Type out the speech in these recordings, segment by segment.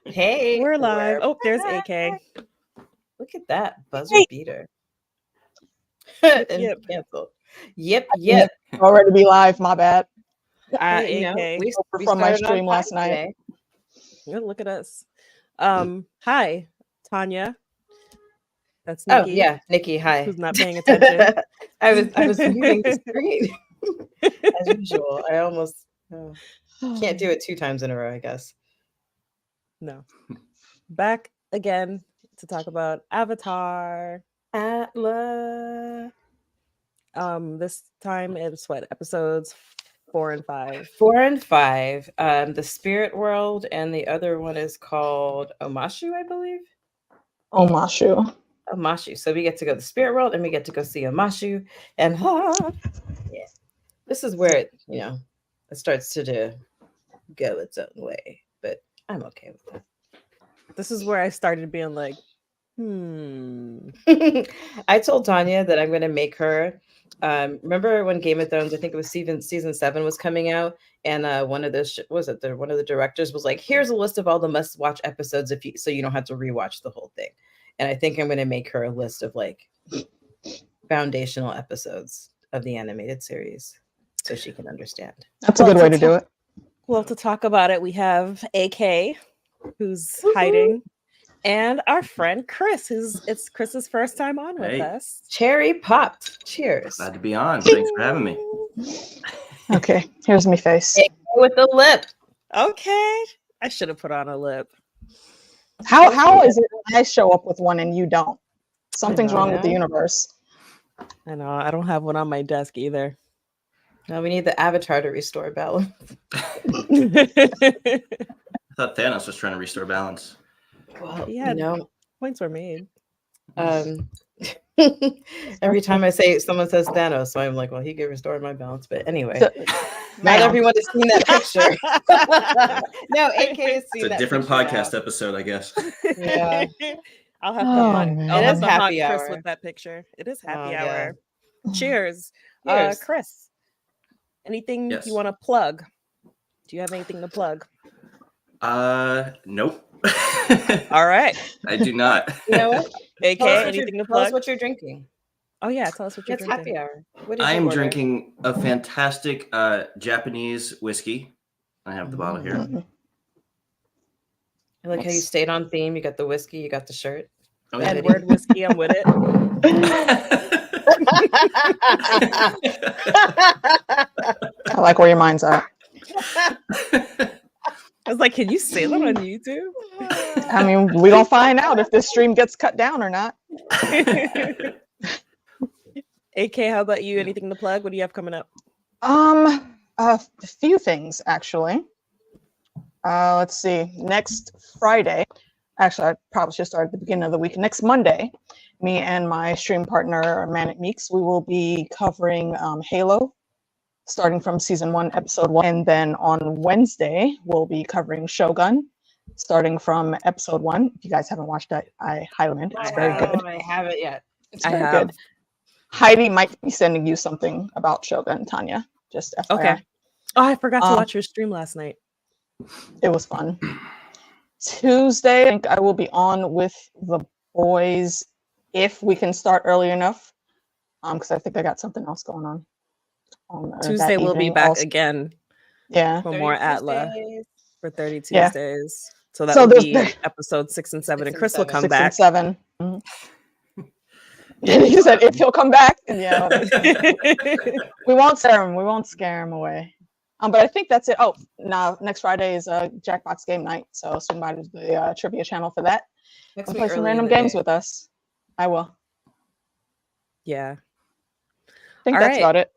Hey, We're live. we're Oh, there's back. AK. Look at that buzzer Hey. beater. Yep, And yep. canceled. Yep. Already to be live. My bad. You know, AK. we From my started on stream last time night. today. Yeah, look at us. Hi, Tanya. That's Oh Nikki. yeah, Nikki. Hi. Who's not paying attention? I was moving the screen as usual. I almost can't do it 2 times in a row, I guess. No. Back again to talk about Avatar. Atla. This time it's what, episodes 4 and 5. 4 and 5. The Spirit World, and the other one is called Omashu, I believe. Omashu. Omashu. So we get to go to the Spirit World, and we get to go see Omashu, and yeah, this is where it starts to go its own way. But I'm okay with that. This is where I started being like, I told Tanya that I'm going to make her. Remember when Game of Thrones? I think it was season 7 was coming out, and one of the one of the directors was like, "Here's a list of all the must-watch episodes so you don't have to rewatch the whole thing." And I think I'm going to make her a list of like foundational episodes of the animated series so she can understand. That's a good way to do it. Well, to talk about it, we have AK, who's hiding. And our friend Chris, it's Chris's first time on with us. Cherry popped. Cheers. Glad to be on. Thanks for having me. Okay, here's my face. With the lip. Okay. I should have put on a lip. How is it I show up with one and you don't? Something's wrong with the universe. I know. I don't have one on my desk either. No, we need the avatar to restore balance. I thought Thanos was trying to restore balance. Well, yeah, points were made. Every time someone says Thanos, so I'm like, well, he could restore my balance. But anyway, not Ma'am. everyone has seen that picture. No, AK has seen It's a that different picture podcast now. episode, I guess. Yeah. I'll have to haunt. man. I'll It have is to haunt happy Chris hour. with that picture. It is happy Oh, hour. Cheers. Cheers. Chris, anything Yes. you want to plug? Do you have anything to plug? Nope. All right. I do not. You know what? AK, Tell us anything to tell us plug? what you're drinking. Oh yeah, tell us what you're It's drinking. happy hour. What did I you am order? drinking a fantastic Japanese whiskey. I have the bottle here. I like how you stayed on theme. You got the whiskey, you got the shirt. Oh, yeah. Edward whiskey, I'm with it. I like where your mind's at. I was like, can you say that on YouTube? I mean, we don't find out if this stream gets cut down or not. AK, how about you? Anything to plug? What do you have coming up? A few things actually. Let's see. Next Friday, actually, I probably should start at the beginning of the week. Next Monday, me and my stream partner Manic Meeks, we will be covering Halo, starting from season 1, episode 1, and then on Wednesday we'll be covering Shogun, starting from episode 1. If you guys haven't watched that, I highly recommend it. It's very good. I haven't yet. It's very good. Heidi might be sending you something about Shogun, Tanya. Just FYI. Okay. Oh, I forgot to watch your stream last night. It was fun. Tuesday, I think I will be on with the boys if we can start early enough. Because I think I got something else going on. Tuesday we'll be back again. Yeah. For more Atla for 30 Tuesdays. Yeah. So that will be episode 6 and 7, and Chris will come back. 6 and 7. Mm-hmm. He said if he'll come back, and yeah, we won't scare him. We won't scare him away. But I think that's it. Oh, now next Friday is Jackbox game night, so swing by to the trivia channel for that. And play some random games with us. I will. Yeah. I think that's about it.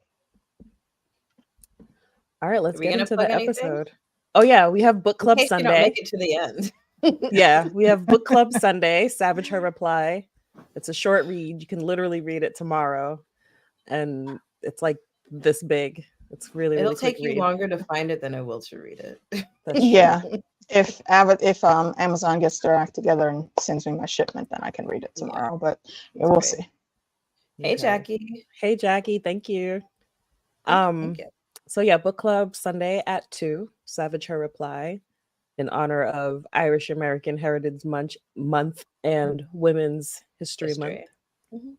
All right, let's get into the episode. Oh yeah, we have book club Sunday. You don't make it to the end. Yeah, we have book club Sunday. Savage Her Reply. It's a short read. You can literally read it tomorrow, and it's like this big. It's really It'll take you read. longer to find it than it will to read it. Yeah. If Amazon gets their act together and sends me my shipment, then I can read it tomorrow. But yeah, we'll see. Hey Jackie. Hey Jackie, thank you. Thank you. So yeah, book club Sunday at 2, Savage Her Reply, in honor of Irish American Heritage Month and Women's History Month. History. Mhm.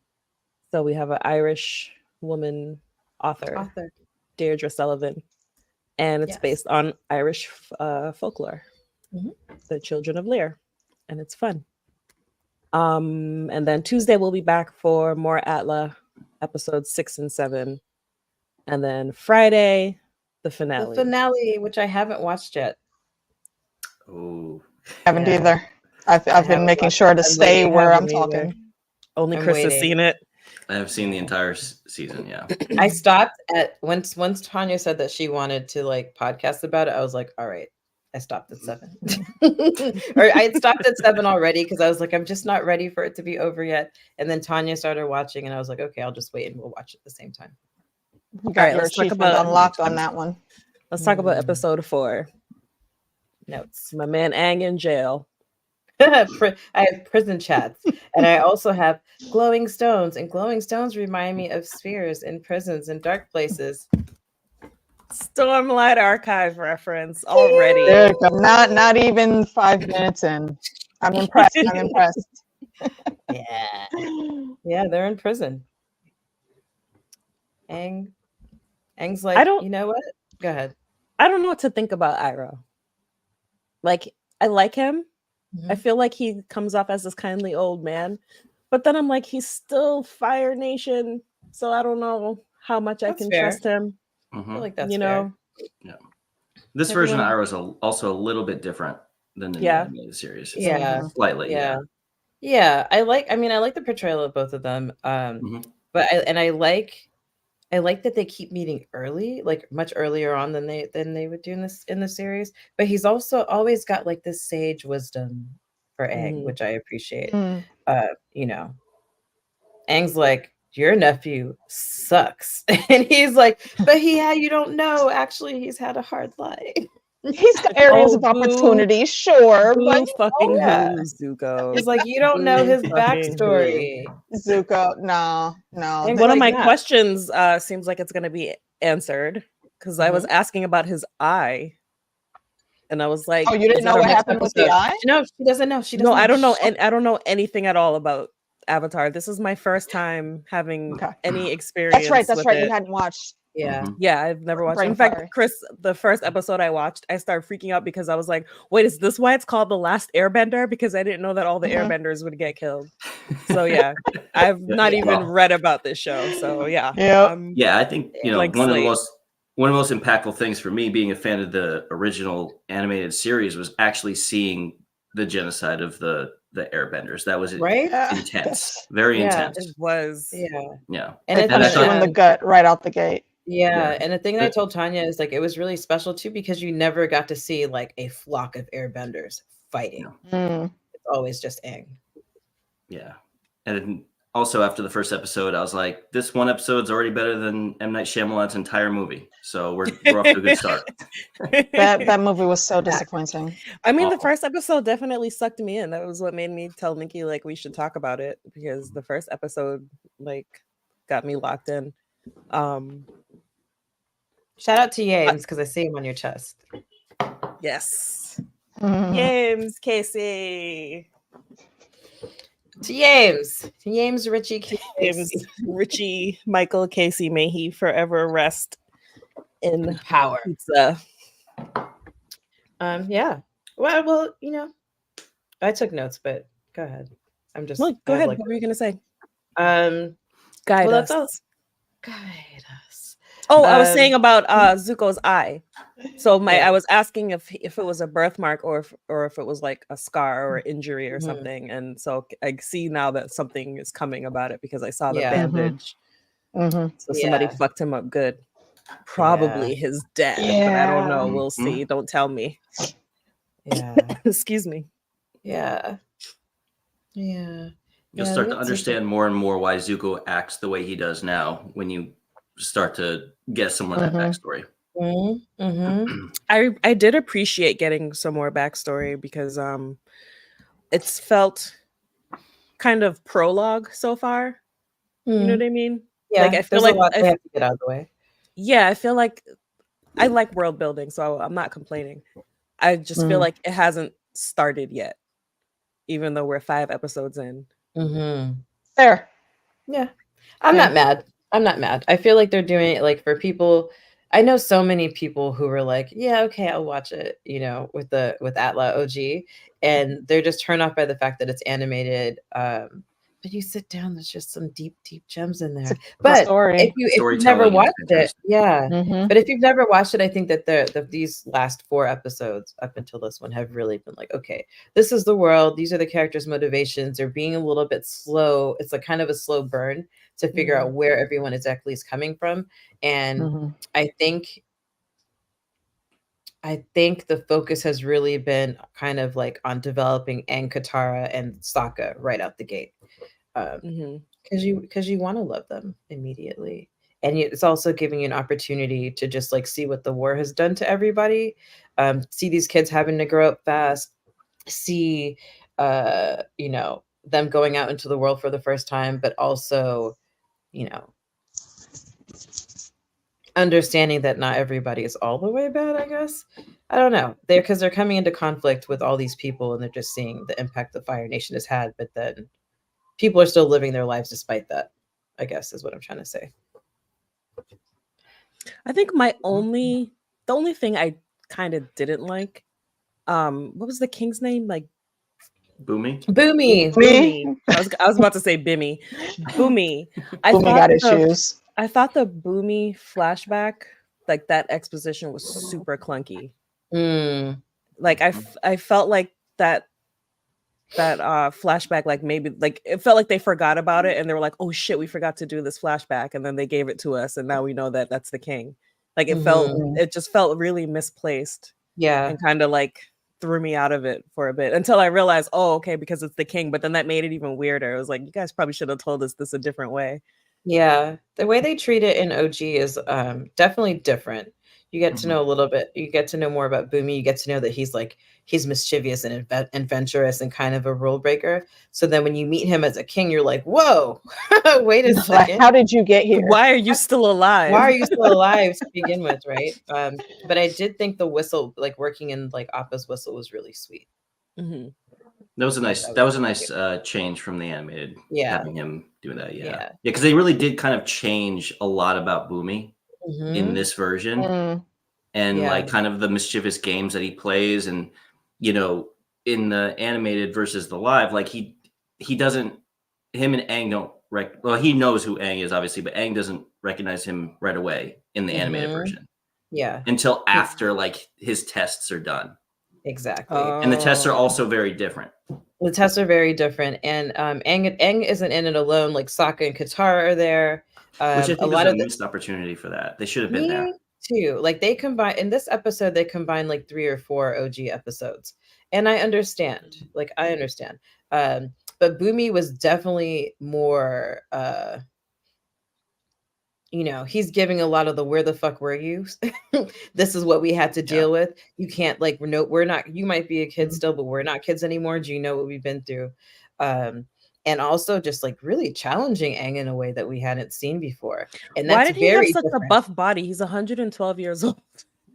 So we have an Irish woman author, Author. Deirdre Sullivan, and it's Yes. based on Irish folklore, Mhm. the Children of Lear, and it's fun. And then Tuesday we'll be back for more Atla episodes 6 and 7, and then Friday the finale. The finale, which I haven't watched yet. Oh, Haven't Yeah. either. I've been haven't making watched sure it. to I'm stay waiting. where I'm Haven't either. talking. Only I'm Chris has waiting. seen it. I have seen the entire season. Yeah. I stopped at once Tanya said that she wanted to like podcast about it. I was like, all right. I stopped at 7. Or I had stopped at 7 already because I was like, I'm just not ready for it to be over yet. And then Tanya started watching, and I was like, okay, I'll just wait and we'll watch it at the same time. You got right, your let's talk achievement about- unlocked on that one. Let's talk about episode 4. Notes. My man Aang in jail. I have prison chats, and I also have glowing stones, and glowing stones remind me of spheres in prisons and dark places. Stormlight Archive reference already. There you go. Not even 5 minutes in. I'm impressed. I'm impressed. Yeah. Yeah, they're in prison. Aang's like, you know what? Go ahead. I don't know what to think about Iroh. Like, I like him. I feel like he comes off as this kindly old man, but then I'm like, he's still Fire Nation, so I don't know how much I can trust him. I feel like that's you know. Yeah. This version of Iroh is also a little bit different than the animated series. It's slightly. Yeah. I like the portrayal of both of them. But I like that they keep meeting early, like much earlier on than they would do in the series. But he's also always got like this sage wisdom for Aang, which I appreciate. You know, Aang's like, your nephew sucks, and he's like, but you don't know. Actually, he's had a hard life. He's got areas of opportunity, sure, but fucking Zuko. He's like, you don't know his backstory. Zuko, no. And one of my questions seems like it's going to be answered because I was asking about his eye, and I was like, "Oh, you didn't know what happened with the eye?" No, she doesn't know. She doesn't. No, I don't know, and I don't know anything at all about Avatar. This is my first time having any experience. That's right. You hadn't watched. Yeah, I've never watched. In fact, Chris, the first episode I watched, I started freaking out because I was like, "Wait, is this why it's called The Last Airbender?" Because I didn't know that all the Airbenders would get killed. So yeah, I've not even read about this show. So yeah, I think one of the most impactful things for me, being a fan of the original animated series, was actually seeing the genocide of the Airbenders. That was intense, very intense. It was, yeah, and it punched you in the gut right out the gate. Yeah, and the thing that I told Tanya is like it was really special too because you never got to see like a flock of Airbenders fighting. It's always just Aang. Yeah, and also after the first episode, I was like, this one episode's already better than M. Night Shyamalan's entire movie. So we're off to a good start. That movie was so disappointing. I mean, the first episode definitely sucked me in. That was what made me tell Nikki like we should talk about it because the first episode like got me locked in. Shout out to Yames because I see him on your chest. Yes. Yames, Casey. To Yames, Richie, Casey. James, Richie, Michael, Casey, may he forever rest in power. Pizza. Yeah. Well, I took notes, but go ahead. I'm just go ahead. What were you gonna say? Guide us. Guide us. Oh, I was saying about Zuko's eye. So I was asking if it was a birthmark or if it was like a scar or injury or something. And so I see now that something is coming about it because I saw the bandage. So somebody fucked him up good. Probably his dad, but I don't know. We'll see. Don't tell me. Yeah. Excuse me. Yeah. You'll start to understand more and more why Zuko acts the way he does now when you start to get some of that backstory. I did appreciate getting some more backstory because it's felt kind of prologue so far. You know what I mean? Yeah, like I feel like they have to get out of the way. Yeah, I feel like I like world building, so I'm not complaining. I just feel like it hasn't started yet, even though we're 5 episodes in. Fair. Yeah. I'm not mad. I'm not mad. I feel like they're doing it like for people. I know so many people who were like, yeah, okay, I'll watch it, you know, with Atla OG. And they're just turned off by the fact that it's animated. But you sit down, there's just some deep, deep gems in there. But if you've never watched it, yeah. But if you've never watched it, I think that these last 4 episodes up until this one have really been like, okay, this is the world. These are the characters' motivations. They're being a little bit slow. It's like kind of a slow burn to figure out where everyone exactly is coming from. And I think the focus has really been kind of like on developing Aang, Katara, and Sokka right out the gate. Because you want to love them immediately. And it's also giving you an opportunity to just like see what the war has done to everybody. See these kids having to grow up fast. See, you know, them going out into the world for the first time, but also, you know, understanding that not everybody is all the way bad, I guess. I don't know. Because they're coming into conflict with all these people and they're just seeing the impact the Fire Nation has had, but then people are still living their lives despite that, I guess is what I'm trying to say. I think the only thing I kind of didn't like, what was the king's name? Like Boomy. I was about to say Bimmy. Boomy. Boomy got issues. I thought the Boomy flashback, like that exposition was super clunky. Like I felt like that flashback, like maybe like it felt like they forgot about it and they were like, oh shit, we forgot to do this flashback, and then they gave it to us and now we know that that's the king. Like it just felt really misplaced. Yeah. And kind of like threw me out of it for a bit until I realized, oh, okay, because it's the king. But then that made it even weirder. It was like, you guys probably should have told us this a different way. Yeah, the way they treat it in OG is definitely different. You get to know a little bit. You get to know more about Boomy. You get to know that he's mischievous and adventurous and kind of a rule breaker. So then when you meet him as a king, you're like, whoa, wait a second. How did you get here? Why are you still alive? Why are you still alive to begin with, right? But I did think the whistle, like working in like Appa's whistle, was really sweet. That was a nice change from the animated. Yeah, having him do that. Yeah, because they really did kind of change a lot about Boomy in this version, and like kind of the mischievous games that he plays, and you know, in the animated versus the live, like he doesn't. Him and Aang don't. Well, he knows who Aang is, obviously, but Aang doesn't recognize him right away in the animated version. Yeah, until after like his tests are done. Exactly. And the tests are also very different. The tests are very different. And Aang isn't in it alone. Like Sokka and Katara are there. Which I think a lot of missed opportunity for that. They should have been there. Too. Like they combine in this episode, they combine like 3 or 4 OG episodes. And I understand. Like I understand. But Boomy was definitely more you know, he's giving a lot of the where the fuck were you? This is what we had to deal with. You can't like we're not, you might be a kid still, but we're not kids anymore. Do you know what we've been through? And also just like really challenging Aang in a way that we hadn't seen before. And that's why did he have such a buff body? He's 112 years old.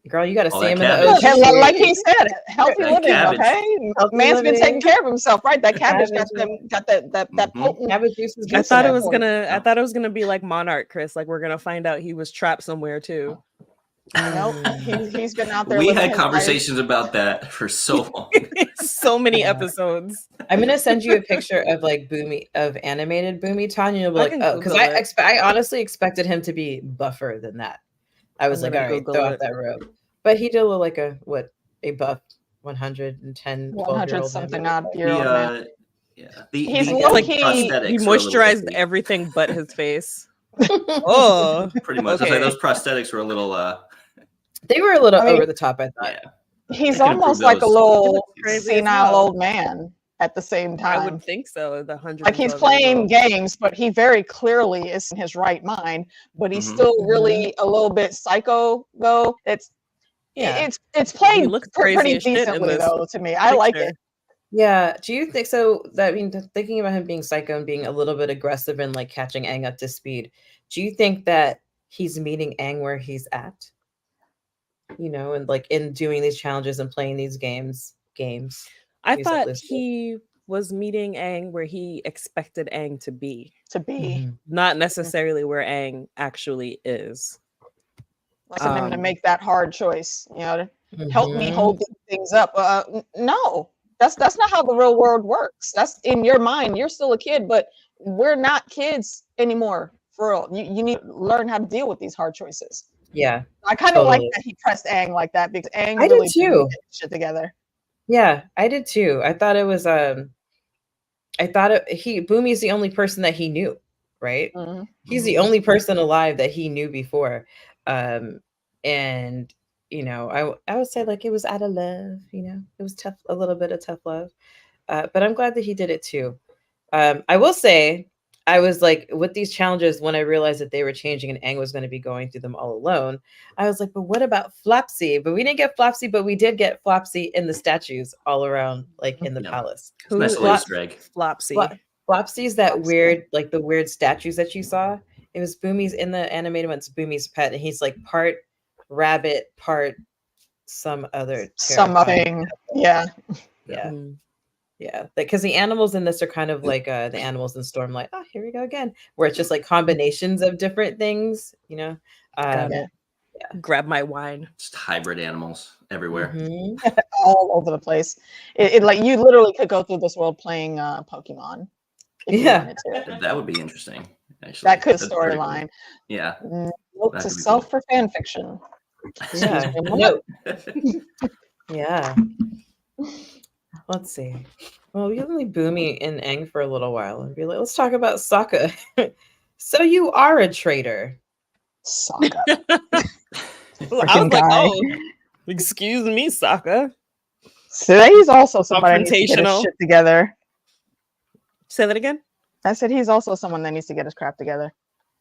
Girl, you got to see him in the OG. Like he said, healthy living, okay? Man's been taking care of himself, right? That cabbage got that potent cabbage juice. I thought it was gonna be like Monarch, Chris. Like we're gonna find out he was trapped somewhere too. Nope, he's been out there. We had conversations about that for so long. So many episodes. I'm gonna send you a picture of like animated Boomy, Tanya. You'll be like, oh, because I honestly expected him to be buffer than that. I was like, all right, throw out that rope. But he did look like a buff 110, 100 something odd year old man. Yeah, he's like he moisturized everything but his face. Oh, pretty much. Okay. Those prosthetics were a little. They were a little over the top, I thought. Yeah. He's almost like a little senile old man at the same time. I would think so. Like he's playing games, but he very clearly is in his right mind. But he's still really a little bit psycho, though. It's played pretty decently, though. To me, I like it. Yeah. Do you think so? I mean, thinking about him being psycho and being a little bit aggressive and like catching Aang up to speed. Do you think that he's meeting Aang where he's at? you know, and like in doing these challenges and playing these games. I thought he was meeting Aang where he expected Aang to be. Not necessarily where Aang actually is. Listen him to make that hard choice, you know, to help me hold these things up. No, that's not how the real world works. That's in your mind. You're still a kid, but we're not kids anymore. For real, you need to learn how to deal with these hard choices. Yeah, I kind of like that he pressed Aang like that because Aang really did too. Get shit together. Yeah, I did too. I thought it was Boomy's the only person that he knew, right? He's the only person alive that he knew before. And you know, I would say like it was out of love, you know, it was tough, a little bit of tough love. But I'm glad that he did it too. I will say I was like, with these challenges, when I realized that they were changing and Aang was going to be going through them all alone, I was like, but what about Flopsy? But we didn't get Flopsy, but we did get Flopsy in the statues all around, like in the palace. Nice little Easter egg. Flopsy. Flopsy's that weird, like the weird statues that you saw. It was Boomy's in the animated one. It's Boomy's pet, and he's like part rabbit, part some other something. Yeah. Yeah, because the animals in this are kind of like the animals in Stormlight. Oh, here we go again, where it's just like combinations of different things, you know. Grab my wine. Just hybrid animals everywhere, all over the place. It like you literally could go through this world playing Pokemon. Yeah, that would be interesting. Actually, that could storyline. Cool. Yeah, note to self for fan fiction. Yeah. Yeah. Let's see. Well, we can leave Boomy and Aang for a little while and be like, let's talk about Sokka. So you are a traitor. Sokka. I was like, oh, excuse me, Sokka. So he's also somebody that needs to get his shit together. Say that again. I said he's also someone that needs to get his crap together.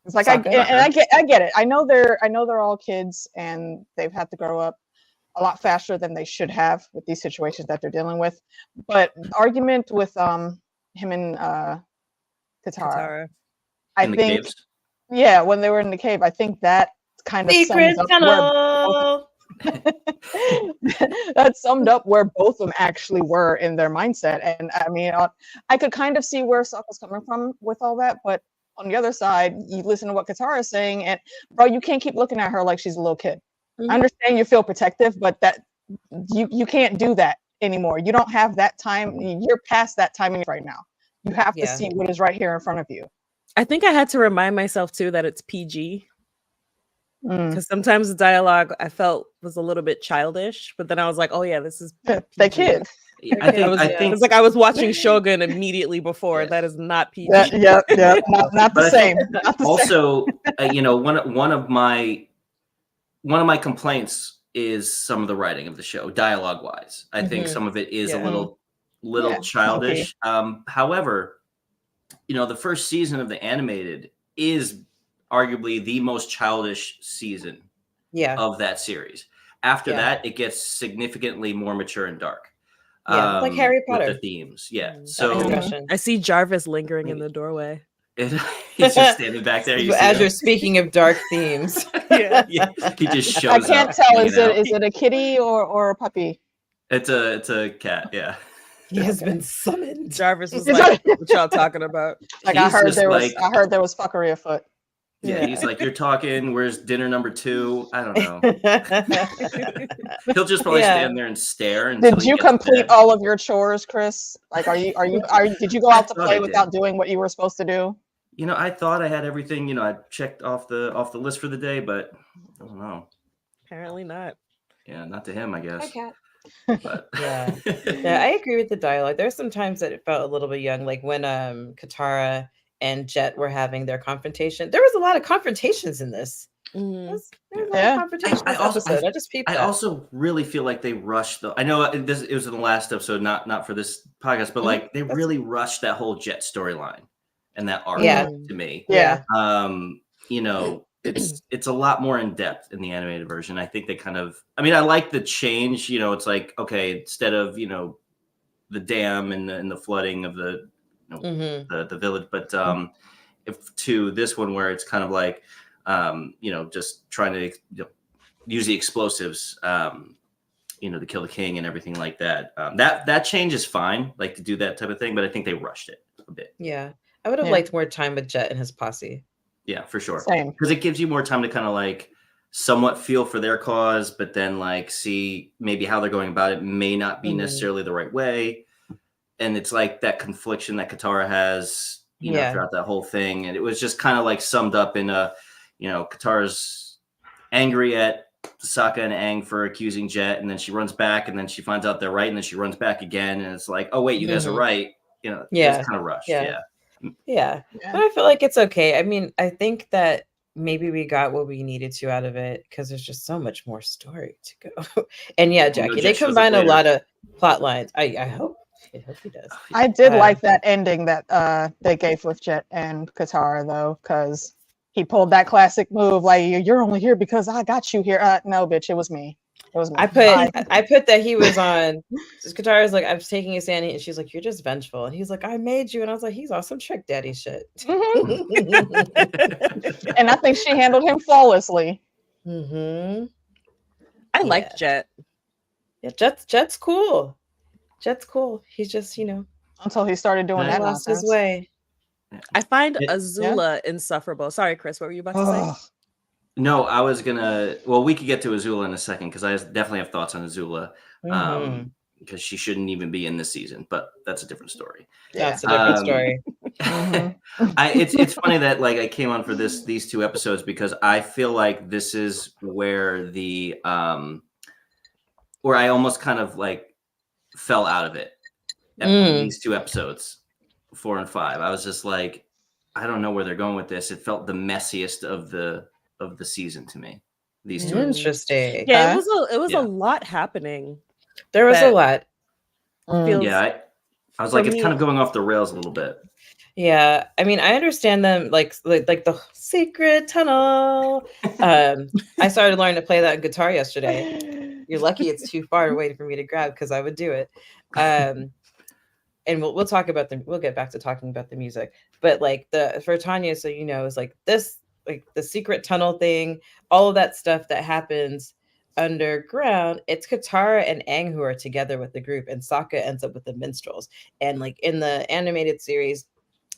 It's like I get it. I know they're all kids and they've had to grow up a lot faster than they should have with these situations that they're dealing with. But argument with him and Katara. I think when they were in the cave, I think that kind of sums up that summed up where both of them actually were in their mindset. And I mean, I could kind of see where Sokka's coming from with all that, but on the other side, you listen to what Katara is saying, and bro, you can't keep looking at her like she's a little kid. I understand you feel protective, but that you can't do that anymore. You don't have that time. You're past that time right now. You have to see what is right here in front of you. I think I had to remind myself too that it's PG. Because sometimes the dialogue I felt was a little bit childish, but then I was like, oh yeah, this is the kid. I think it's like I was watching Shogun immediately before. That is not PG. Yeah, not the same. Also, you know, one of my complaints is some of the writing of the show, dialogue wise. I think some of it is a little childish. Okay. However, you know, the first season of the animated is arguably the most childish season of that series. After that, it gets significantly more mature and dark. Like Harry Potter. With the themes. Yeah. So I see Jarvis lingering in the doorway. He's just standing back there. As you're speaking of dark themes. He just shows up. I can't tell. Is it a kitty or a puppy? It's a cat, yeah. He has been summoned. Jarvis was like, what y'all talking about? Like I heard there was fuckery afoot. Yeah, he's like, you're talking, where's dinner number 2? I don't know. He'll just probably stand there and stare. Did you complete all of your chores, Chris? Like, did you go out to play without doing what you were supposed to do? You know, I thought I had everything, you know, I checked off the list for the day, but I don't know. Apparently not. Yeah, not to him, I guess. Hi, Kat. But yeah, I agree with the dialogue. There's some times that it felt a little bit young, like when Katara and Jet were having their confrontation. There was a lot of confrontations in this. There was a lot of confrontations in this episode. I also really feel like they rushed I know it was in the last episode, not for this podcast, but like they really rushed that whole Jet storyline and that arc to me. Yeah. You know, it's a lot more in depth in the animated version. I think they kind of, I mean, I like the change, you know, it's like, okay, instead of, you know, the dam and the flooding of the, you know, the village, but if to this one where it's kind of like, you know, just trying to, you know, use the explosives, to kill the king and everything like that. That change is fine, like to do that type of thing, but I think they rushed it a bit. Yeah, I would have liked more time with Jet and his posse. Yeah, for sure. Same. Because it gives you more time to kind of like somewhat feel for their cause, but then like see maybe how they're going about it may not be necessarily the right way. And it's like that confliction that Katara has, throughout that whole thing. And it was just kind of like summed up in Katara's angry at Sokka and Aang for accusing Jet, and then she runs back, and then she finds out they're right, and then she runs back again, and it's like, oh wait, you guys are right. It's kind of rushed. Yeah. But I feel like it's okay. I mean, I think that maybe we got what we needed to out of it because there's just so much more story to go. And Jackie, they combine a lot of plot lines. I hope he does. I did like that ending that they gave with Jet and Katara though, because he pulled that classic move, like you're only here because I got you here. No, bitch, it was me. It was me. I put that he was on. Katara's like, I'm taking a stand, and she's like, you're just vengeful, and he's like, I made you, and I was like, he's on some trick daddy shit. Mm-hmm. And I think she handled him flawlessly. Mm-hmm. I like Jet. Yeah, Jet's cool. Jet's cool. He's just until he started doing that lost nonsense. his way. I find Azula insufferable. Sorry, Chris, what were you about to say? No, I was gonna. Well, we could get to Azula in a second because I definitely have thoughts on Azula. Because she shouldn't even be in this season, but that's a different story. That's a different story. It's funny that like I came on for these two episodes because I feel like this is where where I almost kind of like fell out of it. These two episodes, 4 and 5. I was just like, I don't know where they're going with this. It felt the messiest of the season to me. These two. Interesting. Yeah, it was a lot happening. There was a lot. I was like, it's kind of going off the rails a little bit. Yeah, I mean, I understand them like the secret tunnel. I started learning to play that guitar yesterday. You're lucky it's too far away for me to grab because I would do it. And we'll talk about we'll get back to talking about the music. But like for Tanya, so is like this, like the secret tunnel thing, all of that stuff that happens underground. It's Katara and Aang who are together with the group, and Sokka ends up with the minstrels. And like in the animated series,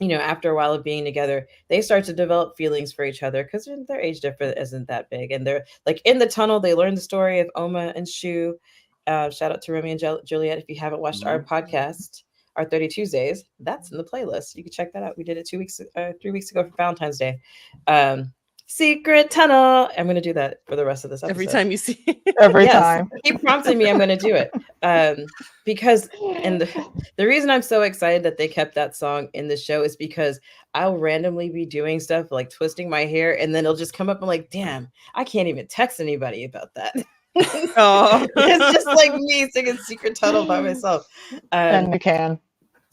after a while of being together, they start to develop feelings for each other because their age difference isn't that big. And they're like in the tunnel, they learn the story of Oma and Shu. Shout out to Romeo and Juliet. If you haven't watched our podcast, our 30 Tuesdays, that's in the playlist. You can check that out. We did it 3 weeks ago for Valentine's Day. Secret tunnel. I'm going to do that for the rest of this episode. Every time you see every time. Keep prompting me. I'm going to do it. Because the reason I'm so excited that they kept that song in the show is because I'll randomly be doing stuff like twisting my hair, and then it'll just come up and like, damn, I can't even text anybody about that. It's just like me singing Secret Tunnel by myself. And you can.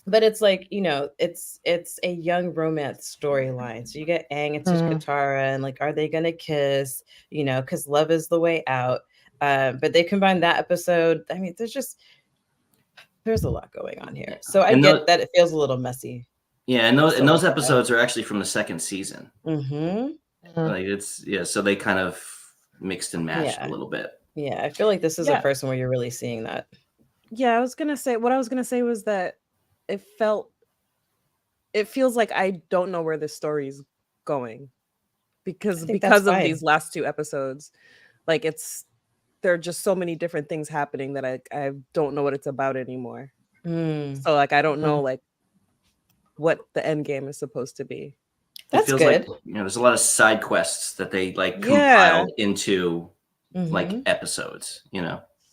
But it's like, it's a young romance storyline. So you get Aang and Katara, and like, are they gonna kiss? Because love is the way out. But they combine that episode. I mean, there's a lot going on here. So I get that it feels a little messy. Yeah, and those episodes are actually from the second season. Mm-hmm. Like so they kind of mixed and matched a little bit. Yeah, I feel like this is the first one where you're really seeing that. Yeah, what I was gonna say was that it feels like I don't know where this story's going because of these last two episodes. Like there are just so many different things happening that I don't know what it's about anymore. So like I don't know like what the end game is supposed to be. That's good. Like, there's a lot of side quests that they like compiled into like episodes,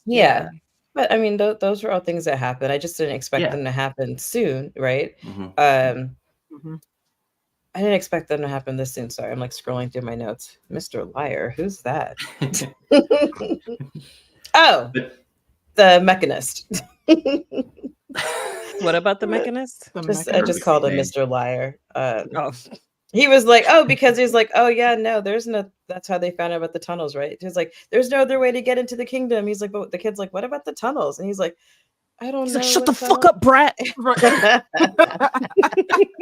Yeah. But I mean, those were all things that happened. I just didn't expect them to happen soon, right? I didn't expect them to happen this soon. Sorry, I'm like scrolling through my notes. Mr. Liar, who's that? Oh, the Mechanist. What about the Mechanist? I just called him Mr. Liar. He was like, because he's like, oh yeah, no, there's no. That's how they found out about the tunnels, right? He's like, there's no other way to get into the kingdom. He's like, but the kid's like, what about the tunnels? And he's like, I don't He's know. like, shut the what's fuck up, brat.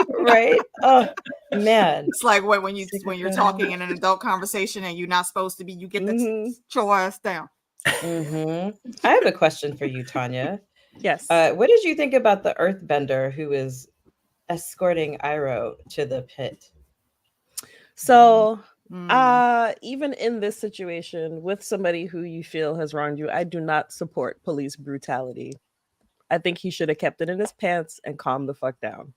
right? Oh man, It's like when you're Psychopath. talking in an adult conversation and you're not supposed to be, you get to your ass down. I have a question for you, Tanya. Yes. What did you think about the Earthbender who is escorting Iroh to the pit? So, even in this situation with somebody who you feel has wronged you, I do not support police brutality. I think he should have kept it in his pants and calmed the fuck down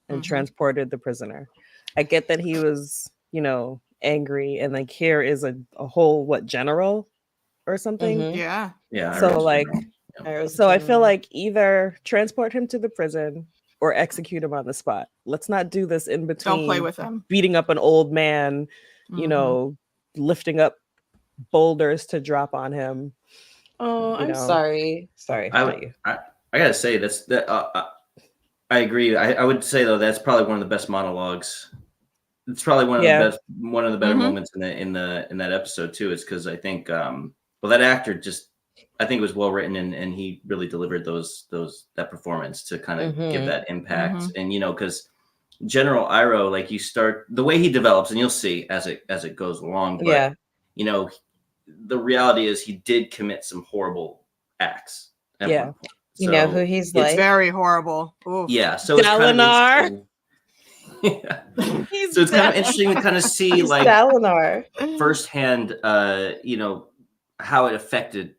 and transported the prisoner. I get that he was, angry, and like here is a whole general or something. Yeah. So like, so I feel like either transport him to the prison or execute him on the spot. Let's not do this in between. Don't play with him. Beating up an old man, lifting up boulders to drop on him. Oh, I'm sorry. Sorry. I gotta say I agree. I would say though that's probably one of the best monologues. It's probably one of the better moments in that episode too. Is because I think that actor I think it was well written and he really delivered that performance to kind of give that impact. And because General Iroh, like you start the way he develops, and you'll see as it goes along. But the reality is he did commit some horrible acts. Yeah. You know who he's like? It's very horrible. Oof. Yeah. So it's kind of so it's kind of interesting to kind of see like firsthand, how it affected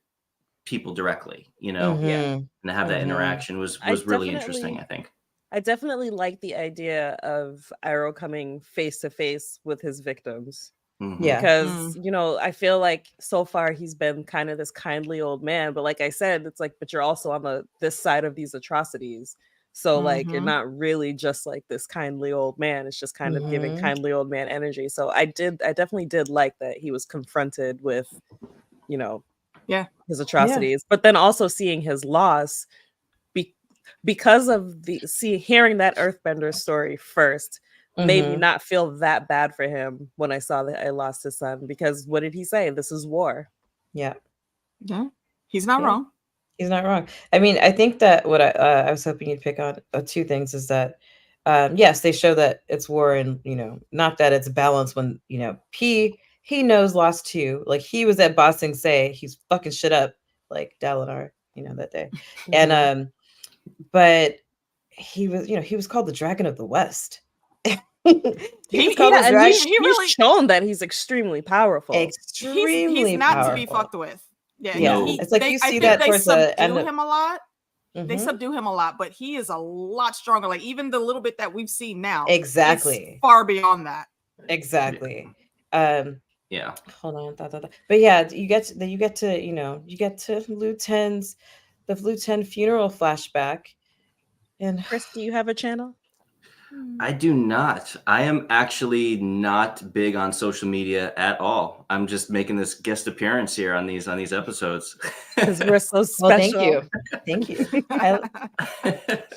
people directly, and to have that interaction was really interesting. I think. I definitely like the idea of Iroh coming face to face with his victims. Yeah. Because, I feel like so far he's been kind of this kindly old man. But like I said, it's like, but you're also on this side of these atrocities. So like, you're not really just like this kindly old man. It's just kind of giving kindly old man energy. So I definitely did like that he was confronted with, his atrocities, but then also seeing his loss because of hearing that Earthbender story first made me not feel that bad for him when I saw that I lost his son, because what did he say? This is war. Yeah. He's not wrong. He's not wrong. I mean, I think that what I was hoping you'd pick on two things is that, yes, they show that it's war and, not that it's balanced when, he knows lost too. Like he was at Ba Sing Se, he's fucking shit up like Dalinar, that day. And, but he was called the Dragon of the West. He's shown that he's extremely powerful. Extremely he's not powerful. To be fucked with. Yeah. It's like you see that towards the end of him a lot. They subdue him a lot, but he is a lot stronger. Like even the little bit that we've seen now, exactly, far beyond that. Exactly. Yeah. Hold on. But yeah, you get to Liu Ten's funeral flashback. And Chris, do you have a channel? I do not. I am actually not big on social media at all. I'm just making this guest appearance here on these episodes because we're so special. Well, thank you.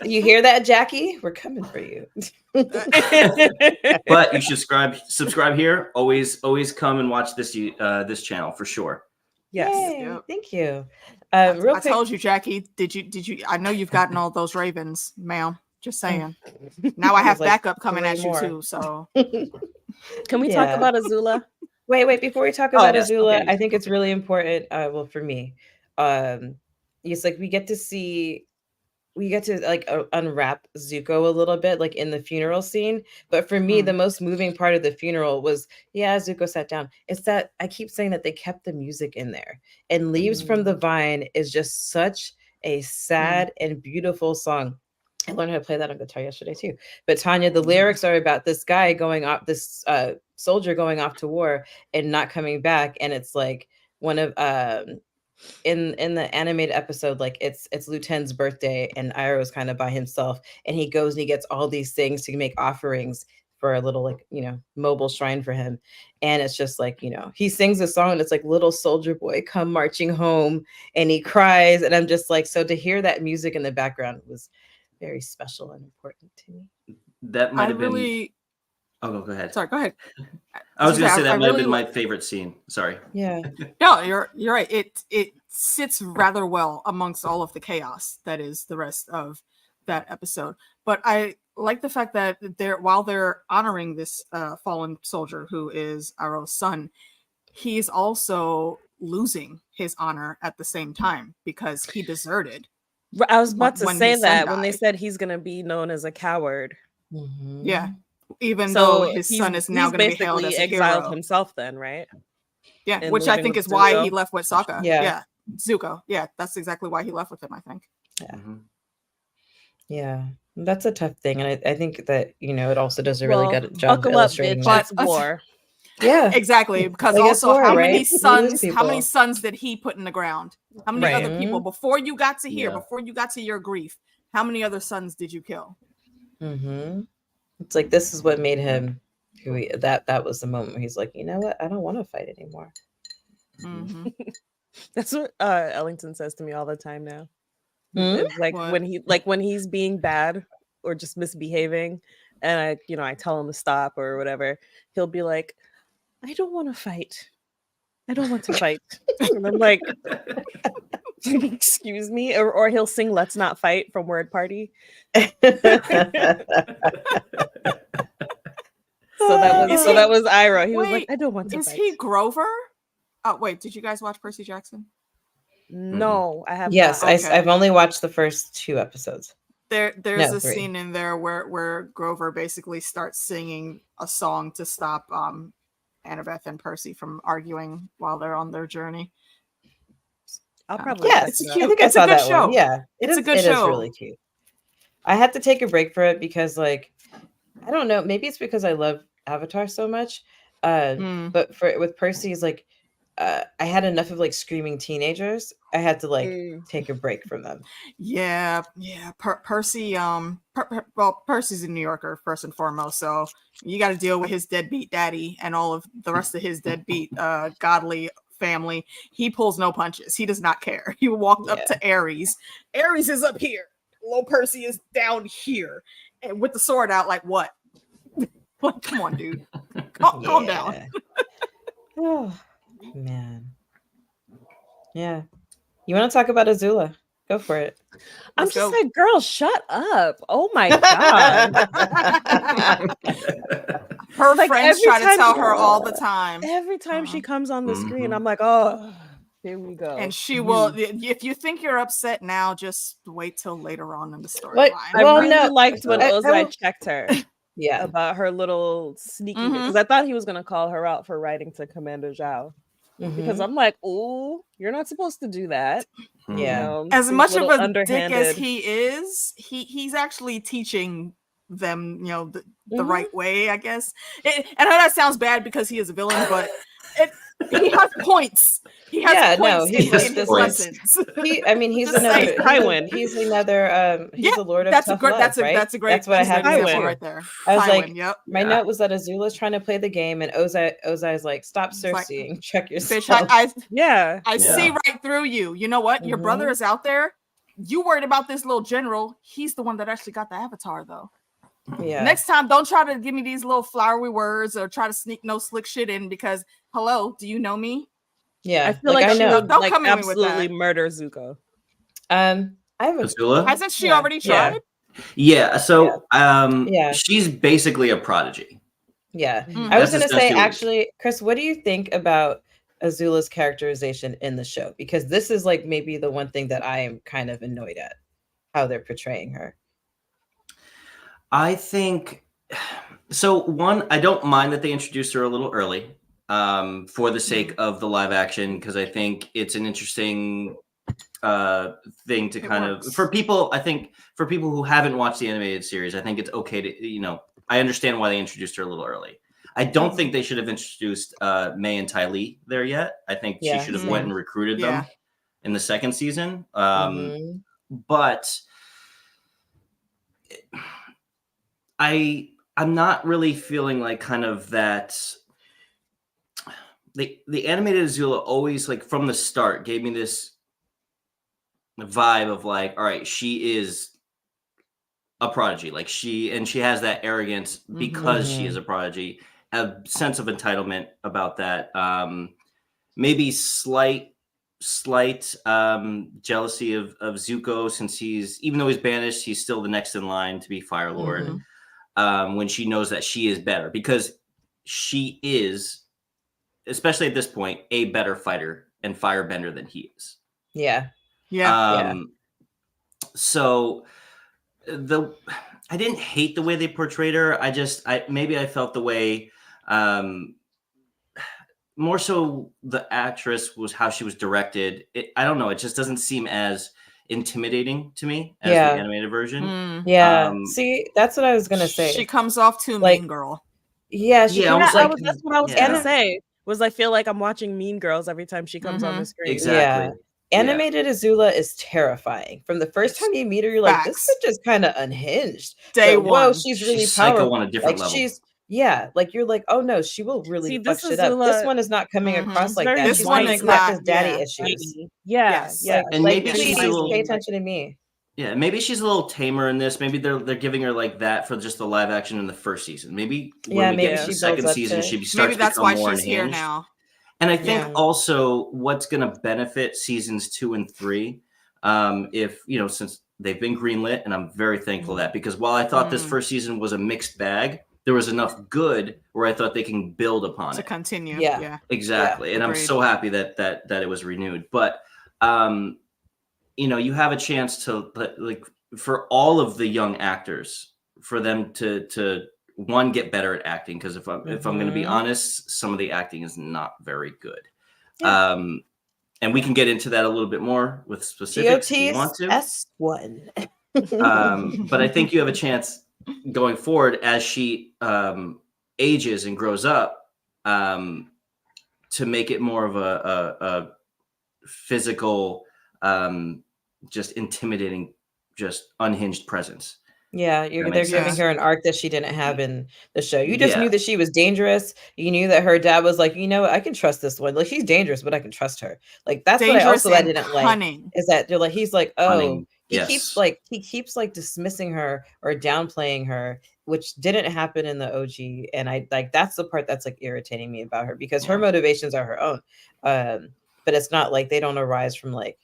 You hear that, Jackie? We're coming for you. But you should subscribe here. Always come and watch this channel for sure. Yes. Yep. Thank you. I told you, Jackie. Did you? I know you've gotten all those ravens, ma'am. Just saying. Now I have backup coming at you too. So can we talk about Azula? Wait, before we talk about Azula, I think it's really important. Well, for me, it's like we get to like unwrap Zuko a little bit, like in the funeral scene. But for me, the most moving part of the funeral was, Zuko sat down. It's that I keep saying that they kept the music in there, and Leaves from the Vine is just such a sad and beautiful song. I learned how to play that on guitar yesterday too. But Tanya, the lyrics are about this guy going off, this soldier going off to war and not coming back. And it's like one of in the animated episode, like it's Liu Ten's birthday and Iroh's kind of by himself, and he goes and he gets all these things to make offerings for a little mobile shrine for him. And it's just like, he sings a song and it's like little soldier boy come marching home, and he cries. And I'm just like, so to hear that music in the background was very special and important to me. That might have been. Oh, go ahead. Sorry, go ahead. I was going to say that might have been my favorite scene. Sorry. Yeah. No, you're right. sits rather well amongst all of the chaos that is the rest of that episode. But I like the fact that while they're honoring this fallen soldier who is Aro's son, he's also losing his honor at the same time because he deserted. I was about to say that when they said he's going to be known as a coward. Mm-hmm. Yeah. Even though his son is now going to be hailed as a exiled hero himself then, right? Yeah, and which I think is why he left with Sokka. Yeah. Zuko. Yeah, that's exactly why he left with him, I think. Yeah. Yeah. That's a tough thing. And I think that, it also does a really good job of illustrating that. War. Yeah. Exactly. Because like also war, how right? many sons did he put in the ground? How many other people before you got to here, before you got to your grief, how many other sons did you kill? Mm-hmm. It's like this is what made him that was the moment where he's like, you know what? I don't want to fight anymore. Mm-hmm. That's what Ellington says to me all the time now. It's like what? when he's being bad or just misbehaving, and I tell him to stop or whatever, he'll be like, I don't want to fight. I don't want to fight. And I'm like, excuse me, or he'll sing "Let's Not Fight" from Word Party. So that was Iroh. He was like, I don't want to fight. Is he Grover? Oh wait, did you guys watch Percy Jackson? No, I have. Yes, not. I've only watched the first 2 episodes. There's a scene in there where Grover basically starts singing a song to stop Annabeth and Percy from arguing while they're on their journey. I'll probably it's cute. I think I saw that show. One. Yeah, it's a good show. It is really cute. I had to take a break for it because, like, I don't know, maybe it's because I love Avatar so much. But with Percy's, like, I had enough of like screaming teenagers. I had to like take a break from them. Yeah. Percy. Percy's a New Yorker first and foremost, so you got to deal with his deadbeat daddy and all of the rest of his deadbeat godly family. He pulls no punches. He does not care. He walked up to Ares. Ares is up here. Little Percy is down here, and with the sword out. Like what? Come on, dude. Calm down. Oh. Man. Yeah. You want to talk about Azula? Go for it. I'm just like, girl, shut up. Oh my God. Her friends try to tell her all the time. Every time she comes on the screen, I'm like, oh, here we go. And she will, if you think you're upset now, just wait till later on in the storyline. I really liked when Ozai checked her. Yeah. About her little sneaky, because I thought he was going to call her out for writing to Commander Zhao. Because I'm like, oh, you're not supposed to do that. Yeah. As much of a dick as he is, he's actually teaching them, the right way, I guess. And I know that sounds bad because he is a villain, but he has points. He has points in his lessons. He's another Tywin. He's another he's the Lord of Tough Love, that's a great. That's what I have right there. I was like, my note was that Azula's trying to play the game, and Ozai's like, stop Cersei, check yourself. Bitch, I see right through you. You know what? Your brother is out there. You worried about this little general. He's the one that actually got the avatar, though. Yeah. Next time, don't try to give me these little flowery words or try to sneak no slick shit in because, hello, do you know me? Yeah, I feel like she would absolutely murder Zuko. Hasn't she already tried? Yeah. So, she's basically a prodigy. Yeah, I was going to say, actually, Chris, what do you think about Azula's characterization in the show? Because this is like maybe the one thing that I am kind of annoyed at, how they're portraying her. I think so. One, I don't mind that they introduced her a little early for the sake of the live action, because I think it's an interesting thing to kind of, for people, I think for people who haven't watched the animated series, I think it's okay to, I understand why they introduced her a little early. I don't think they should have introduced May and Ty Lee there yet. I think she should have went and recruited them in the second season. But I'm not really feeling like kind of that. The animated Azula always, like, from the start gave me this vibe of like, all right, she is a prodigy. Like she has that arrogance because she is a prodigy, a sense of entitlement about that. Maybe slight slight jealousy of Zuko, since even though he's banished, he's still the next in line to be Fire Lord. When she knows that she is better, because she is, especially at this point, a better fighter and firebender than he is. Yeah. So I didn't hate the way they portrayed her. I felt the way, more so the actress was how she was directed. I don't know. It just doesn't seem as intimidating to me as the animated version. See, that's what I was gonna say. She comes off too Mean Girl. Yeah, that's what I was gonna say. I feel like I'm watching Mean Girls every time she comes on the screen. Exactly. Animated Azula is terrifying. From the first time you meet her, you're like, this bitch is kind of unhinged. Day one. Whoa, she's really powerful. On a different level. You're like, oh no, she will really fuck shit up. This one is not coming across like that. This She's one coming is across not as daddy issues. And maybe please she's a little, pay attention to me. Yeah, maybe she's a little tamer in this. Maybe they're giving her like that for just the live action in the first season. Maybe when we get to the second season, she starts to become more unhinged. Here now. And I think also what's going to benefit seasons 2 and 3, if since they've been greenlit, and I'm very thankful that, because while I thought this first season was a mixed bag, there was enough good where I thought they can build upon to it. Continue. Yeah. Exactly. And agreed. I'm so happy that it was renewed. But you have a chance to, like, for all of the young actors, for them to one, get better at acting, because if I'm going to be honest, some of the acting is not very good. And we can get into that a little bit more with specifics if you want to. S1. But I think you have a chance going forward as she ages and grows up, to make it more of a physical, just intimidating, just unhinged presence. Yeah, they're giving her an arc that she didn't have in the show. You just knew that she was dangerous. You knew that her dad was like, I can trust this one. Like, she's dangerous, but I can trust her. Like, that's dangerous what I didn't cunning. Like. Is that they're like, he's like, oh, he keeps dismissing her or downplaying her, which didn't happen in the OG. And I like that's the part that's like irritating me about her, because her motivations are her own. But it's not like they don't arise from like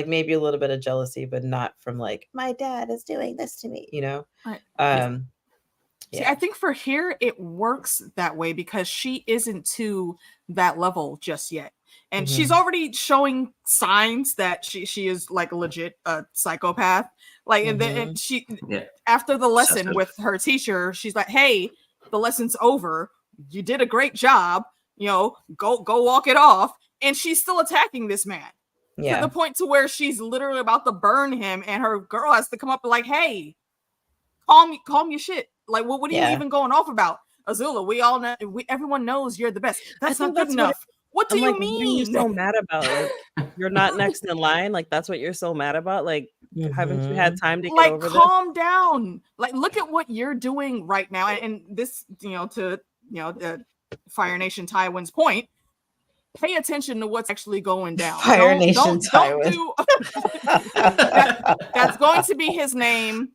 maybe a little bit of jealousy, but not from like, my dad is doing this to me, See, I think for here it works that way because she isn't to that level just yet. And she's already showing signs that she is like a legit psychopath. Like, and then she after the lesson with her teacher, she's like, hey, the lesson's over. You did a great job. Go walk it off. And she's still attacking this man. To the point to where she's literally about to burn him, and her girl has to come up and like, hey, calm your shit. Like, what are you even going off about? Azula, we all know, everyone knows you're the best. That's not good enough. What do you mean? What are you so mad about? Like, you're not next in line. Like, that's what you're so mad about. Like, haven't you had time to get over calm down. Like, look at what you're doing right now. And this, to Fire Nation Tywin's point, pay attention to what's actually going down. Fire Nation Tywin. That's going to be his name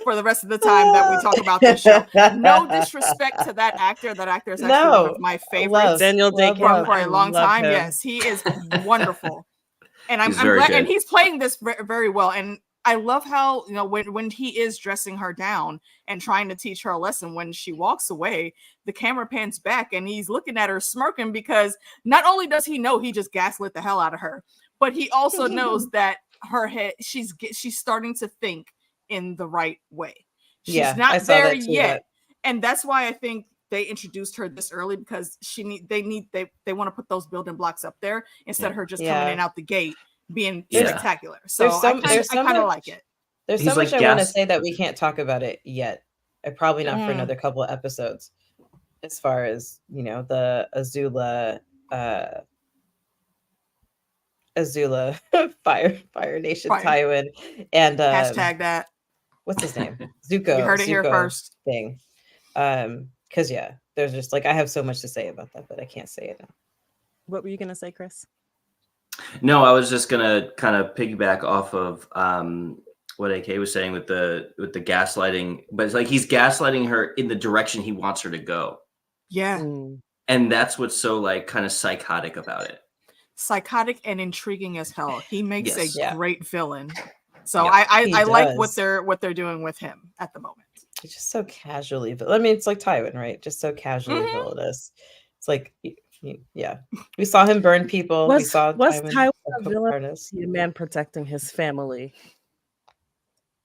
for the rest of the time that we talk about this show. No disrespect to that actor. That actor is actually one of my favorites. Daniel Day-Kim for a long time. Him. Yes, he is wonderful, and I'm glad. Good. And he's playing this very well. And I love how when he is dressing her down and trying to teach her a lesson, when she walks away, the camera pans back and he's looking at her smirking, because not only does he know he just gaslit the hell out of her, but he also knows that her head she's starting to think in the right way. She's not there yet, and that's why I think they introduced her this early, because they want to put those building blocks up there instead of her just coming in out the gate being spectacular. So I kind of like it. There's so much I want to say that we can't talk about it yet. Probably not for another couple of episodes. As far as the Azula Fire Nation Tywin and hashtag that. What's his name? Zuko. You heard it here first. Thing. Because there's just like I have so much to say about that, but I can't say it now. What were you gonna say, Chris? No, I was just gonna kind of piggyback off of what AK was saying with the gaslighting, but it's like he's gaslighting her in the direction he wants her to go. Yeah. And that's what's so like kind of psychotic about it. psychotic and intriguing as hell. He makes Yes. a great villain. So Yeah, I like what they're doing with him at the moment. He's just so casually. I mean, it's like Tywin, right? Just so casually villainous. It's like, yeah. We saw him burn people. We saw Tywin a villain? A man protecting his family.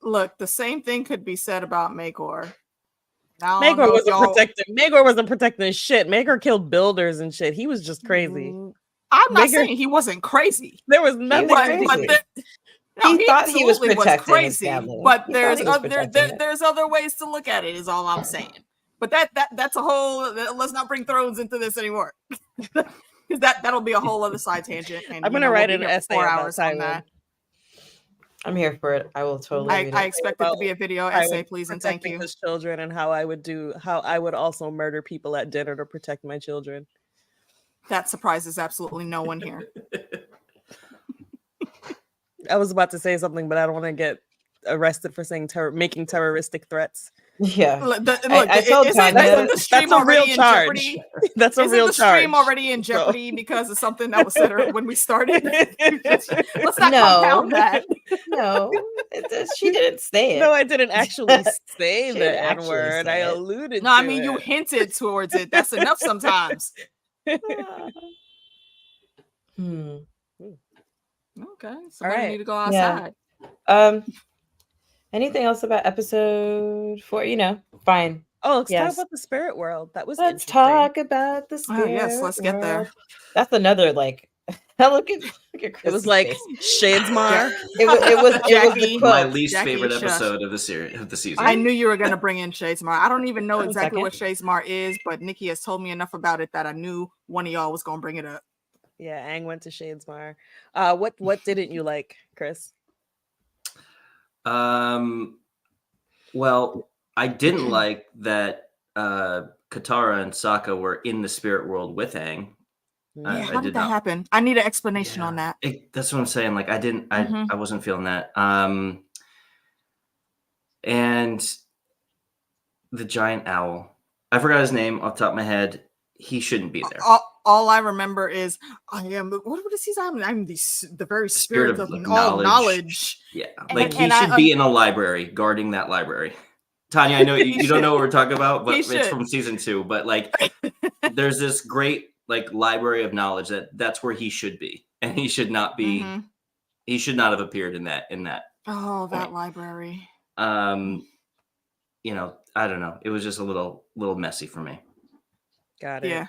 Look, the same thing could be said about Maegor. Maegor wasn't protecting shit. Maegor killed builders and shit. He was just crazy. I'm not saying he wasn't crazy. There was nothing crazy. He thought he was protecting crazy, his family. But there's other ways to look at it. Is all I'm saying. But that's a whole. Let's not bring Thrones into this anymore, because that'll be a whole other side tangent. And I'm gonna write an essay 4 about hours on that. I'm here for it. I will totally. I expect it to be a video essay, please, and thank you. His children and how I would also murder people at dinner to protect my children. That surprises absolutely no one here. I was about to say something, but I don't want to get arrested for saying making terroristic threats. Yeah, I told Tanya that's a real charge. That's a real charge. Is the stream already in jeopardy because of something that was said when we started? Let's not compound that. No, she didn't say it. No, I didn't actually say the N-word. I alluded. No, I mean you hinted towards it. That's enough sometimes. Okay, so we need to go outside. Yeah. Anything else about episode 4? Fine. Oh, let's talk about the spirit world. That was. Let's talk about the spirit. Yes, let's get there. That's another look at Chris. It was like Shadesmar. It was Jackie, my least favorite episode of the season. I knew you were gonna bring in Shadesmar. I don't even know exactly what Shadesmar is, but Nikki has told me enough about it that I knew one of y'all was gonna bring it up. Yeah, Aang went to Shadesmar. What didn't you like, Chris? Well, I didn't like that Katara and Sokka were in the spirit world with Aang. Yeah, how did that happen? I need an explanation on that. That's what I'm saying. Like, I wasn't feeling that. And the giant owl, I forgot his name off the top of my head. He shouldn't be there. All I remember is I am. What does he say? I'm the very spirit of all knowledge. Yeah, like he should be in a library, guarding that library. Tanya, I know you don't know what we're talking about, but it's from season 2. But like, there's this great like library of knowledge that's where he should be, and he should not be. He should not have appeared in that. Oh, that library. I don't know. It was just a little messy for me. Got it.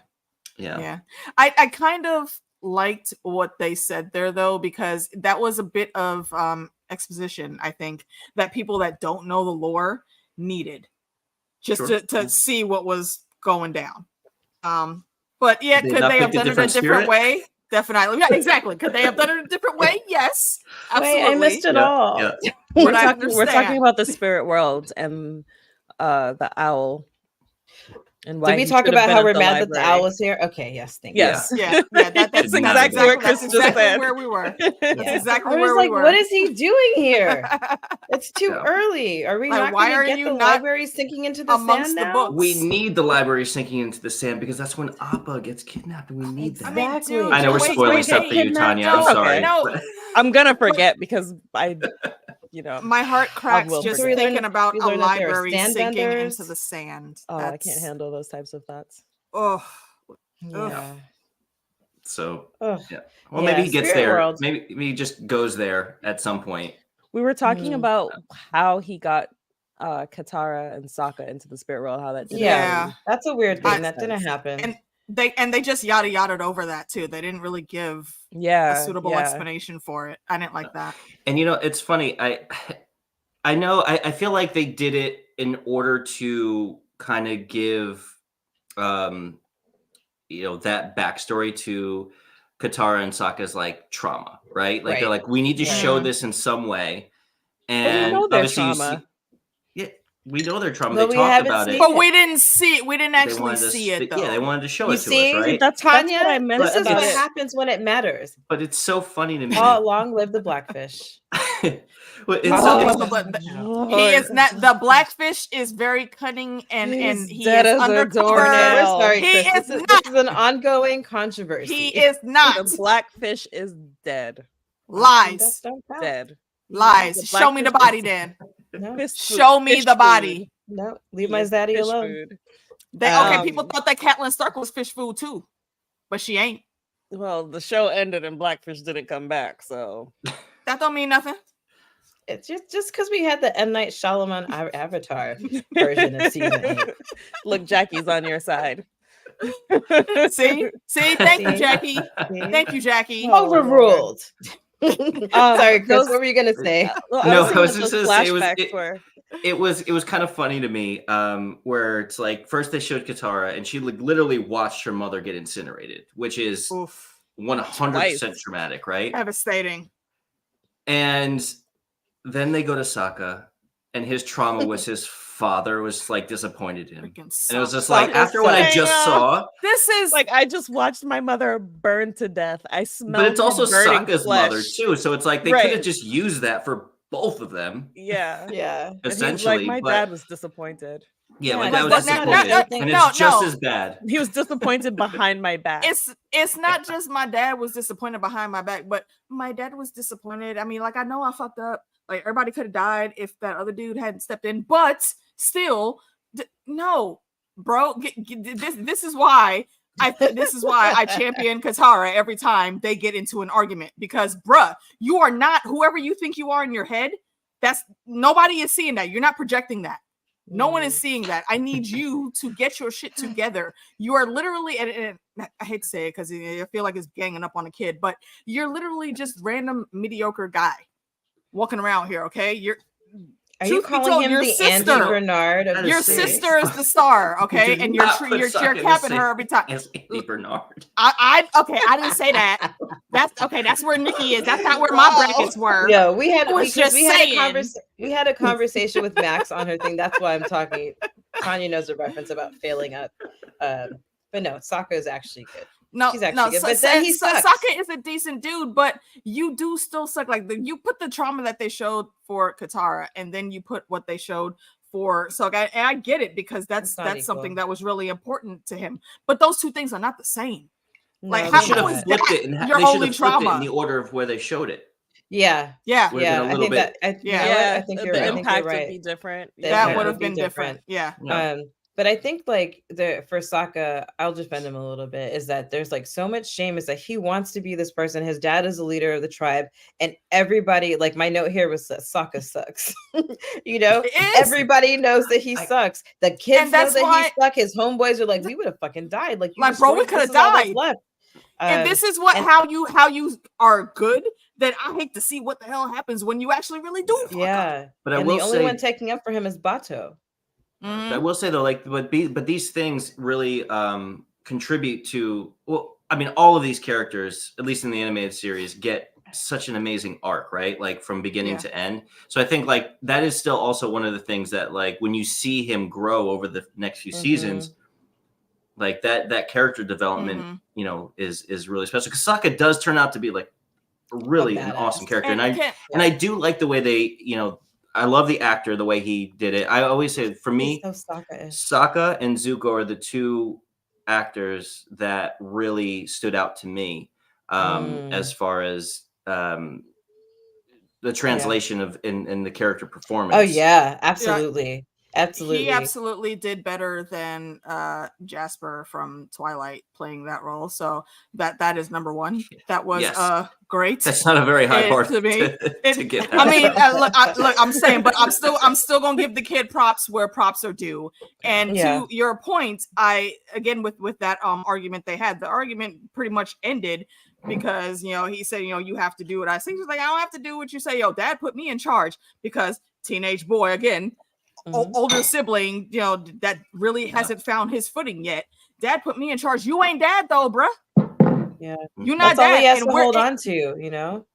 Yeah. I kind of liked what they said there though, because that was a bit of exposition, I think, that people that don't know the lore needed just to see what was going down. But yeah, could they have done it a different way? Definitely. Yeah, exactly. Could they have done it a different way? Yes. Absolutely. Wait, I missed it all. Yeah. We're talking about the spirit world and the owl. And why did we talk about how we're mad that the owl was here? Okay, yes, thank you. Yes. Yeah, that's exactly what Chris just said. Where we were. That's exactly where we were. What is he doing here? It's too early. Are we not going to get the library sinking into the sand now? We need the library sinking into the sand because that's when Appa gets kidnapped, and we need that. Exactly. I know we're spoiling stuff for you, Tanya. I'm sorry. No, I'm gonna forget because my heart cracks just thinking about a library sinking into the sand. Oh, I can't handle those types of thoughts. Oh, yeah. So, yeah. Well, maybe he gets there. World. Maybe he just goes there at some point. We were talking about how he got Katara and Sokka into the spirit world. How that didn't happen. That's a weird thing. That didn't happen. And they just yada over that too. They didn't really give a suitable explanation for it. I didn't like that. And it's funny. I know. I feel like they did it in order to kind of give, that backstory to Katara and Sokka's like trauma, right? Like they're like, we need to show this in some way, and obviously trauma. We know their trauma. They talked about it, but we didn't see it. We didn't actually see it, though. Yeah, they wanted to show it to us, right? That's Tanya. This is what happens when it matters. But it's so funny to me. Long live the Blackfish. Well, he is not. The blackfish is very cunning, and he is undercover. Sorry, he Chris, is this is an ongoing controversy. He is not. The blackfish is dead. Lies. Dead. Lies. Show me the body, then. No. Show me the body. No, leave my zaddy alone. Okay, people thought that Catelyn Stark was fish food too, but she ain't. Well, the show ended and Blackfish didn't come back, so that don't mean nothing. It's just because we had the M. Night Shyamalan Avatar version of season 8. Look, Jackie's on your side. See, thank you, Jackie. Thank you, Jackie. Overruled. Sorry, Chris. What were you gonna say? I was just gonna say it was kind of funny to me, where it's like first they showed Katara and she literally watched her mother get incinerated, which is 100% traumatic, right? Devastating. And then they go to Sokka, and his trauma was his father was like disappointed in him, and it was just like after what I just saw. This is like I just watched my mother burn to death. I smell. But it's also Sokka's flesh. Mother too, so it's like they could have just used that for both of them. Yeah. Essentially, like my dad was disappointed. Yeah, my dad was disappointed, and it's just as bad. He was disappointed behind my back. It's not just my dad was disappointed behind my back, but my dad was disappointed. I mean, like I know I fucked up. Like everybody could have died if that other dude hadn't stepped in, but still, no, bro. This is why I champion Katara every time they get into an argument, because bruh, you are not whoever you think you are in your head. That's nobody is seeing that. You're not projecting that. No one is seeing that. I need you to get your shit together. You are literally, and I hate to say it because I feel like it's ganging up on a kid, but you're literally just random mediocre guy walking around here. Okay, are you calling him the Andy Bernard? Your sister is the star, okay, and you're capping her every time. Andy Bernard. I didn't say that. That's where Nikki is. That's not where my brackets were. Yeah, we had a conversation with Max on her thing. That's why I'm talking. Tanya knows the reference about failing up, but no, Sokka is actually good. No, he's actually good. But then he sucks. Sokka is a decent dude, but you do still suck. Like you put the trauma that they showed for Katara, and then you put what they showed for Sokka, and I get it because that's something that was really important to him. But those two things are not the same. Like how should have flipped it, and they should have flipped it in the order of where they showed it. Yeah. I think I think you're the right. impact would be different. That would have been different. Yeah. But I think like for Sokka, I'll defend him a little bit, is that there's like so much shame is that he wants to be this person. His dad is the leader of the tribe, and everybody, like my note here was that Sokka sucks. Everybody knows that he sucks. The kids know that he sucks. His homeboys are like, we would have fucking died. Like bro, we could have died. And this is how you are good. That I hate to see what the hell happens when you actually really do. But the only one taking up for him is Bato. I will say though, like, but these things really contribute to. Well, I mean, all of these characters, at least in the animated series, get such an amazing arc, right? Like from beginning to end. So I think like that is still also one of the things that like when you see him grow over the next few seasons, like that character development, is really special. Because Sokka does turn out to be like really an awesome character, and I do like the way they, I love the actor, the way he did it. I always say, for me, Sokka and Zuko are the two actors that really stood out to me as far as the translation of in the character performance. Oh yeah, absolutely. Absolutely. He absolutely did better than Jasper from Twilight playing that role. So that is number one. That was great. That's not a very high bar to get. I mean, look, I'm saying, but I'm still gonna give the kid props where props are due. And to your point, again with that argument they had, the argument pretty much ended because he said, you have to do what I say. He's like, I don't have to do what you say. Yo, dad put me in charge because teenage boy again. Older sibling, that really hasn't found his footing yet. Dad put me in charge. You ain't dad though, bruh. Yeah, you're not That's all dad. he has to hold on to,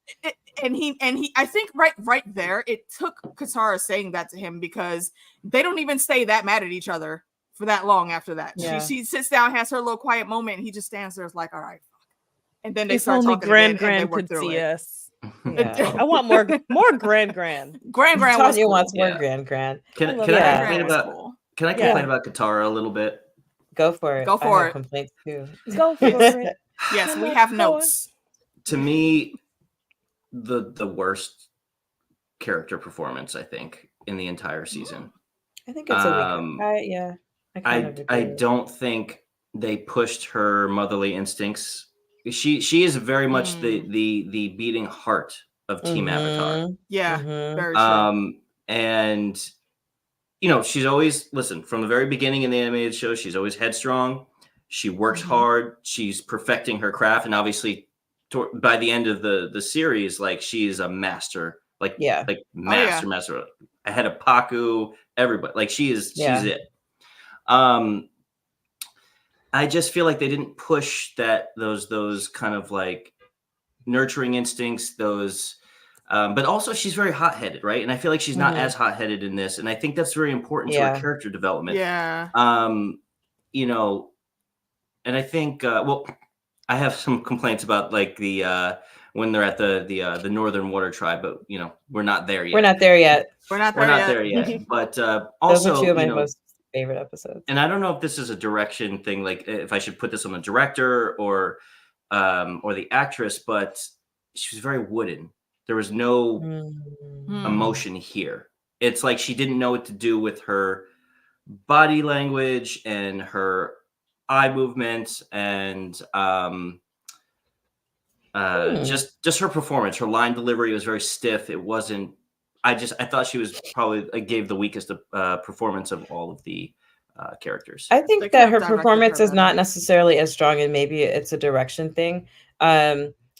And he, I think right there, it took Katara saying that to him because they don't even stay that mad at each other for that long after that. Yeah. She sits down, has her little quiet moment, and he just stands there, like, all right, fuck. And then they start talking Grand again, and they could see us. Yeah. I want more grand. Grand was Tanya cool. wants more grand. Can I Grand was cool. Can I complain about Katara a little bit? Go for it. Go for I have it. complaints too. Go for it. Yes, we have notes. To me, the worst character performance, I think, in the entire season. I think it's a weaker. I don't think they pushed her motherly instincts. She is very much the beating heart of Team Avatar. Yeah, very true. And you know, she's always from the very beginning in the animated show, she's always headstrong. She works hard. She's perfecting her craft, and obviously, by the end of the series, like she is a master, master, ahead of Paku. Everybody, like she's it. I just feel like they didn't push those kind of like nurturing instincts, but also she's very hot-headed, right? And I feel like she's not as hot-headed in this, and I think that's very important to her character development. Yeah. You know, and I think I have some complaints about like the when they're at the Northern Water Tribe, but you know, we're not there yet. We're not there yet. But those also, are two of my most favorite episodes. And I don't know if this is a direction thing, like if I should put this on the director or the actress, but she was very wooden. There was no emotion here. It's like she didn't know what to do with her body language and her eye movements and just her performance. Her line delivery was very stiff. It wasn't. I thought she was probably gave the weakest performance of all of the characters. I think that her performance is not necessarily as strong, and maybe it's a direction thing.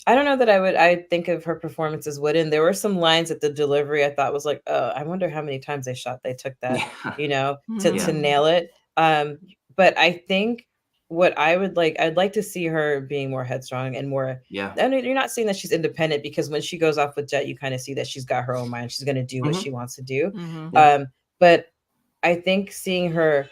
I don't know that I think of her performance as wooden. There were some lines at the delivery I thought was like, oh, I wonder how many times they took that, you know, to nail it. But I think what I'd like to see her being more headstrong and more. Yeah. I mean, you're not saying that she's independent, because when she goes off with Jet, you kind of see that she's got her own mind. She's going to do what she wants to do. But I think seeing her,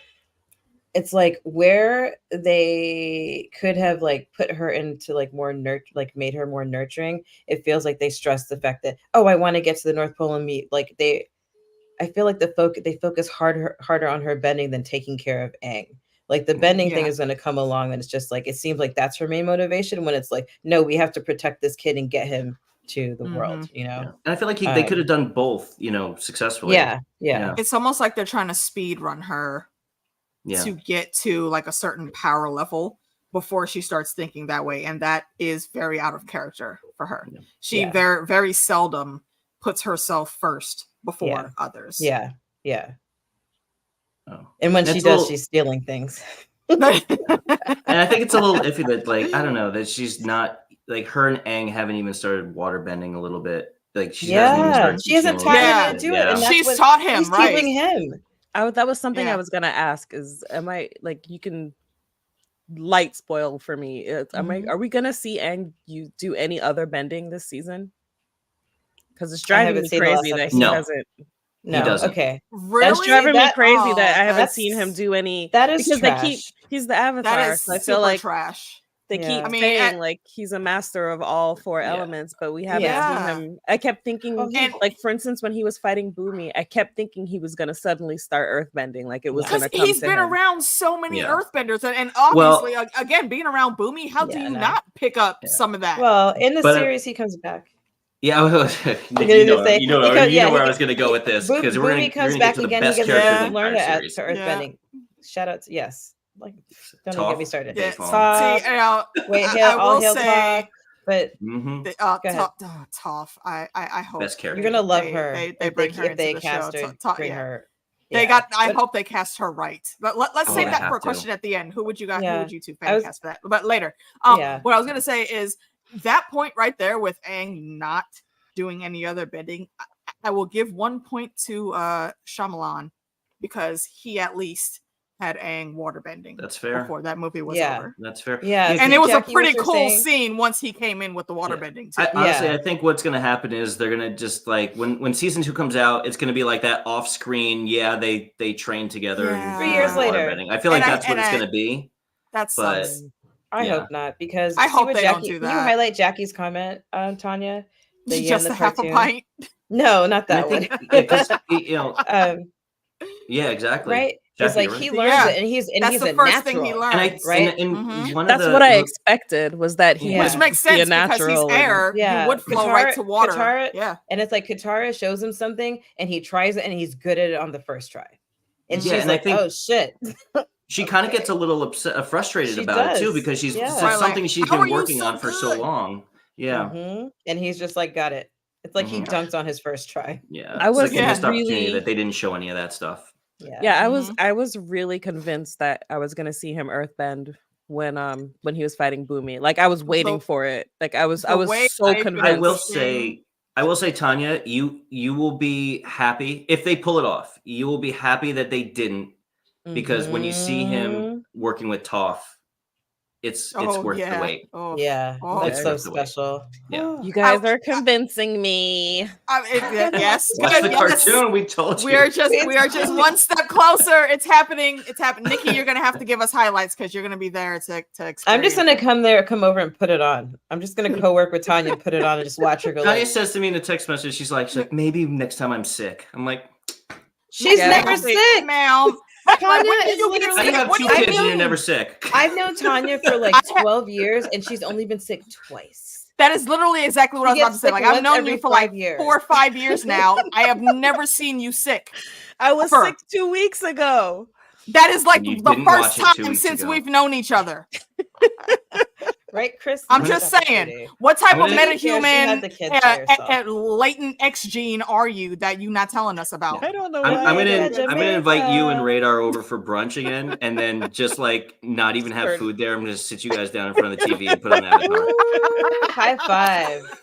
it's like where they could have like put her into like more made her more nurturing. It feels like they stress the fact that, oh, I want to get to the North Pole and meet. Like I feel like they focus harder on her bending than taking care of Aang. Like the bending thing is going to come along, and it's just like, it seems like that's her main motivation, when it's like, no, we have to protect this kid and get him to the world, you know? Yeah. And I feel like they could have done both, you know, successfully. Yeah. It's almost like they're trying to speed run her to get to like a certain power level before she starts thinking that way. And that is very out of character for her. Yeah. She very, very seldom puts herself first before others. Yeah. Oh. And when she does, she's stealing things. And I think it's a little iffy that, like, I don't know, that she's not, like, her and Aang haven't even started water bending a little bit. Like, she hasn't even started. She hasn't taught him how to do it. And she's taught him, right? Teaching him. That was something I was gonna ask. Is you can light spoil for me? Are we gonna see Aang do any other bending this season? Because it's driving me crazy that he hasn't. No, he doesn't. Okay. Really? That's driving me crazy that I haven't seen him do any. That is because trash. He's the Avatar. That is so I feel like trash. They keep saying like he's a master of all four elements, but we haven't seen him. I kept thinking, like for instance, when he was fighting Boomy, I kept thinking he was going to suddenly start earthbending, like it was going to come. He's been around so many earthbenders, and obviously, again, being around Boomy, how do you not pick up some of that? Well, in the series, he comes back. Yeah, you know where I was going to go with this, because Boomy comes back again. He gets to learn to earthbending. Shout out to like, don't even get me started. Yeah. Wait, I'll say, but Toph. I hope best character. You're gonna love her. They bring her if they into the cast show. her. Bring her. They I hope they cast her right. But let's save that for a question at the end. Who would you guys? Who would you two fan cast for that? But later. What I was gonna say is that point right there with Aang not doing any other bending. I will give 1 point to Shyamalan, because he at least had Aang waterbending. That's fair. Before that movie was over. That's fair. Yeah, and it was a pretty cool scene once he came in with the waterbending too. Honestly, I think what's going to happen is they're going to just like when season 2 comes out, it's going to be like that off screen. Yeah, they train together. And 3 years later. I feel like that's what it's going to be. That sucks. I hope not, because I hope they don't do that. Can you highlight Jackie's comment, Tanya? The just the a half a cartoon. pint. No, not And I that one. think because you know, yeah, exactly. Right? It's Jackie, like right? he learns Yeah. it, and he's That's a the first thing he natural, learns. right? And one of That's the what I expected, was that he Yeah. Which would makes be a sense because he's natural. air. Yeah, You would flow right to water. Katara, Yeah. and it's like Katara shows him something, and he tries it, and he's good at it on the first try, and Yeah, she's and I like, think "Oh shit!" she kind of gets a little upset, frustrated She about it too, does. because she's Yeah. it's Right, something like, she's "How are been you working so on for so good?" long. Yeah, And he's just like, "Got it." It's like he Mhm. dunked on his first try. yeah. I It's was like a missed opportunity really- that they didn't show any of that stuff. Yeah, I was really convinced that I was gonna see him earthbend when he was fighting Boomy. Like I was waiting for it. Like I was so convinced. I will say, Tanya, you will be happy if they pull it off. You will be happy that they didn't, because when you see him working with Toph, it's worth the wait. Yeah, that's so special. Yeah, You guys are convincing me. Yes, watch the cartoon. We told you. We are just one step closer. It's happening. It's happening. Nikki, you're gonna have to give us highlights because you're gonna be there to experience. I'm just gonna come over and put it on. I'm just gonna co-work with Tanya and put it on and just watch her go. Tanya says to me in a text message, she's like, maybe next time I'm sick. I'm like, she's never sick, ma'am. Tanya is you literally. have two kids and you're never sick. I've known Tanya for like 12 years, and she's only been sick twice. That is literally exactly what I was about to say. Like I've known you for like 4 or 5 years now. I have never seen you sick. I was sick 2 weeks ago. That is like the first time since we've known each other. Right, Chris? I'm just saying, what type of metahuman latent X gene are you that you're not telling us about? I don't know. I'm gonna invite you and Radar over for brunch again, and then just like not even have food there. I'm gonna sit you guys down in front of the TV and put on Avatar. High five.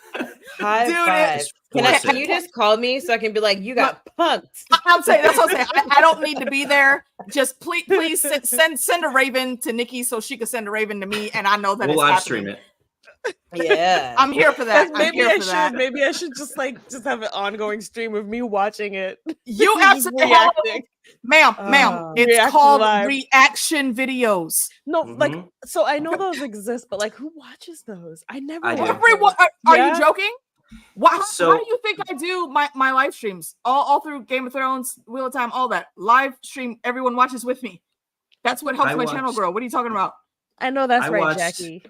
High five. Can you just call me so I can be like, you got punked? I'm saying that's what I'm saying. I don't need to be there. Just please send a raven to Nikki so she can send a raven to me, and I know that we'll it's live stream it. Yeah, I'm here for that. Maybe I should just have an ongoing stream of me watching it. You absolutely reacting. Ma'am, it's called reaction videos. No, like, so I know those exist, but like, who watches those? I never. Everyone, are you joking? How do you think I do my live streams all through Game of Thrones, Wheel of Time, all that live stream? Everyone watches with me. That's what helps my channel grow. What are you talking about? I know that's right, Jackie.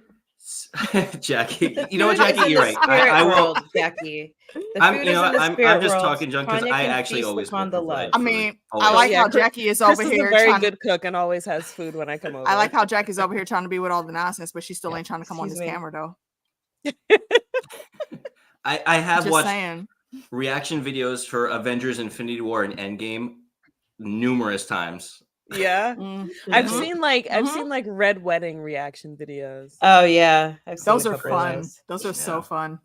Jackie, you know what, Jackie, you're right. I will, Jackie. I'm just talking junk because I actually always on the love. I mean, I like how Jackie is over here. She's a very good cook and always has food when I come over. I like how Jackie's over here trying to be with all the nonsense, but she still ain't trying to come on this camera though. I have watched reaction videos for Avengers Infinity War and Endgame numerous times. Yeah. I've seen like Red Wedding reaction videos. Oh yeah. Those are fun. Those are so fun.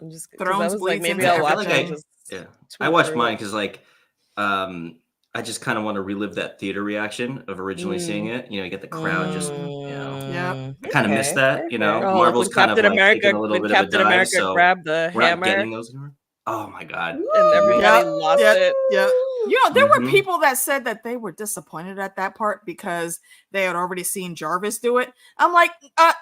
I'm just Thrones like maybe I'll watch it. I watched mine because like I just kind of want to relive that theater reaction of originally seeing it. You get the crowd just, I kind of miss that. Marvel's kind of like taking a little bit of a dive. So grabbed the hammer. Getting those anymore. Oh my god! And everybody lost it. Yeah. There were people that said that they were disappointed at that part because they had already seen Jarvis do it. I'm like,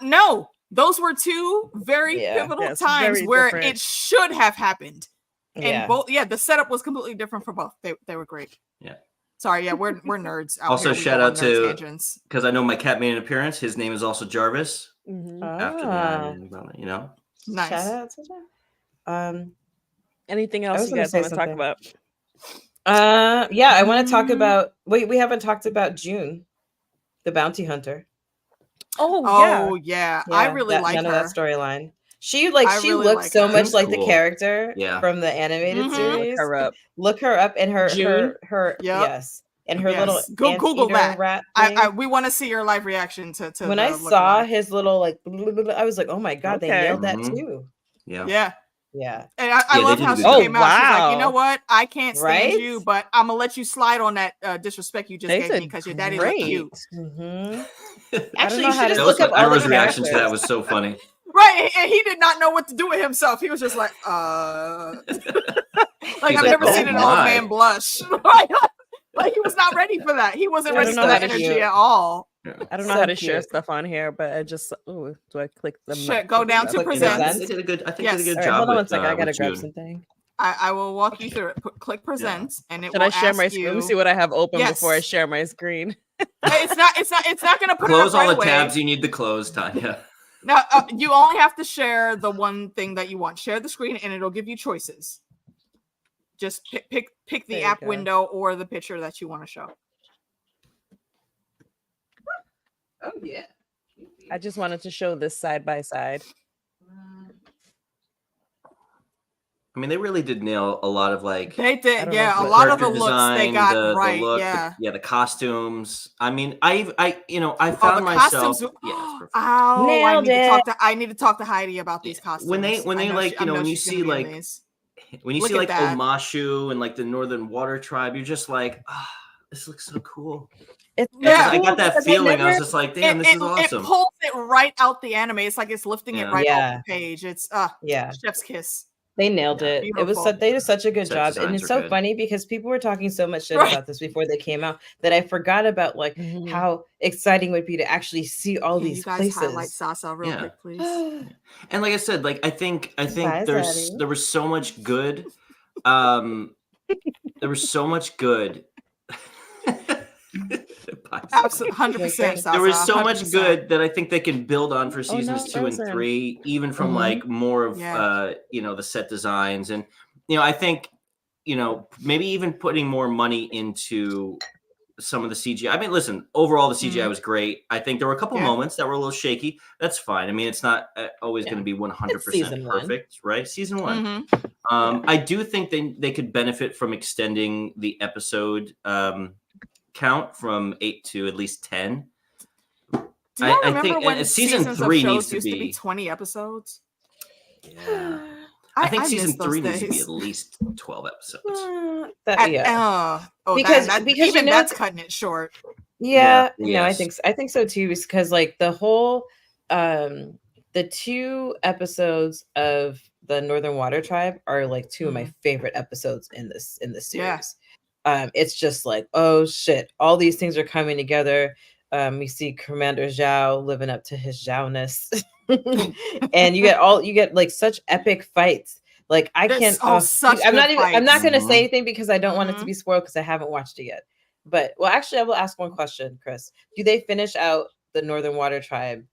no, those were two very pivotal times where it should have happened. And both, the setup was completely different for both. They were great. Yeah. Sorry, we're nerds. Also, shout out to, because I know my cat made an appearance. His name is also Jarvis. After the nice. Shout out to Jarvis. Anything else you guys want to talk about? I want to talk about. We haven't talked about June, the bounty hunter. Oh yeah. I really like her. That storyline. She looks so much like the character from the animated series. Look her up and her yes. And her little Google that. Rat we want to see your live reaction to when I saw his little I was like, oh my god, they nailed that too. Yeah. And I love how she came out. She's like, you know what? I can't stand you, but I'm gonna let you slide on that disrespect you just gave me because your daddy look cute. Actually, you should just look up all the reaction to that was so funny. Right, and he did not know what to do with himself. He was just like, like I've never seen an old man blush. Like he was not ready for that. He wasn't ready for that energy at all. I don't know how to share stuff on here, but I just do I click the go down to presents? They did a good. I think yes. they did a good All right, job. hold on with, one second. I gotta grab June. something. I will walk you through it. Click presents, and it Should will I share ask my screen? Let me see what I have open before I share my screen. It's not going to put close it up all right the away. tabs you need to close, Tanya. No, you only have to share the one thing that you want. Share the screen, and it'll give you choices. Just pick the app window or the picture that you want to show. Oh yeah. I just wanted to show this side by side. I mean, they really did nail a lot of like. They did, yeah. A lot of the looks design, they got right, the look, yeah. the costumes. I mean, I found myself. I need to talk to Heidi about these costumes. When they like when you see like Omashu and like the Northern Water Tribe, you're just like, this looks so cool. I got that feeling. I was just like, damn, this is awesome. It pulls it right out the anime. It's like it's lifting it right off the page. It's chef's kiss. They nailed it. Beautiful. It was they did such a good job, and it's so good. funny because people were talking so much shit about this before they came out that I forgot about like how exciting it would be to actually see all these places. Highlight Sasa real quick, please. And like I said, like I think there was so much good. There was so much good. Absolutely, 100%. There was so much good that I think they can build on for seasons 2 and 3, even from like more of the set designs, and I think maybe even putting more money into some of the CGI. I mean, listen, overall the CGI was great. I think there were a couple moments that were a little shaky. That's fine. I mean, it's not always going to be 100% perfect, right? Season 1. I do think they could benefit from extending the episode count from 8 to at least 10. I think when season 3 needs to be 20 episodes. Yeah. I think season 3 needs to be at least 12 episodes. Because even that's cutting it short. Yeah, no, I think so too. Because like the whole the 2 episodes of the Northern Water Tribe are like 2 of my favorite episodes in this series. It's just like, oh shit, all these things are coming together. We see Commander Zhao living up to his Zhao-ness. And you get like such epic fights. Like I'm not gonna say anything because I don't want it to be spoiled because I haven't watched it yet. But actually I will ask one question, Chris. Do they finish out the Northern Water Tribe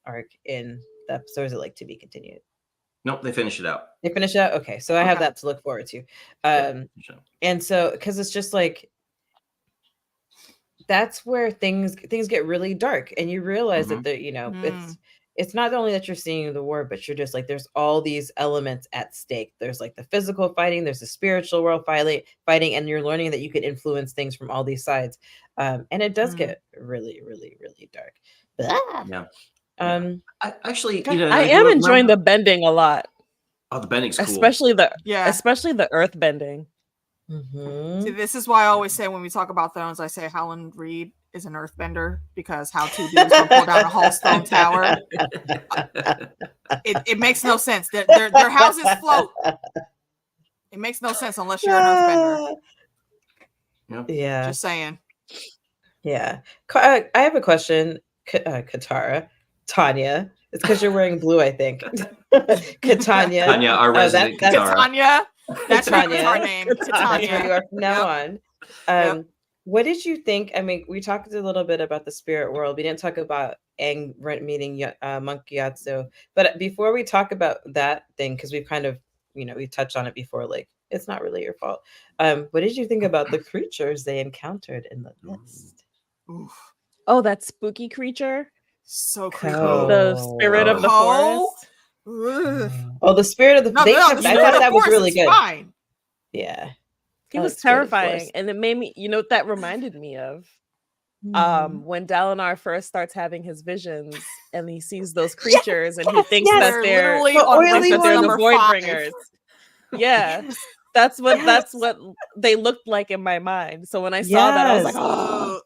arc in the episode, or is it like to be continued? Nope, they finish it out. They finish it out? Okay, so I have that to look forward to. And so because it's just like that's where things get really dark, and you realize that it's not only that you're seeing the war, but you're just like there's all these elements at stake. There's like the physical fighting, there's the spiritual world fighting, and you're learning that you can influence things from all these sides. And it does get really, really, really dark. I actually, I am enjoying the bending a lot. Oh, the bending's cool. Especially the earth bending. See, this is why I always say when we talk about Thrones, I say Howland Reed is an earthbender because how 2 dudes can pull down a whole stone tower. It makes no sense. Their houses float. It makes no sense unless you're an earthbender. Yeah. Just saying. Yeah. I have a question, Katara. Tanya. It's because you're wearing blue, I think. Katanya. Tanya, our resident Katara. Tanya. That's our name. Tanya. You are from now on. What did you think? I mean, we talked a little bit about the spirit world. We didn't talk about Aang meeting Monkey Yatsu. But before we talk about that thing, because we've kind of, we touched on it before, like, it's not really your fault. What did you think about the creatures they encountered in the mist? Oh, that spooky creature. So creepy. The spirit of the forest. Oh, the spirit of the forest. I thought that was really good. Fine. Yeah. He was terrifying. And it made me, what that reminded me of? When Dalinar first starts having his visions and he sees those creatures and he thinks that they're the Voidbringers. Yeah. That's what they looked like in my mind. So when I saw that, I was like, oh.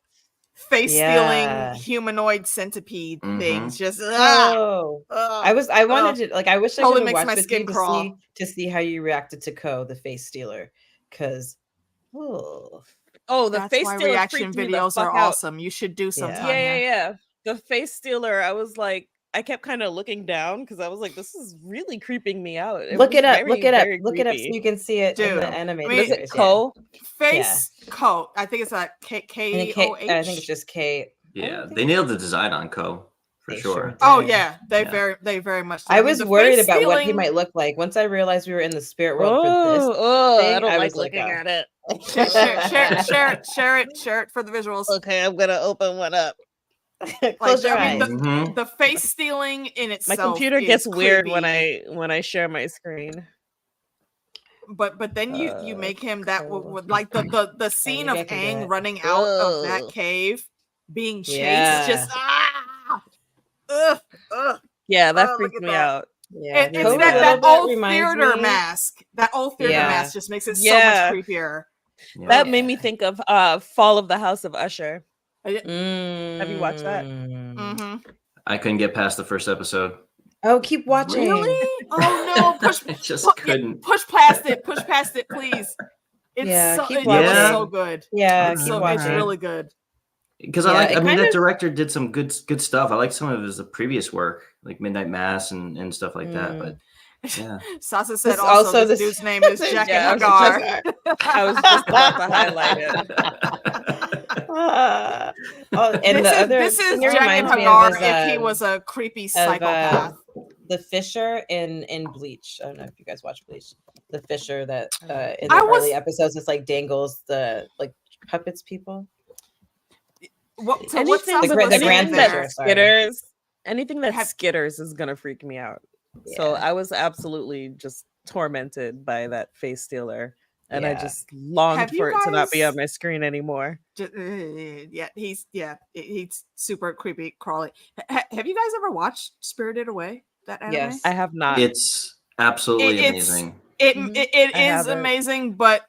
Face stealing humanoid centipede things. Just I wanted to I wish I could have watched my skin crawl to see how you reacted to Ko, the face stealer, because Oh, the That's face why stealer reaction freaked me the videos fuck are out. awesome. You should do some, Yeah. Tanya. Yeah. The face stealer, I was like, I kept kind of looking down because I was like, this is really creeping me out. Look it up. Very, Look it up. very Look it up so creepy. you can see it in Dude, the animated I mean, Is it series. Ko? Face coat. I think it's a I think K-O-H. I think it's just K. Yeah, they nailed the design on Ko for They sure. sure did. Oh yeah, they very much. I was the worried face about what he stealing- might look like. Once I realized we were in the spirit world for this thing, I don't like was like, looking at it. share it for the visuals. Okay, I'm gonna open one up. Close your eyes. The face stealing in My itself. computer is gets weird creepy. when I share my screen. But then you make him that like the scene of maybe I can do Aang it. running out of that cave, being chased, Yeah. just ugh. Yeah, that Oh, freaked look at me that. out. Yeah, It's really that bad. old theater mask. That old theater Yeah. mask just makes it Yeah. so much creepier. Yeah. That made me think of Fall of the House of Usher. Have you watched that? Mm-hmm. I couldn't get past the first episode. Oh, keep watching. Really? Oh no! I just couldn't. Push past it. Push past it, please. It's Yeah, so, keep it's watching. so good. Yeah, Alright. keep So it's watching. really good. Because Yeah, I it mean, kind that of- director did some good stuff. I like some of his previous work, like Midnight Mass and stuff like that. But yeah, Sasa said This also also this this- dude's name is Jack Yeah, and I was Hagar. I was just about to highlight it. And This is singer Jack and reminds me Hagar of, if he was a creepy of, psychopath. the Fisher in Bleach. I don't know if you guys watch Bleach. The Fisher that in I the was- early episodes it's like dangles the like puppets people. What, so Anything, what sounds The like the a Grand scene Fisher, there? sorry. skitters, anything that Have- skitters is gonna freak me out. So Yeah. I was absolutely just tormented by that face stealer, and I Yeah. just longed Have you for it to not be guys- on my screen anymore. Yeah, he's super creepy, crawly. Have you guys ever watched Spirited Away? That anime? Yes. I have not. it's absolutely It's- amazing. It Mhm. it I is haven't. amazing, but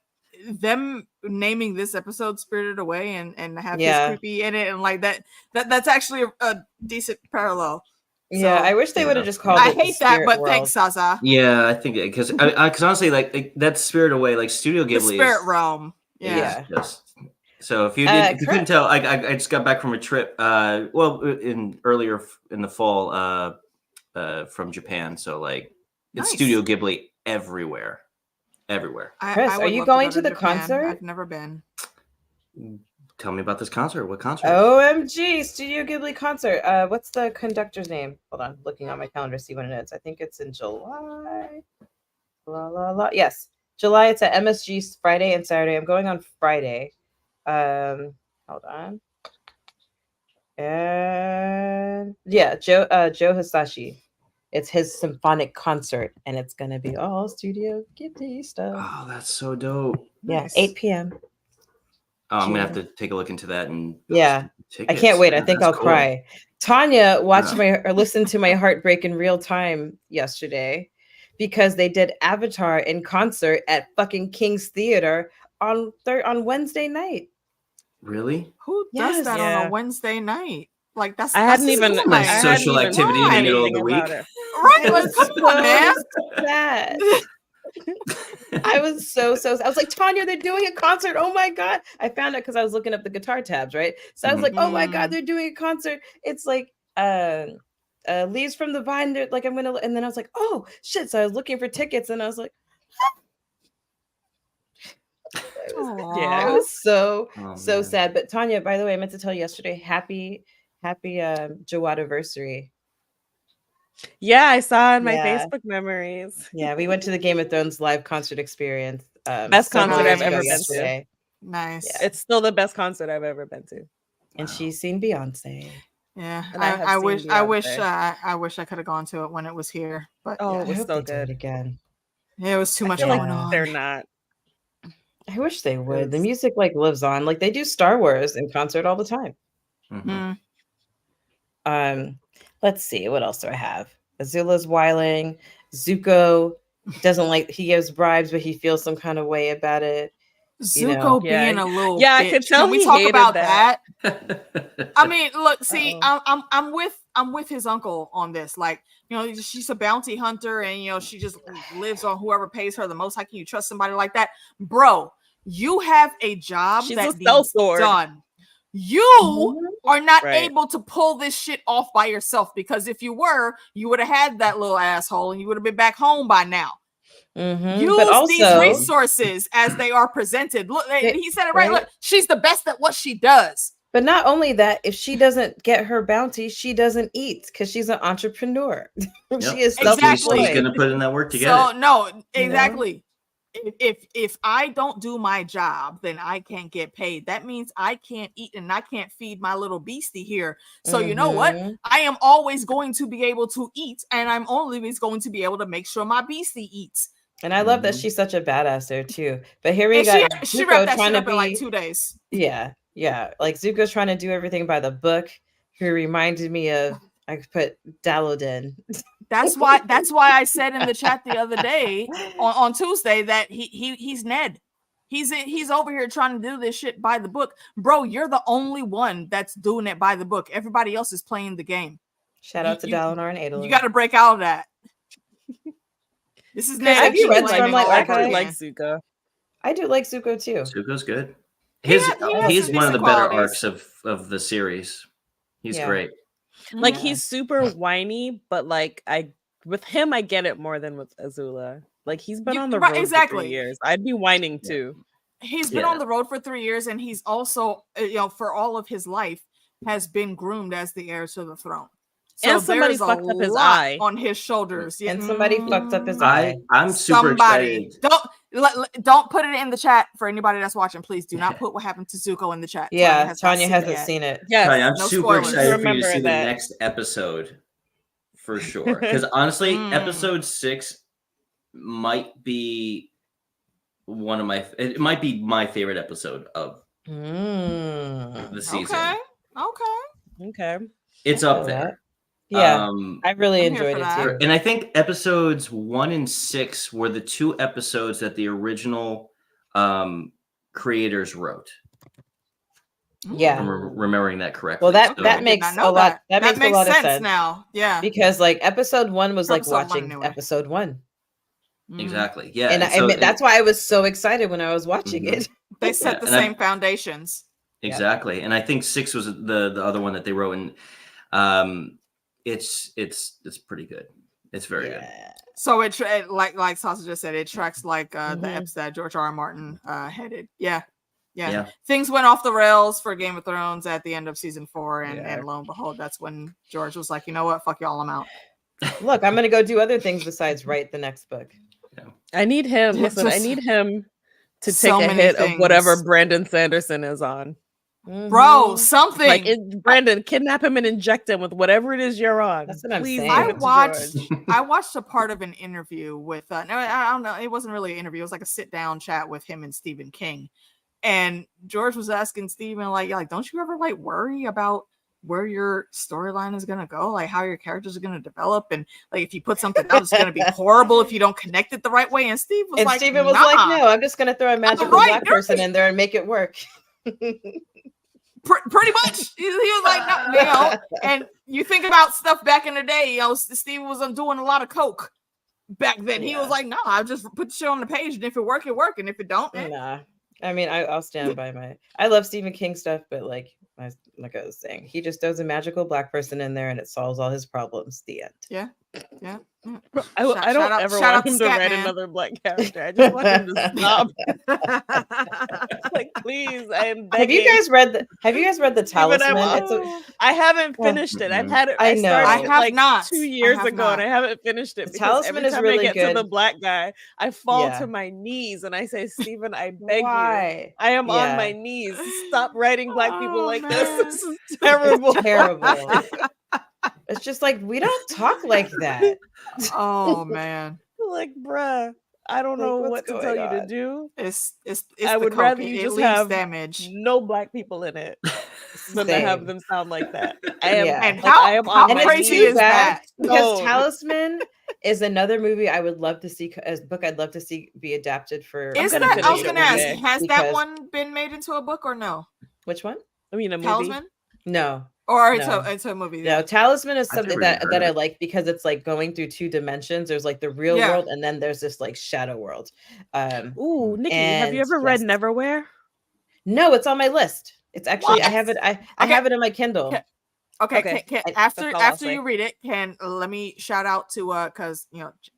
them naming this episode Spirited Away and have Yeah. his creepy in it and like that's actually a decent parallel. Yeah, So- I wish they would have just called I it the hate that, Spirit but World. thanks, Sasa. Yeah, I think because honestly, like that Spirit Away, like Studio The Ghibli spirit is realm. is Yeah. just. So if you Correct. couldn't tell, I just got back from a trip. Earlier in the fall, from Japan. So like it's Nice. Studio Ghibli everywhere. Chris, I are would you love going go to the Japan. concert? I've never been. Tell me about this concert. What concert? OMG, Studio Ghibli concert. What's the conductor's name? Hold on, looking on my calendar to see when it is. I think it's in July. Yes, July. It's at MSG Friday and Saturday. I'm going on Friday. Hold on. And yeah, Joe Hisashi. It's his symphonic concert, and it's gonna be all Studio Ghibli stuff. Oh, that's so dope. Yeah, Nice. 8 p.m. Oh, I'm gonna have to take a look into that and Yeah. I tickets. can't wait. I Yeah, think that's I'll cool. cry. Tanya watched Yeah. or listened to my heartbreak in real time yesterday because they did Avatar in concert at fucking King's Theater on Wednesday night. Really? Who does Yes. that on Yeah. a Wednesday night? Like that's I hadn't that's even school Nice night. I hadn't social even activity in thought the middle of anything the about week. it. Right? It Like, was come on, man. sad. I was so I was like, Tanya, they're doing a concert. Oh my god. I found out because I was looking up the guitar tabs, right? So I was Mhm. like, oh my Mm. god, they're doing a concert. It's like Leaves from the Vine. They're like, I'm gonna, and then I was like, oh shit. So I was looking for tickets and I was like, it Yeah. was so Oh, so man. sad. But Tanya, by the way, I meant to tell you yesterday, happy Jawadiversary. Yeah, I saw in my Yeah. Facebook memories. Yeah, we went to the Game of Thrones live concert experience. Best several concert years I've ago ever been to. yesterday. Nice. Yeah. It's still the best concert I've ever been to. And Wow. she's seen Beyonce. Yeah. And I have I seen wish Beyonce. I wish I could have gone to it when it was here. But Oh, yeah, it was I hope so they do it good. again. it was too much feel like going on. they're not. I wish they would. The Yes. music like lives on. Like they do Star Wars in concert all the time. Mhm. Mm. Let's see, what else do I have? Azula's wiling. Zuko doesn't like, he gives bribes, but he feels some kind of way about it. You know. Zuko Yeah. being a little Yeah, I bitch. could tell Can we he talk hated about that. that? I mean, look, see, Uh-oh. I'm with his uncle on this. Like, you know, she's a bounty hunter, and you know, she just lives on whoever pays her the most. How can you trust somebody like that, bro? You have a job She's that a needs sword. done. You are not able to pull this shit off by yourself, because if you were, you would have had that little asshole and you would have been back home by now. Use these resources as they are presented. Look, he said it right. Look, she's the best at what she does. But not only that, if she doesn't get her bounty, she doesn't eat because she's an entrepreneur. She is exactly. She's going to put in that work to get it. So no, exactly. If I don't do my job, then I can't get paid. That means I can't eat and I can't feed my little beastie here. So you know what? I am always going to be able to eat, and I'm always going to be able to make sure my beastie eats. And I love that she's such a badass there too. But here we got she wrapped that shit up in like 2 days. Yeah. Like Zuko's trying to do everything by the book. He reminded me of, I put Dalodin. That's why I said in the chat the other day on Tuesday that he's Ned. He's over here trying to do this shit by the book. Bro, you're the only one that's doing it by the book. Everybody else is playing the game. Shout out to Dalinar and Adolin. You got to break out of that. This is Ned. Have you read I like Zuko. I do like Zuko too. Zuko's good. He's one of the better arcs of the series. He's great. Like he's super whiny, but like with him I get it more than with Azula. Like he's been on the road for 3 years. I'd be whining too. He's been on the road for 3 years, and he's also, for all of his life, has been groomed as the heir to the throne. So and somebody fucked up his eye on his shoulders. And somebody fucked up his eye. I'm super excited. Don't put it in the chat for anybody that's watching. Please do not put what happened to Zuko in the chat. Yeah, Tanya hasn't seen it. Yeah, I'm super excited for you to see the next episode for sure. Because honestly, episode 6 might be it might be my favorite episode of the season. Okay. It's up there. Yeah, I really enjoyed it too. And I think episodes 1 and 6 were the 2 episodes that the original creators wrote. Yeah, I'm remembering that correctly. Well, that makes a lot. That makes a lot of sense now. Yeah, because like episode 1 was like watching episode 1. Exactly. Yeah, and that's why I was so excited when I was watching it. They set the same foundations. Exactly, and I think 6 was the other one that they wrote, and it's pretty good. It's very good. So it like Sasha just said, it tracks like the eps that George R.R. Martin headed. Yeah. Things went off the rails for Game of Thrones at the end of season 4, and lo and behold, that's when George was like, you know what, fuck y'all, I'm out. Look, I'm gonna go do other things besides write the next book. I need him. Listen, I need him to take a hit of whatever Brandon Sanderson is on. Bro, something like Brandon, kidnap him and inject him with whatever it is you're on. That's what I'm Please saying. I watched a part of an interview with no, I don't know, it wasn't really an interview, it was like a sit-down chat with him and Stephen King, and George was asking Stephen like don't you ever like worry about where your storyline is gonna go, like how your characters are gonna develop, and like if you put something out, it's gonna be horrible if you don't connect it the right way. And Stephen was like, no, I'm just gonna throw a magical black person in there and make it work. Pretty much. He was like, no, and you think about stuff back in the day, Stephen was doing a lot of coke back then. He was like, no, I just put shit on the page, and if it work, it work, and if it don't, nah. I mean, I'll stand by I love Stephen King stuff, but like I was saying, he just throws a magical black person in there and it solves all his problems. The end. Yeah. I don't ever want him to write another black character. I just want him to stop. Like, please, I am begging. Have you guys read the Talisman? I haven't finished it. I've had it. I know. I have like not 2 years ago, and I haven't finished it. The Talisman every time is really I get to the black guy, I fall to my knees and I say, Stephen, I beg you. I am on my knees. Stop writing black people like this. This is terrible. Terrible. It's just like, we don't talk like that. Oh man. Like, bruh, I don't know what to tell you to do. It's I would rather you just have damage. No black people in it than to have them sound like that. I am, and how crazy is that? Because Talisman is another movie I would love to see, a book I'd love to see be adapted for. I was gonna ask, has that one been made into a book or no? Which one? I mean, a movie. Talisman? No. Or it's a movie. Yeah. No, Talisman is something that I like because it's like going through 2 dimensions. There's like the real world, and then there's this like shadow world. Ooh, Nikki, have you ever read Neverwhere? No, it's on my list. It's actually I have it. I have it in my Kindle. Okay. After you read it, let me shout out to because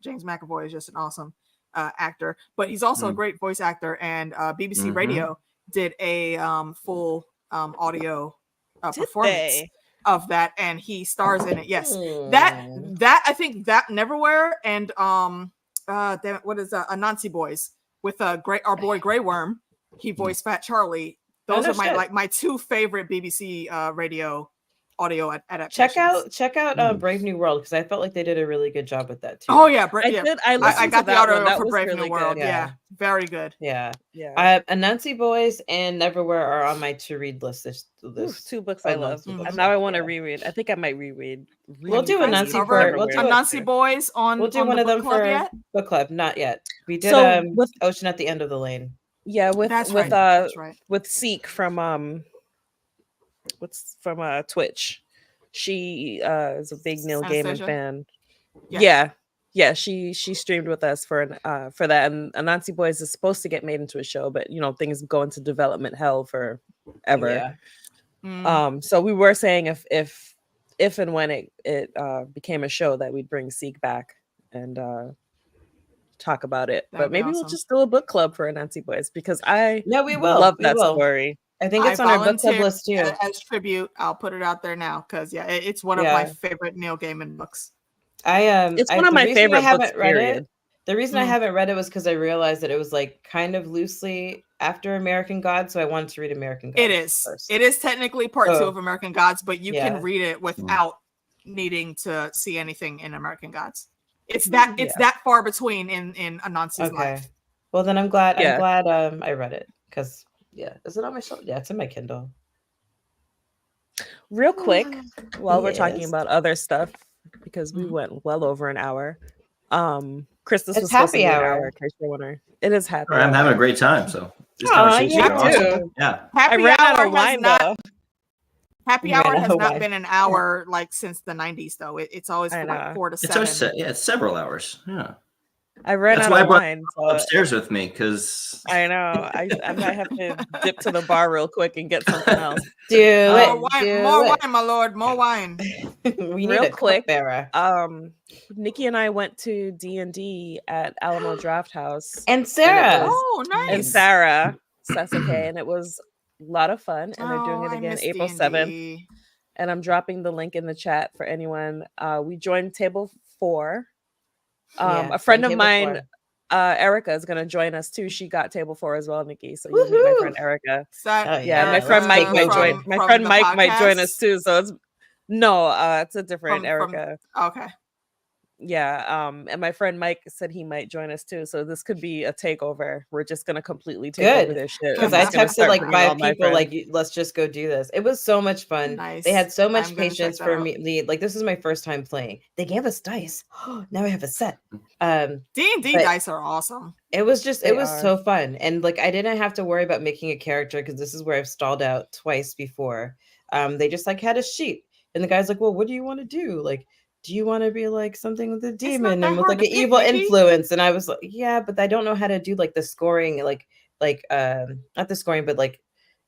James McAvoy is just an awesome actor, but he's also a great voice actor, and BBC Radio did a full audio performance of that, and he stars in it. Yes, that I think that Neverwhere and what is Anansi Boys with our boy Grey Worm. He voiced Fat Charlie. Those are my 2 favorite BBC radio audio adaptations. Check out Brave New World, because I felt like they did a really good job with that too. Oh yeah, I got the audio for Brave New World. Yeah, very good. Yeah. Anansi Boys and Neverwhere are on my to read list. This 2 books I love. And now I want to reread. I think I might reread. We'll do Anansi Boys on. We'll do one of them for book club. Not yet. We did with Ocean at the End of the Lane. Yeah, with Seek from Twitch. She is a big Neil Gaiman fan. Yeah. She streamed with us for that. And Anansi Boys is supposed to get made into a show, but things go into development hell forever. So we were saying if and when it became a show, that we'd bring Seek back and talk about it. But maybe we'll just do a book club for Anansi Boys, because we will love that story. I think it's on our book club list too. As tribute, I'll put it out there now, because it's one of my favorite Neil Gaiman books. It's one of my favorite books. The reason I haven't read it was because I realized that it was like kind of loosely after American Gods, so I wanted to read American Gods. It is. First. It is technically part 2 of American Gods, but you can read it without needing to see anything in American Gods. It's that far between in Anansi's life. Well, then I'm glad I read it, because is it on my shelf? Yeah, it's in my Kindle. Real quick, while we're talking about other stuff, because we went well over an hour. Chris, this was happy hour. It is happy hour. I'm having a great time. So this conversation is awesome. Yeah. Happy hour of wine though. Happy hour has not been an hour like since the 90s though. It's always like 4 to 7. It's several hours. Yeah. I ran out of wine. Upstairs with me, because I know I might have to dip to the bar real quick and get something else. More wine, my lord, more wine. We real need a quick, Nikki and I went to D&D at Alamo Draft House, and Sarah. Nice. And Sarah Sasuke, and it was a lot of fun. And they're doing it again April 7th. And I'm dropping the link in the chat for anyone. We joined table 4. A friend of mine, Erica, is going to join us too. She got table 4 as well, Nikki. So you meet my friend Erica. My friend Mike might join. My friend Mike might join us too. So it's a different Erica. Okay. Yeah. And my friend Mike said he might join us too. So this could be a takeover. We're just going to completely take over this shit. Because I texted like 5 people, like, let's just go do this. It was so much fun. Nice. They had so much patience for me. Like, this is my first time playing. They gave us dice. Now I have a set. D&D dice are awesome. It was so fun. And like, I didn't have to worry about making a character, because this is where I've stalled out twice before. They just like had a sheet. And the guy's like, well, what do you want to do? Like, do you want to be like something with a demon and with like an evil influence? And I was like, yeah, but I don't know how to do like the scoring, like not the scoring, but like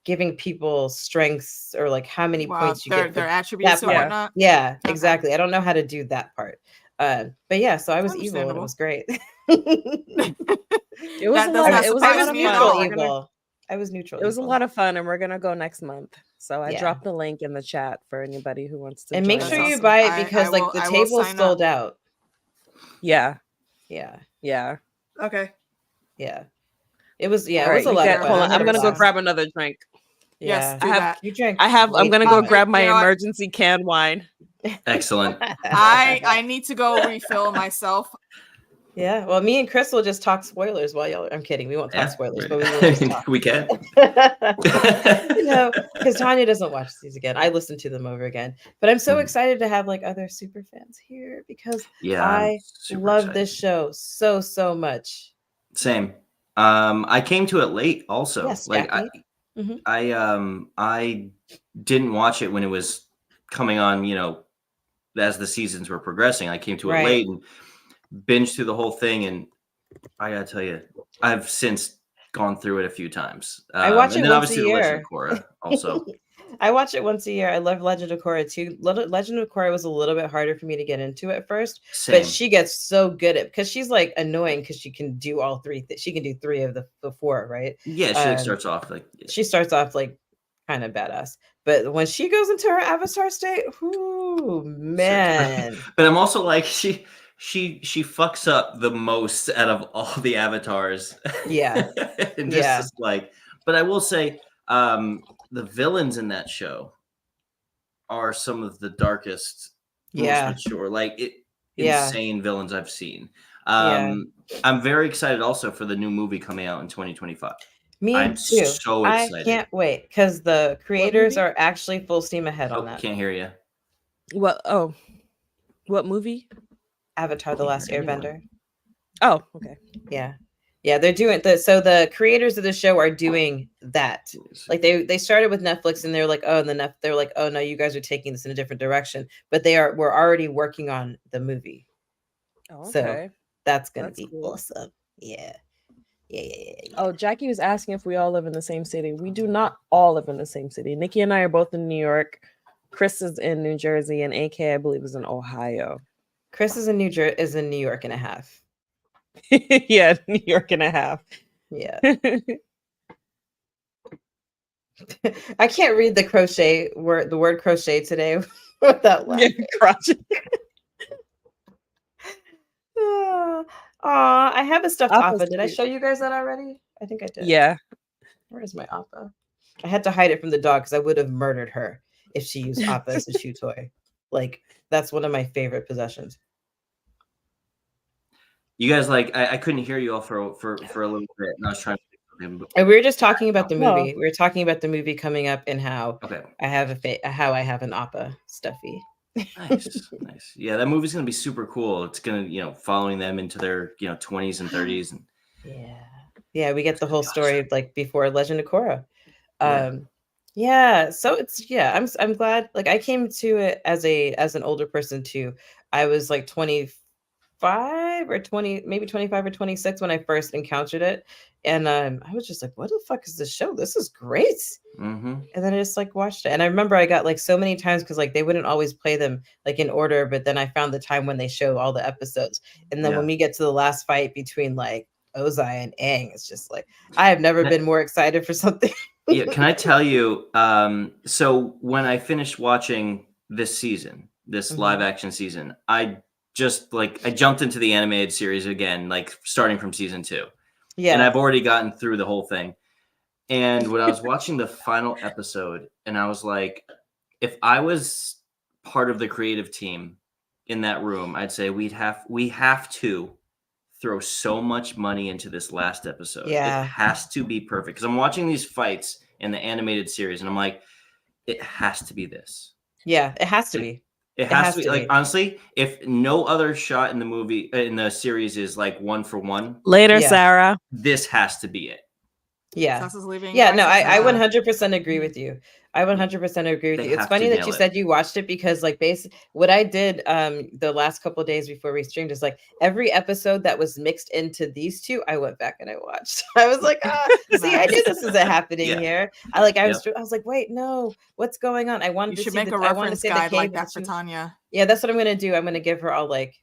giving people strengths, or like how many points you get. Their attributes and whatnot. Yeah, exactly. I don't know how to do that part. But yeah, so I was evil and it was great. It was neutral evil. I was neutral. It was a lot of fun, and we're gonna go next month. So I dropped the link in the chat for anybody who wants to. And make sure you buy it, because like the table sold out. Yeah. Okay. Yeah. It was it was a lot of fun. Hold on, I'm gonna go grab another drink. Yes, you drink. I'm gonna go grab my emergency canned wine. Excellent. I need to go refill myself. Yeah, well, me and Chris will just talk spoilers while y'all. I'm kidding. We won't talk spoilers, but we will just talk. We can. Because Tanya doesn't watch these again. I listen to them over again. But I'm so excited to have like other super fans here, because I love this show so much. Same. I came to it late also. Yes, like I didn't watch it when it was coming on, as the seasons were progressing. I came to it late and binged through the whole thing, and I gotta tell you, I've since gone through it a few times. I watch it and then once obviously a the Legend year. of Korra also. I watch it once a year. I love Legend of Korra too. Legend of Korra was a little bit harder for me to get into at first, but she gets so good at, because she's like annoying because she can do all three. She can do three of the four, right? Yeah, she starts off like kind of badass, but when she goes into her avatar state, ooh, man. But I'm also like she fucks up the most out of all the avatars. Yeah. And just like, but I will say, the villains in that show are some of the darkest, most mature, insane villains I've seen. I'm very excited also for the new movie coming out in 2025. I'm too. So excited. I can't wait because the creators are actually full steam ahead on that. Can't hear you. What movie? Avatar: The Last Airbender. Oh, okay. Yeah, they're doing so the creators of the show are doing that. Like they started with Netflix and they're like, oh, and then they're like, oh no, you guys are taking this in a different direction. But we're already working on the movie. Oh, okay. So that's gonna be cool. Awesome. Yeah. Oh, Jackie was asking if we all live in the same city. We do not all live in the same city. Nikki and I are both in New York. Chris is in New Jersey, and AK, I believe, is in Ohio. Chris is in New York and a half. Yeah, New York and a half. Yeah. I can't read the word crochet today without laughing. Yeah, crochet. I have a stuffed Appa. Did I show you guys that already? I think I did. Yeah. Where's my Appa? I had to hide it from the dog because I would have murdered her if she used Appa as a chew toy. Like, that's one of my favorite possessions. You guys, I couldn't hear you all for a little bit, and I was trying to think of him. And we were just talking about the movie. We were talking about the movie coming up and how I have an Appa stuffy. Nice. Yeah, that movie's gonna be super cool. It's gonna, following them into their, 20s and 30s, and yeah, we get the whole story like before Legend of Korra. So it's I'm glad. Like I came to it as an older person too. I was like 25 or 20, maybe 25 or 26 when I first encountered it. And I was just like, what the fuck is this show? This is great. Mm-hmm. And then I just like watched it. And I remember I got like so many times because like they wouldn't always play them like in order, but then I found the time when they show all the episodes. And then when we get to the last fight between like Ozai and Aang, it's just like, I have never been more excited for something. Yeah, can I tell you, so when I finished watching this season, this live action season, I jumped into the animated series again, like starting from season 2. Yeah. And I've already gotten through the whole thing. And when I was watching the final episode, and I was like, if I was part of the creative team in that room, I'd say we have to throw so much money into this last episode. Yeah. It has to be perfect. Because I'm watching these fights in the animated series, and I'm like, it has to be this. Yeah, it has to be. It has to be. Like, honestly, if no other shot in the movie, in the series is like 1 for 1. Later, Sarah. This has to be it. Yeah. Yeah, no, I 100% agree with you. I 100% agree with you. It's funny that you said you watched it because like basically what I did the last couple of days before we streamed is like every episode that was mixed into these two, I went back and I watched. I was like, see, I knew this was happening here. I was like, wait, no, what's going on? I wanted to make a reference guide like that for Tanya. Yeah, that's what I'm gonna do. I'm gonna give her all like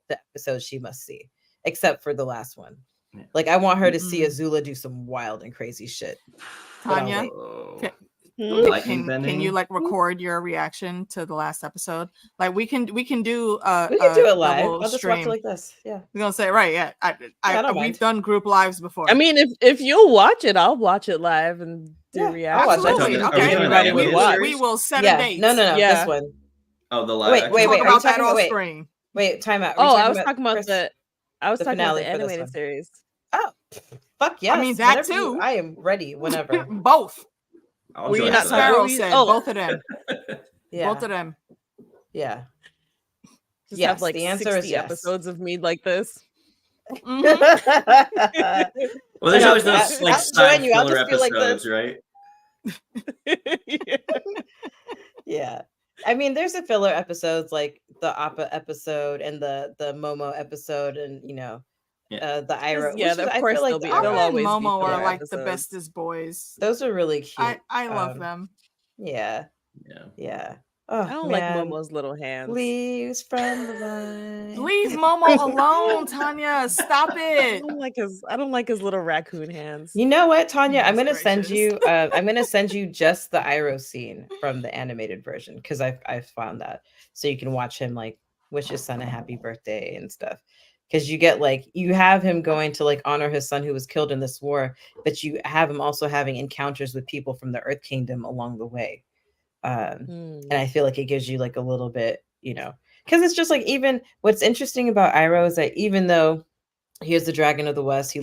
the episodes she must see, except for the last one. Yeah. Like I want her to see Azula do some wild and crazy shit. Tanya, can you like record your reaction to the last episode? Like we can do we can do it live. I'll just watch it like this. Yeah, we're gonna say right. Yeah, we've done group lives before. I mean, if you'll watch it, I'll watch it live and do reaction. Absolutely. Okay, we will set a date. No, this one. Oh, the live. Wait. Talk about that off screen. Wait, time out. I was talking about the animated series. Oh, fuck yeah! I mean that too. I am ready whenever. Both. Were not Sparrow said both of them. Yeah. Both of them. Yeah. Just have like the answer 60 is episodes of me like this. Well, there's always those like side filler episodes, right? Yeah. I mean, there's a filler episodes like the Appa episode and the Momo episode, and the Iroh. Yeah, of course I feel like Appa and always be Momo are filler like the episodes. bestest boys. Those are really cute. I love them. Yeah. Oh, I don't like Momo's little hands. Please, friend of mine. Leave Momo alone, Tanya. Stop it. I don't like his little raccoon hands. You know what, Tanya? I'm gonna send you. I'm gonna send you just the Iroh scene from the animated version because I found that, so you can watch him like wish his son a happy birthday and stuff. Because you have him going to like honor his son who was killed in this war, but you have him also having encounters with people from the Earth Kingdom along the way. And I feel like it gives you like a little bit, because it's just like, even what's interesting about Iroh is that even though he is the Dragon of the West, he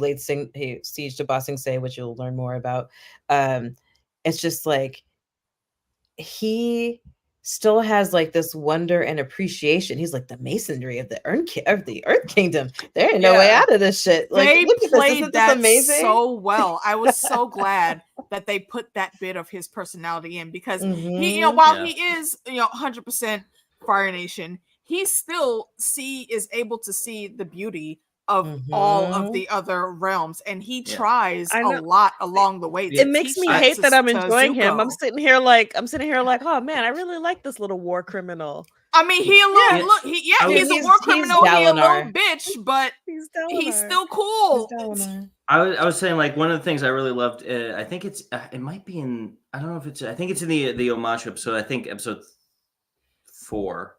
siege to Ba Sing Se, which you'll learn more about. It's just like he still has like this wonder and appreciation. He's like the masonry of the Earth Kingdom. There ain't no way out of this shit. Like, they look at played this. Isn't that this amazing? so well. I was so glad that they put that bit of his personality in because he, while he is 100% Fire Nation, he still is able to see the beauty of all of the other realms, and he tries a lot along the way. It makes me hate that I'm enjoying him. I'm sitting here like, oh man, I really like this little war criminal. I mean, he's a war criminal. He's a little bitch, but he's still cool. I was saying, like, one of the things I really loved, I think it might be in, I don't know if I think it's in the Omashu episode. I think episode 4.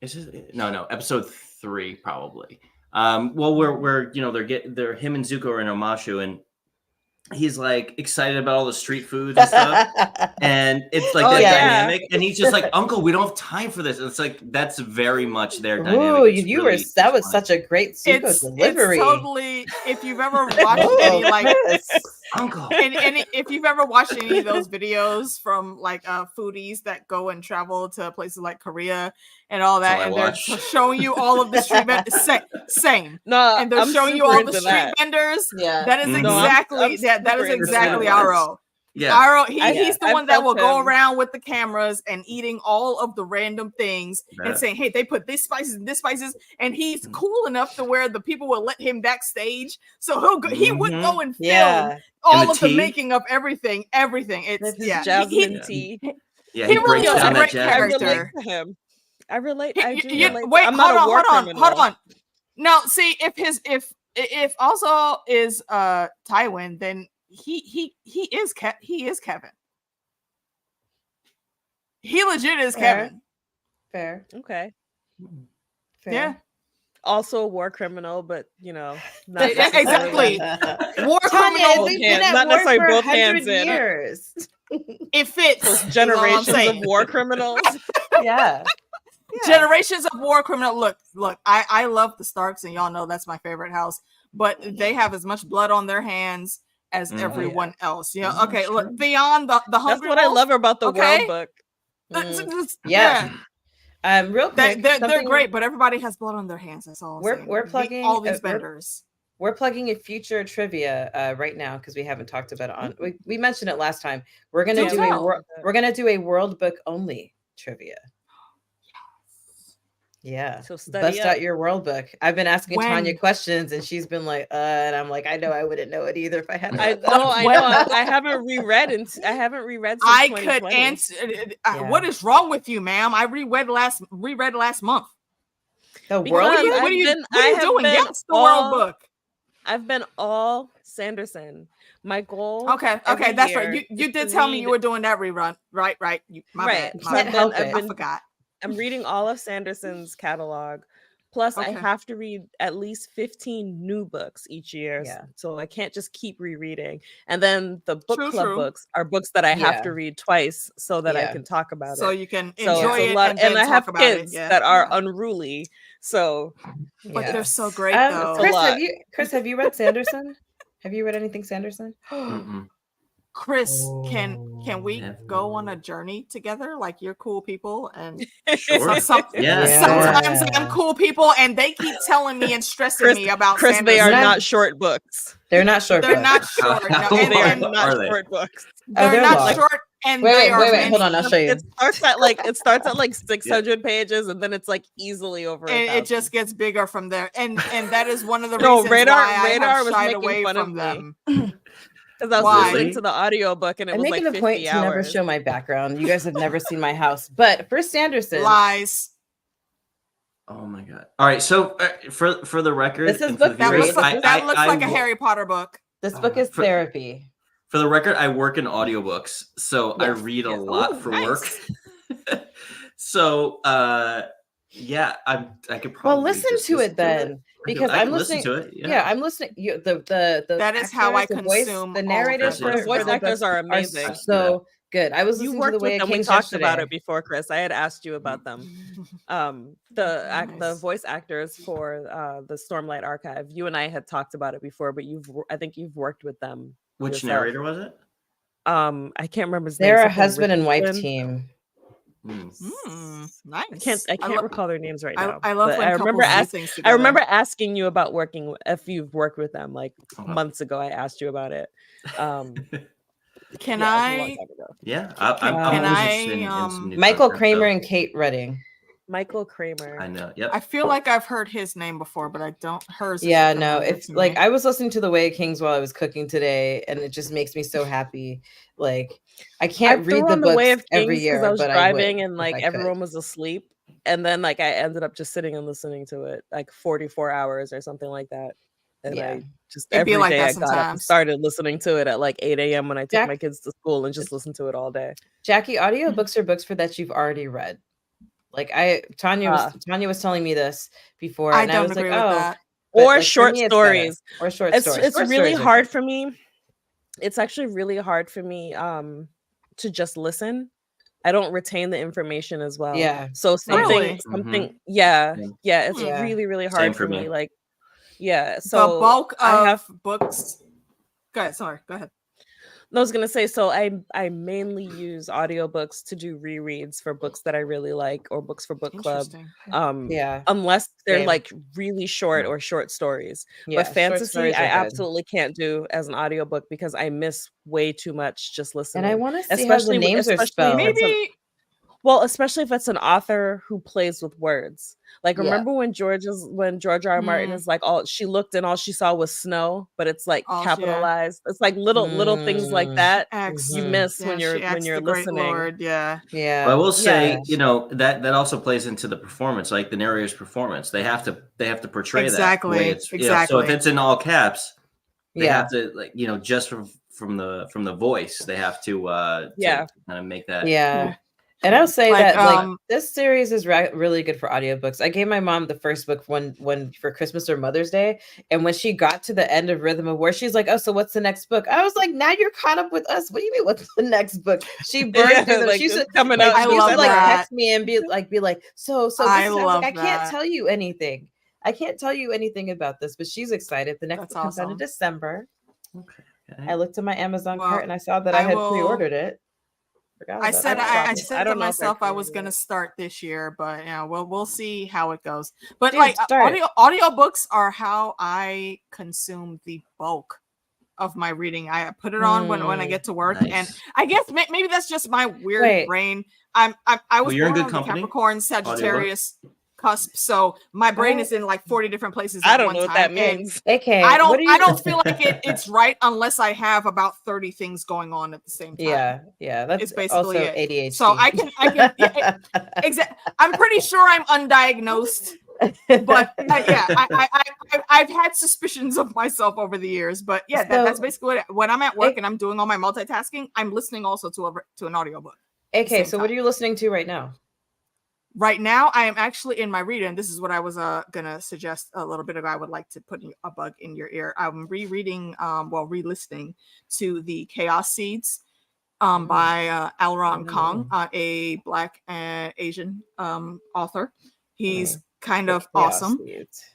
Is it, no, episode 3 probably. Well, where they're him and Zuko are in Omashu, and he's like excited about all the street foods and stuff, and it's like dynamic, and he's just like, "Uncle, we don't have time for this." And it's like that's very much their dynamic. That was such a great Zuko delivery. It's totally, if you've ever watched any like Uncle, and if you've ever watched any of those videos from like foodies that go and travel to places like Korea and all that, and they're showing you all of the street vendors, same. No, and they're showing you all the street vendors. Yeah, that is exactly that is exactly Iroh. Yeah, Iroh, he's the one that will go around with the cameras and eating all of the random things and saying, "Hey, they put this spices and this spices," and he's cool enough to where the people will let him backstage, so he would go and film all of the making of everything. It's Jasmine tea. Yeah, he really is a great character. I relate. Wait, hold on. Now, see, if also is Tywin, then he is Kevin. He legit is Kevin. Fair. Okay. Fair. Yeah. Also a war criminal, but not exactly. War criminal. Not necessarily both hands in. Years. It fits. Those generations of war criminals. Yeah. Generations of war criminal. Look, I love the Starks, and y'all know that's my favorite house, but they have as much blood on their hands as everyone else. Okay, look, beyond the Hungry That's what I love about the World Book. Real quick, they're great, but everybody has blood on their hands. That's all. We're plugging all these vendors. We're plugging a future trivia right now because we haven't talked about it on. We mentioned it last time. We're gonna do a World Book only trivia. Yeah, so bust out your World Book. I've been asking Tanya questions, and she's been like, and I'm like, I know I wouldn't know it either if I had. I know. I haven't reread since I could answer. What is wrong with you, ma'am? I reread last month. The World Book. What are you doing? Yes, the World Book. I've been all Sanderson. My goal. Okay, that's right. You did tell me you were doing that rerun, right? My bad. I forgot. I'm reading all of Sanderson's catalog. Plus, I have to read at least 15 new books each year. Yeah. So I can't just keep rereading. And then the book club books are books that I have to read twice so that I can talk about it. So you can enjoy it. And I have kids that are unruly. So, but they're so great though. Chris, have you read Sanderson? Have you read anything Sanderson? Chris, can we go on a journey together? Like, you're cool people, and sometimes I'm cool people, and they keep telling me and stressing me about Chris. Sanderson. They are not short books. They're not short. They're not short. No, they are not short books. They're not short. And wait, hold on, I'll show you. It starts at like 600 pages, and then it's like easily over. And it just gets bigger from there, and that is one of the no, reasons Radar why I have was shied making away fun from of them. Because I was listening to the audiobook, and it I'm was making like a point 50 to hours. never show my background. You guys have never seen my house, but for Sanderson, lies. Oh my god! All right, so for the record, this is and for the viewers, that looks like a Harry Potter book. This book is therapy. For the record, I work in audiobooks, so I read a lot for work. So yeah, I could probably listen to it then, because I'm listening to it. Yeah, I'm listening. The that is how I consume the narrative. The voice actors are amazing. So good. I was listening to The Way of Kings. We talked about it before, Chris. I had asked you about them. The voice actors for the Stormlight Archive. You and I had talked about it before, but I think you've worked with them. Which narrator was it? I can't remember his name. They're a husband and wife team. Nice. I can't recall their names right now. I love when I remember things together. I remember asking you about if you've worked with them like months ago. I asked you about it. Can I? Yeah, I'm interested in some new Michael Kramer and Kate Redding. Michael Kramer. I know. Yep. I feel like I've heard his name before, but I don't. Hers. Yeah, no. It's like I was listening to The Way of Kings while I was cooking today, and it just makes me so happy. Like I can't read the books Way of every Kings year, I was but driving and like everyone was asleep, and then like I ended up just sitting and listening to it like 44 hours or something like that. And I just every day I got up and started listening to it at like 8 a.m. when I took my kids to school and just listened to it all day. Jackie, audiobooks are books that you've already read. Like Tanya was telling me this before, and I was like, oh, or short stories. Or short stories. It's really hard for me. It's actually really hard for me to just listen. I don't retain the information as well. Yeah. So something it's really, really hard for me. Like, yeah. So the bulk of books. Go ahead. Sorry. Go ahead. I was gonna say, so I mainly use audiobooks to do rereads for books that I really like or books for book club. Unless they're like really short or short stories. But fantasy, I absolutely can't do as an audiobook because I miss way too much just listening. And I want to see how the names are spelled. Especially if it's an author who plays with words. Like, remember when George R. Martin is like, she looked and all she saw was snow, but it's like capitalized. It's like little things like that you miss when you're listening. Lord. Yeah. But I will say, that also plays into the performance, like the narrator's performance. They have to portray that the way it's so if it's in all caps, they have to just from the voice, they have to kind of make that. Yeah. And I'll say that this series is really good for audiobooks. I gave my mom the first book one for Christmas or Mother's Day. And when she got to the end of Rhythm of War, she's like, oh, so what's the next book? I was like, now you're caught up with us. What do you mean, what's the next book? She burned through them. Like, She's coming out. I love that. Text me and be like, so I can't tell you anything. I can't tell you anything about this, but she's excited. The next book comes out in December. Okay. I looked at my Amazon cart and I saw that I had pre-ordered it. I said to myself I was gonna start this year, but we'll see how it goes. But audiobooks are how I consume the bulk of my reading. I put it on when I get to work, and I guess maybe that's just my weird brain. I was born on the Capricorn Sagittarius cusp, so my brain is in like 40 different places at one time. I don't know what that means. Okay, I don't feel like it's right unless I have about 30 things going on at the same time. Yeah, that's it's basically also ADHD. So I can I'm pretty sure I'm undiagnosed, but I've had suspicions of myself over the years. But that's basically when I'm at work and I'm doing all my multitasking, I'm listening also to an audiobook. Okay, so what are you listening to right now? Right now, I am actually in my reader, and this is what I was gonna suggest a little bit ago. I would like to put a bug in your ear. I'm re-listening to the Chaos Seeds by Alron Kong, a Black and Asian author. He's kind of awesome,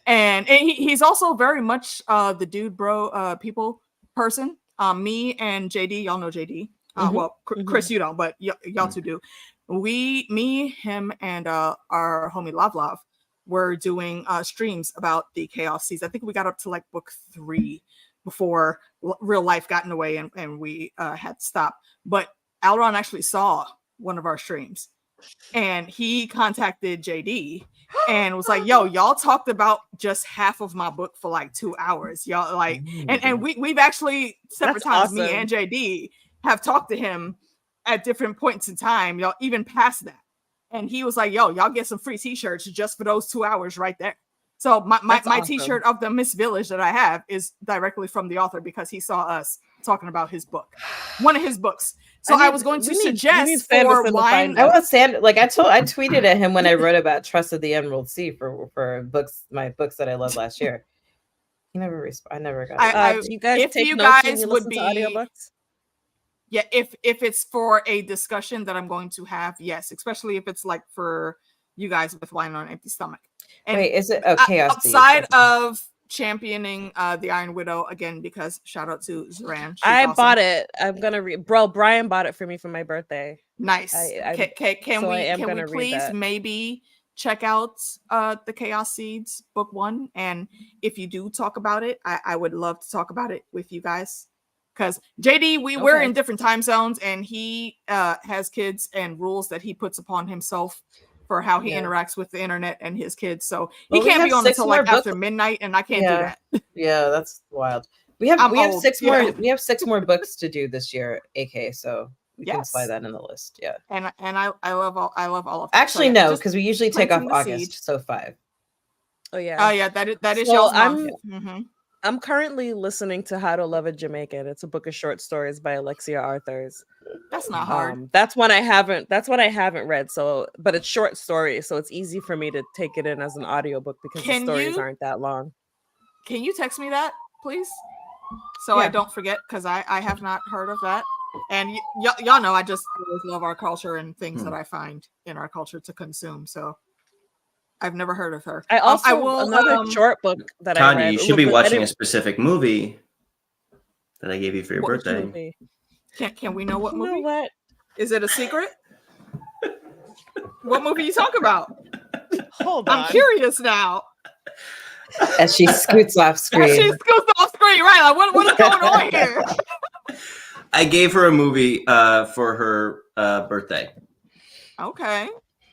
and he's also very much the dude bro people person. Me and JD, y'all know JD. Chris, you don't, but y'all two do. Me, him, and our homie Lav were doing streams about the Chaos Seeds. I think we got up to like book 3 before real life got in the way and we had to stop. But Alron actually saw one of our streams, and he contacted JD and was like, yo, y'all talked about just half of my book for like 2 hours. Y'all like, and we've actually separate times, me and JD have talked to him at different points in time, y'all, even past that. And he was like, yo, y'all get some free t-shirts just for those 2 hours right there. So my awesome. T-shirt of the Miss Village that I have is directly from the author because he saw us talking about his book, one of his books. So I was going to suggest for wine. I want Sand. Like I tweeted at him when I wrote about Trust of the Emerald Sea for books, my books that I loved last year. He never responded. I never got it. Do you guys take notes when you listen to audiobooks? Yeah, if it's for a discussion that I'm going to have, yes, especially if it's like for you guys with Wine on Empty Stomach. And wait, is it Chaos outside of championing the Iron Widow again? Because shout out to Zoran. I bought it. I'm gonna read. Bro, Brian bought it for me for my birthday. Nice. Can we please maybe check out the Chaos Seeds book 1? And if you do talk about it, I would love to talk about it with you guys. Because JD, we're in different time zones, and he has kids and rules that he puts upon himself for how he interacts with the internet and his kids. So he can't be on until like after midnight, and I can't do that. Yeah, that's wild. We have 6 more. We have 6 more books to do this year, AK. So we can slide that in the list. Yeah. And I love all of them. Actually, no, because we usually take off August, so 5. Oh yeah, that is y'all's month. I'm currently listening to How to Love a Jamaican. It's a book of short stories by Alexia Arthurs. That's not hard. That's what I haven't read. So, but it's short stories, so it's easy for me to take it in as an audiobook because the stories aren't that long. Can you text me that, please? So I don't forget, because I have not heard of that. And y'all know I just always love our culture and things that I find in our culture to consume. So I've never heard of her. I also another short book that Tanya, I read. You should be watching a specific movie that I gave you for your birthday. Movie? Can we know what movie? You know what? Is it a secret? What movie you talk about? Hold on. I'm curious now. As she scoots off screen. Right? Like, what is going on here? I gave her a movie for her birthday. Okay.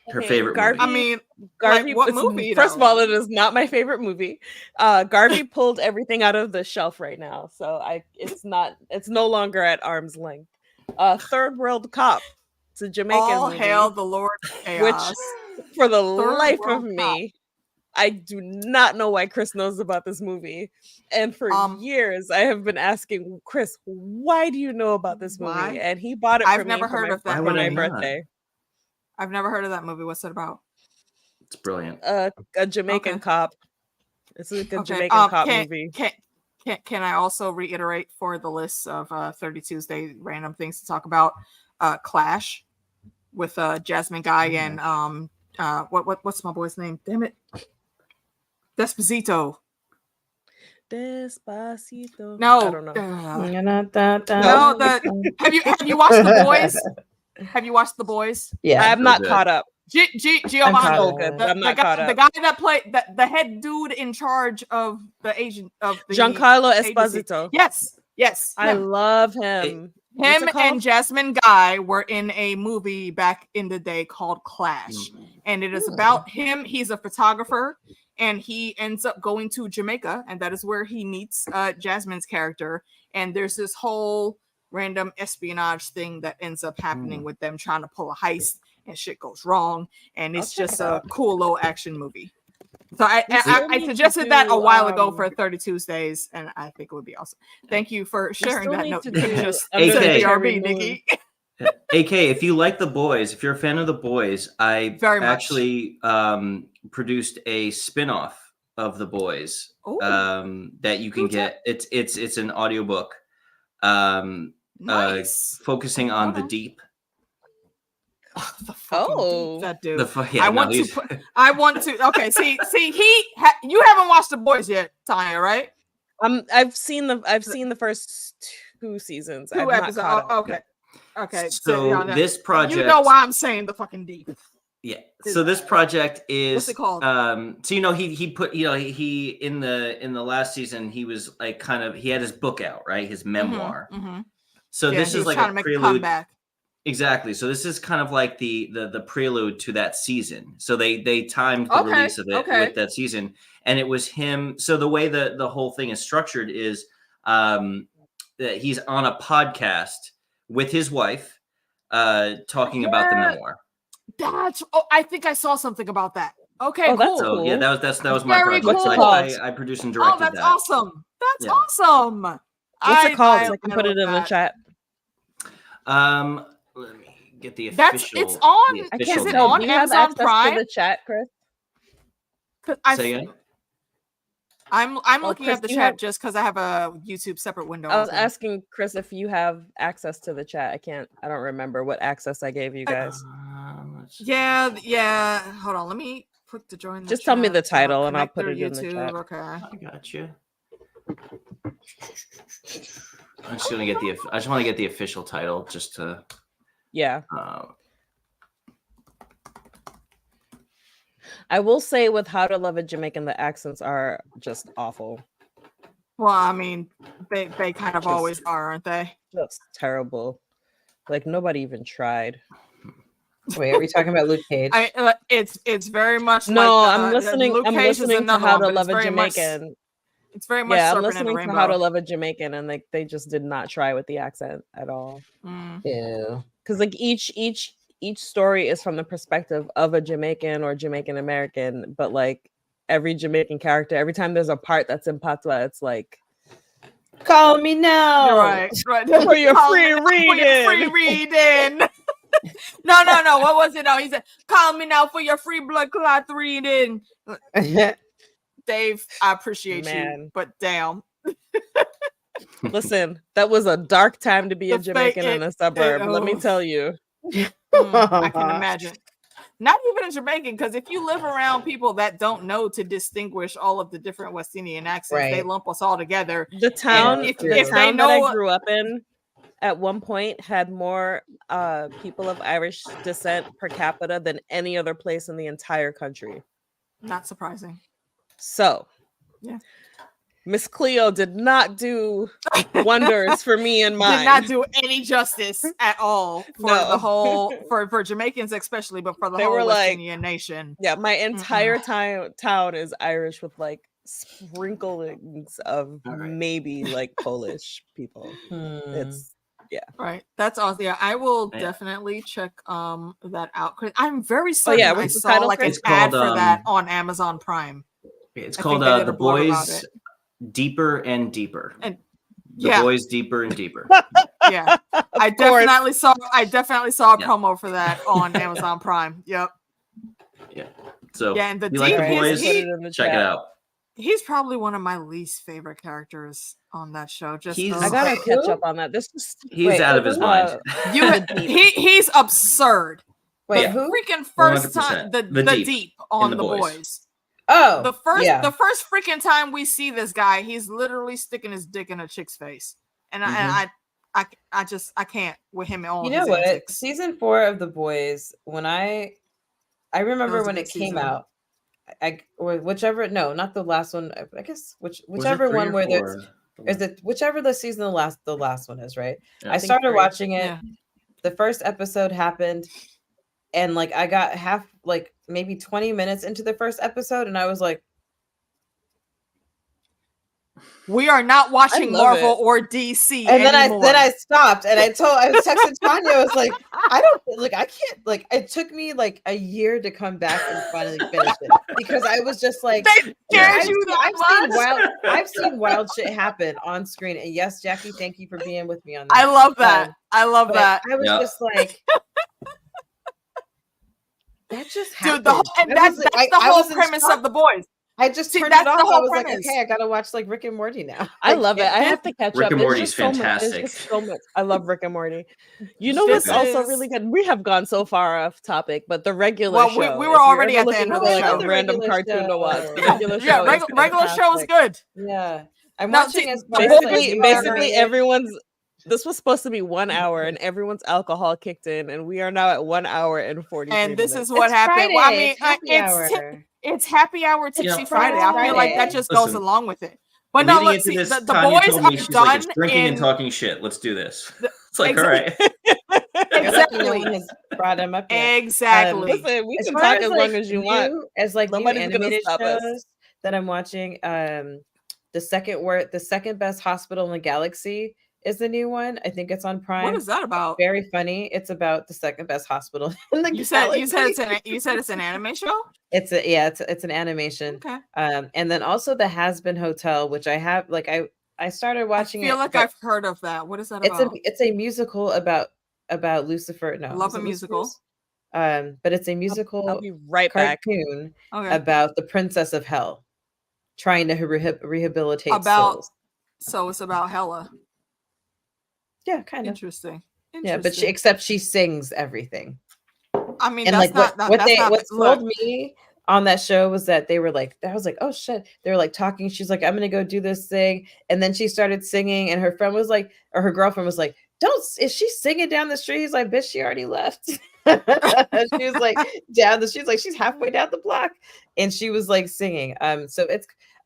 Her favorite movie. I mean, Garvey, like, what movie? First of all, it is not my favorite movie. Garvey pulled everything out of the shelf right now, so it's no longer at arm's length. Third World Cop. It's a Jamaican movie. All hail the Lord Chaos. Which, for the life of me, I do not know why Chris knows about this movie. And for years, I have been asking Chris, why do you know about this movie? Why? And he bought it for me for my birthday. I've never heard of that movie. What's it about? It's brilliant. A Jamaican cop. It's like a Jamaican cop movie. Can I also reiterate for the list of 30 Tuesday random things to talk about? Clash with Jasmine Guy and what's my boy's name? Damn it. Despacito. No, I don't know. Have you watched The Boys? Have you watched The Boys? Yeah, I have not caught up. Giovanni, I'm not caught up. The guy that played the head dude in charge of the agent of the Giancarlo Esposito. Yes, I love him. Him and Jasmine Guy were in a movie back in the day called Clash, and it is about him. He's a photographer, and he ends up going to Jamaica, and that is where he meets Jasmine's character. And there's this whole random espionage thing that ends up happening with them trying to pull a heist, and shit goes wrong, and it's just a cool little action movie. So I suggested that a while ago for 30 Tuesdays, and I think it would be awesome. Thank you for sharing that note. Just BRB, Nikki. AK, if you like The Boys, if you're a fan of The Boys, I actually produced a spin-off of The Boys that you can get. It's an audiobook focusing on the deep. That dude. I want to. Okay, see. You haven't watched The Boys yet, Tanya, right? I've seen the first 2 seasons. 2 episodes. Okay. So this project, you know why I'm saying the fucking deep. Yeah. So this project is what's it called? So he put he in the last season he was like he had his book out, right? His memoir. So this is like a prelude. Exactly. So this is kind of like the prelude to that season. So they timed the release of it with that season, and it was him. So the way the whole thing is structured is that he's on a podcast with his wife talking about the memoir. I think I saw something about that. Okay, cool. That's cool. Yeah, that was my project. Cool. I produced and directed that. That's awesome. That's awesome. What's it called? So I can put it in the chat. Let me get the official. It's on. I can't is it tell. on Do you have Amazon access Prime? to the chat, Chris? Say again? I'm looking Chris, at the chat just because I have a YouTube separate window. I was asking Chris if you have access to the chat. I don't remember what access I gave you guys. Yeah. Hold on. Let me put the join. Just tell me the title and I'll put it in the chat. Okay. I got you. I just want to get the official title just to. Yeah. I will say with How to Love a Jamaican, the accents are just awful. Well, I mean, they kind of always are, aren't they? That's terrible. Like nobody even tried. Wait, are we talking about Luke Cage? It's very much. No, like, I'm listening. I'm listening to How to Love a Jamaican. It's very much. Yeah, I'm listening to How to Love a Jamaican, and like they just did not try with the accent at all. Yeah, because like each story is from the perspective of a Jamaican or Jamaican American, but like every Jamaican character, every time there's a part that's in patois, it's like, call me now. You're right. For your free reading. No. What was it? No, he said, call me now for your free blood clot reading. Dave, I appreciate you, but damn. Listen, that was a dark time to be a Jamaican in a suburb. Let me tell you. I can imagine. Not even a Jamaican, because if you live around people that don't know to distinguish all of the different West Indian accents, they lump us all together. The town, if that I grew up in at one point had more people of Irish descent per capita than any other place in the entire country. Not surprising. So, Miss Cleo did not do wonders for me and mine. Did not do any justice at all for the whole for Jamaicans especially, but for the whole West Indian nation. Yeah, my entire town is Irish with like sprinklings of maybe like Polish people. It's right. That's awesome. Yeah, I will definitely check that out. I'm very certain I saw like an ad for that on Amazon Prime. It's called The Boys Deeper and Deeper. And The Boys Deeper and Deeper. Yeah. I definitely saw a promo for that on Amazon Prime. Yep. Yeah. So and the like The Boys, check it out. He's probably one of my least favorite characers on that show. I gotta catch up on that. He's out of his mind. He's absurd. Wait, the who? freaking first time the deep on The Boys. Oh, the first freaking time we see this guy, he's literally sticking his dick in a chick's face, and I can't with him on. You know what? Antics. Season 4 of The Boys, when I remember when it came out, not the last one. I guess whichever one where whichever the season the last one is, right? Yeah, I started watching it. Yeah. The first episode happened. And like I got maybe 20 minutes into the first episode, and I was like, "We are not watching Marvel or DC." And then I stopped, and I was texting Tanya. I was like, I can't. It took me like a year to come back and finally finish it because I was just like, I've seen wild shit happen on screen. And yes, Jackie, thank you for being with me on that. I love that. I love that. I was just like. That just happened. Dude, that's the whole premise of The Boys. I just turned it off. I was like, okay, I gotta watch like Rick and Morty now. I love it. I have to catch up. Rick and Morty's fantastic. So much. I love Rick and Morty. You know what's also really good? We have gone so far off topic, but the regular show. We were already at the end of the show. A random cartoon to watch. The regular show. Yeah, regular show is good. Yeah, I'm watching basically everyone's. This was supposed to be 1 hour, and everyone's alcohol kicked in, and we are now at 1 hour and 40. And this is what happened. Well, I mean, it's happy hour Tipsy Friday. I feel like that just goes along with it. But no, let's see. The boys are done. Drinking and talking shit. Let's do this. It's like, all right. Exactly. No one has brought him up yet. Exactly. Listen, we can talk as long as you want. As like new Nobody's gonna animated stop us. shows that I'm watching. The second best hospital in the galaxy is the new one. I think it's on Prime. What is that about? Very funny. It's about the second best hospital in the galaxy. You said it's an anime show? It's an animation. Okay. And then also the Has Been Hotel, which I have I started watching. I feel like I've heard of that. What is that about? It's a musical about Lucifer. No, love a musical. But it's a musical. I'll be right cartoon about the princess of hell trying to rehabilitate souls. So it's about Hella. Yeah, kind of interesting. Yeah, but she sings everything. I mean, and that's like what look. told me on that show was that they were like, I was like, oh shit. They were like talking. She's like, I'm gonna go do this thing. And then she started singing, and her friend was like, or her girlfriend was like, is she singing down the street? He's like, bitch, she already left. She was like she's halfway down the block. And she was like singing. So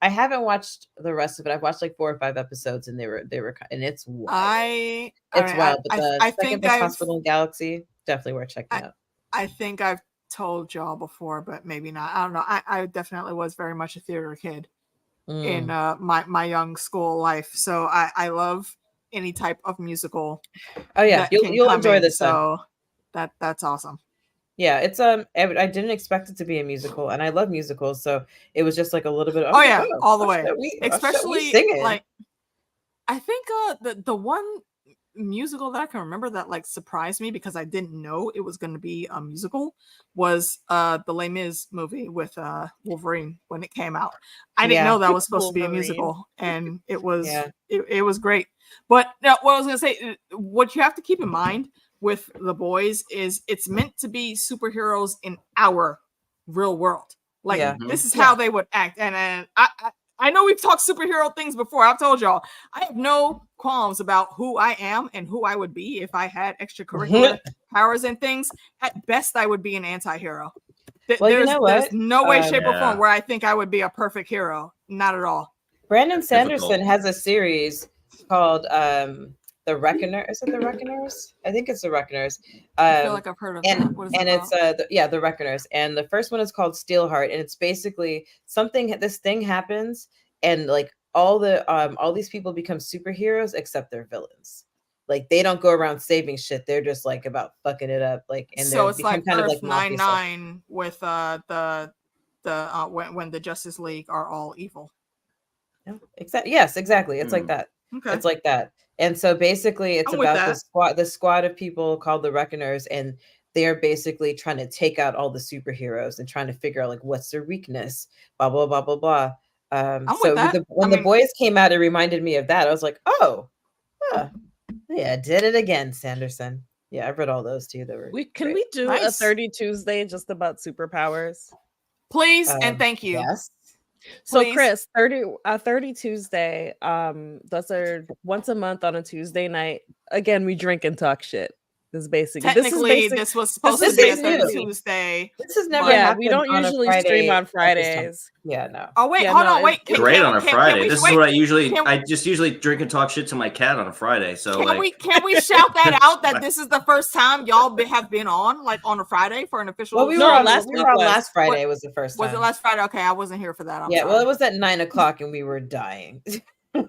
I haven't watched the rest of it. I've watched like 4 or 5 episodes, and they were and it's wild. Wild. But the second best hospital in Galaxy, definitely worth checking out. I think I've told y'all before, but maybe not. I don't know. I definitely was very much a theater kid in my young school life. So I love any type of musical. Oh yeah, you'll enjoy this. So that's awesome. Yeah, it's I didn't expect it to be a musical, and I love musicals, so it was just like a little bit. All the way. Especially like, I think the one musical that I can remember that like surprised me because I didn't know it was going to be a musical was the Les Mis movie with Wolverine when it came out. I didn't know that was supposed to be a musical, and it was it was great. But what I was going to say, what you have to keep in mind with The Boys is it's meant to be superheroes in our real world. Like this is how they would act. And I know we've talked superhero things before. I've told y'all I have no qualms about who I am and who I would be if I had extracurricular powers and things. At best, I would be an anti-hero. There's no way, shape, or form where I think I would be a perfect hero. Not at all. Brandon Sanderson has a series called The Reckoner. Is it The Reckoners? I think it's The Reckoners. I feel like I've heard of that. What is it it's The Reckoners. And the first one is called Steelheart, and it's basically this thing happens, and like all these people become superheroes except they're villains. Like they don't go around saving shit. They're just like about fucking it up. Like, and so it's like kind Earth of like 99 with the when the Justice League are all evil. Yes, exactly. It's like that. Okay. It's like that. And so basically it's about the squad of people called the Reckoners, and they're basically trying to take out all the superheroes and trying to figure out like what's their weakness, blah blah blah blah blah. When The Boys came out, it reminded me of that. I was like, yeah, did it again, Sanderson. Yeah, I've read all those too. Can we do a 30 Tuesday just about superpowers? Please and thank you. Yes. So please. Chris, 30 Tuesday, those are once a month on a Tuesday night. Again, we drink and talk shit. This was supposed to be a 30 Tuesday. This has never happened. We don't usually stream on Fridays. Yeah, no. Oh wait, hold on, wait. Great on a Friday. This is what I just usually drink and talk shit to my cat on a Friday. So can we shout that out that this is the first time y'all have been on like on a Friday for an official? Well, we were on last Friday. Was the first time. Was it last Friday? Okay, I wasn't here for that. I'm sorry. Well, it was at 9:00 and we were dying.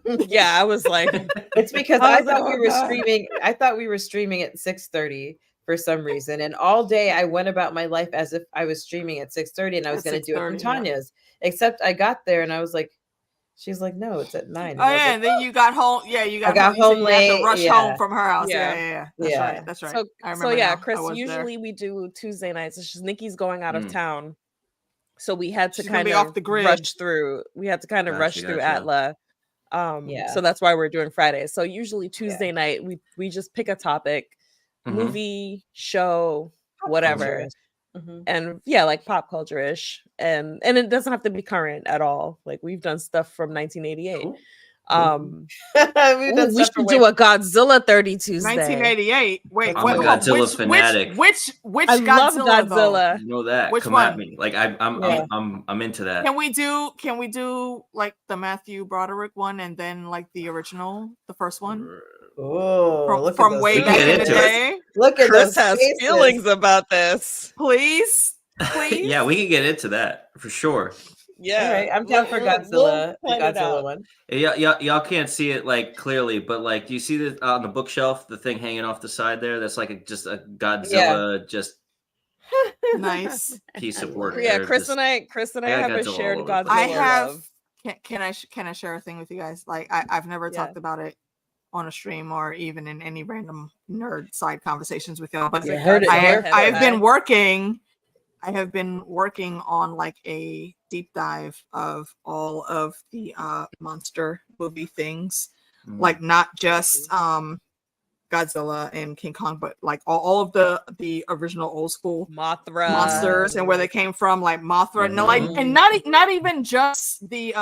Yeah, I was like, it's because I thought we were streaming. I thought we were streaming at 6:30 for some reason, and all day I went about my life as if I was streaming at 6:30 and I was going to do it from Tanya's. Except I got there and I was like, she's like, no, it's at 9. Oh yeah, and then you got home. Yeah, you got home late. You had to rush home from her house. Yeah. That's right. I remember. Chris, usually we do Tuesday nights. It's just Nikki's going out of town, so we had to kind of rush through. We had to kind of rush through Atla. So that's why we're doing Fridays. So usually Tuesday night we just pick a topic, movie, show, whatever. And like pop culture-ish. And it doesn't have to be current at all. Like we've done stuff from 1988. We should do a Godzilla 30 Tuesday. 1988. Wait, I'm a Godzilla fanatic. Which I love Godzilla. You know that. Which Come one? at me. Like I'm into that. Can we do like the Matthew Broderick one and then like the original, the first one? Oh, from way back in the day. Look at Chris those has faces. feelings about this. Please. Yeah, we can get into that for sure. Yeah. All right, I'm down for Godzilla. We'll the Godzilla one. Y'all can't see it like clearly, but like, do you see this on the bookshelf? The thing hanging off the side there. That's like just a Godzilla, just nice piece of work. Yeah, there. Chris and I have a shared Godzilla I have. love. Can I share a thing with you guys? Like I've never talked about it on a stream or even in any random nerd side conversations with y'all. But I have been working on like a deep dive of all of the monster movie things, like not just Godzilla and King Kong, but like all of the original old school Mothra monsters and where they came from, like Mothra. No, like, and not even just the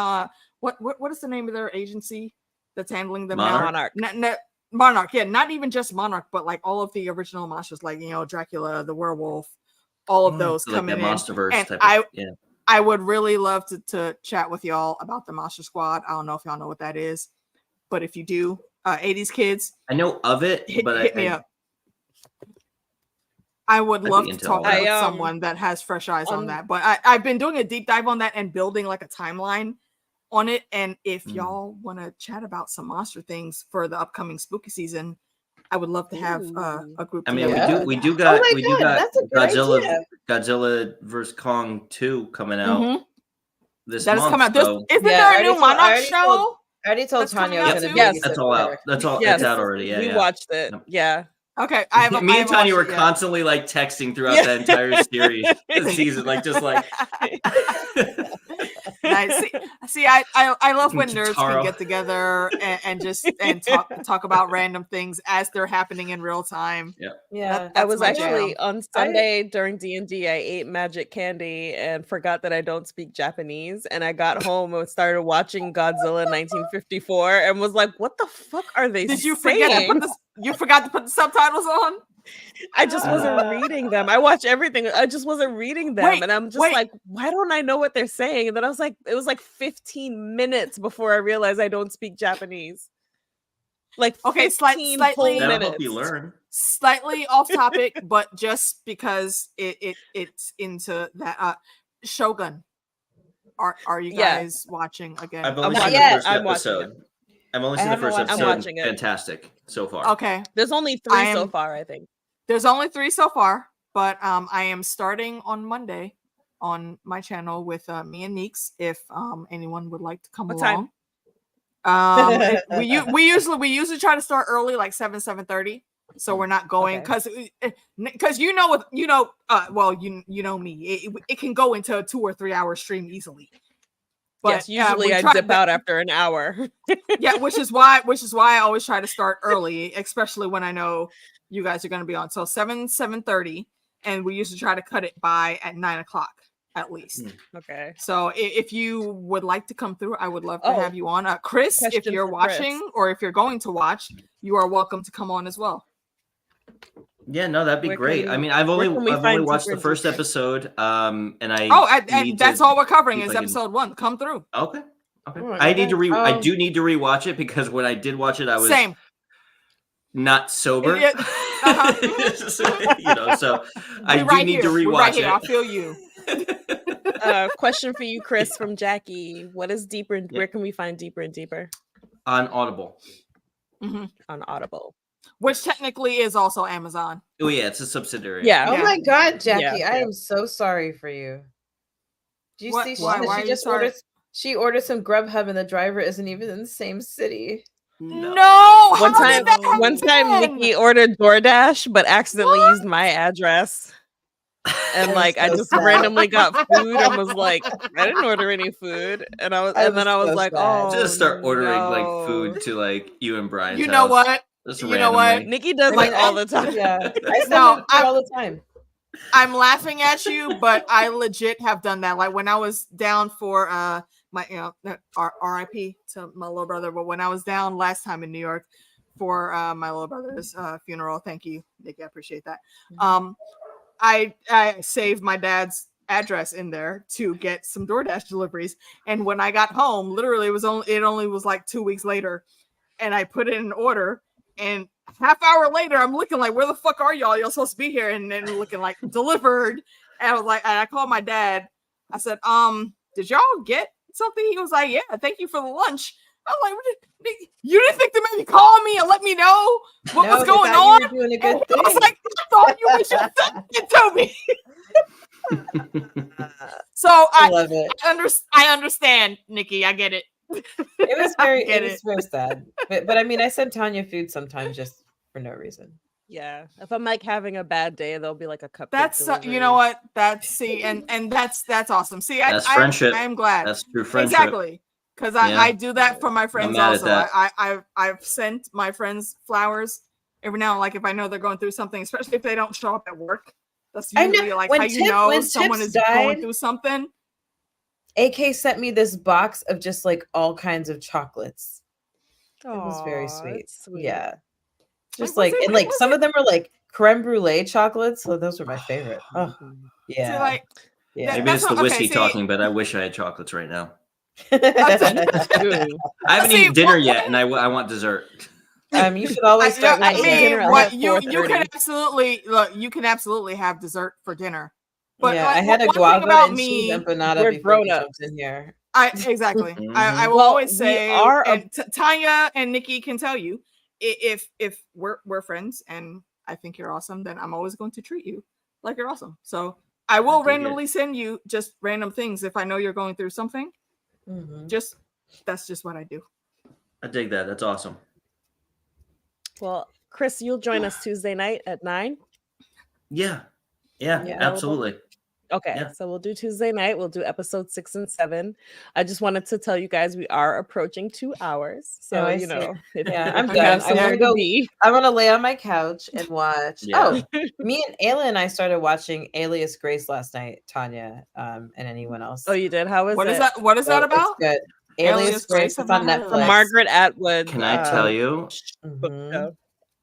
what is the name of their agency that's handling them now? Monarch. Yeah, not even just Monarch, but like all of the original monsters, like Dracula, the werewolf, all of those like coming that in. Monsterverse And type I would really love to chat with y'all about the Monster Squad. I don't know if y'all know what that is, but if you do, 80s kids, I know of it, but hit me up. I would love to talk with someone that has fresh eyes on that. But I've been doing a deep dive on that and building like a timeline on it. And if y'all want to chat about some monster things for the upcoming spooky season, I would love to have a group. I mean, we do got Godzilla vs Kong 2 coming out this month. That is coming out. Isn't there a new Monarch show? I already told Tanya I was going to Yes, that's all out. That's all. It's out already. Yeah, we watched it. Yeah. Okay, me and Tanya were constantly like texting throughout the entire season, like just like. Nice. See, I love when nerds can get together and just talk about random things as they're happening in real time. Yeah. I was actually on Sunday during D&D. I ate magic candy and forgot that I don't speak Japanese. And I got home and started watching Godzilla 1954 and was like, "What the fuck are they saying?" Did you forget to put the subtitles on? I just wasn't reading them. I watch everything. I just wasn't reading them. And I'm just like, why don't I know what they're saying? And then I was like, it was like 15 minutes before I realized I don't speak Japanese. Like, okay, slightly minutes. You learn. Slightly off topic, but just because it's into that Shogun. Are you guys watching again? I've only seen the first episode. I've only seen the first episode. I'm watching it. Fantastic so far. Okay. There's only 3 so far, I think. There's only 3 so far, but I am starting on Monday on my channel with me and Neeks. If anyone would like to come along. We usually try to start early, like 7:30. So we're not going because you know me. It can go into a 2 or 3 hour stream easily. But yes, usually I dip out after an hour. Yeah, which is why I always try to start early, especially when I know you guys are going to be on. So 7:30, and we usually try to cut it by at 9:00 at least. Okay. So if you would like to come through, I would love to have you on. Chris, if you're watching or if you're going to watch, you are welcome to come on as well. Yeah, no, that'd be great. I mean, I've only watched the first episode, and that's all we're covering is episode 1. Come through. Okay. I do need to rewatch it because when I did watch it, I was not sober. So I do need to rewatch it. I feel you. Question for you, Chris, from Jackie. What is Deeper? Where can we find Deeper and Deeper? On Audible. On Audible. Which technically is also Amazon. Oh yeah, it's a subsidiary. Yeah. Oh my God, Jackie, I am so sorry for you. Do you see? She ordered some Grubhub, and the driver isn't even in the same city. No. One time, Nikki ordered DoorDash, but accidentally used my address. And like I just randomly got food and was like, I didn't order any food. And then I was like, oh, just start ordering like food to like you and Brian's You know house. what? You know what? Nikki does like all the time. Yeah, I all the time. I'm laughing at you, but I legit have done that. Like when I was down for my RIP to my little brother, but when I was down last time in New York for my little brother's funeral, thank you, Nikki, I appreciate that. I saved my dad's address in there to get some DoorDash deliveries, and when I got home, literally it only was like 2 weeks later, and I put in an order. And half hour later, I'm looking like, where the fuck are y'all? Y'all supposed to be here. And then looking like delivered. And I was like, and I called my dad. I said, did y'all get something? He was like, yeah, thank you for the lunch. I'm like, you didn't think to maybe call me and let me know what was going on? You were doing a good thing. I was like, I thought you would just send it to me. So I love it. I understand, Nikki. I get it. It was very sad. But I mean, I send Tanya food sometimes just for no reason. Yeah, if I'm like having a bad day, there'll be like a cupcake. That's you know what? That's and that's awesome. See, that's friendship. I'm glad. That's true friendship. Exactly, because I do that for my friends also. I've sent my friends flowers every now and like if I know they're going through something, especially if they don't show up at work. That's usually like how you know someone is going through something. AK sent me this box of just like all kinds of chocolates. It was very sweet. Yeah. Just like and like some of them are like creme brulee chocolates. So those were my favorite. Oh yeah. So like, yeah. Maybe it's the whiskey talking, but I wish I had chocolates right now. I haven't eaten dinner yet and I want dessert. You should always start with dinner. You can absolutely have dessert for dinner. But yeah, I had a guava and cheese empanada before we jumped in here. Exactly. I will always say, and Tanya and Nikki can tell you, if we're friends and I think you're awesome, then I'm always going to treat you like you're awesome. So I will randomly send you just random things if I know you're going through something. That's just what I do. I dig that. That's awesome. Well, Chris, you'll join us Tuesday night at 9. Yeah, absolutely. Okay, so we'll do Tuesday night. We'll do episode 6 and 7. I just wanted to tell you guys we are approaching 2 hours. So, I'm done. I want to lay on my couch and watch. Yeah. Oh, me and Ayla and I started watching Alias Grace last night, Tanya, and anyone else. Oh, you did? How is it? What is that about? It's good. Alias Grace is on Netflix. From Margaret Atwood. Can I tell you?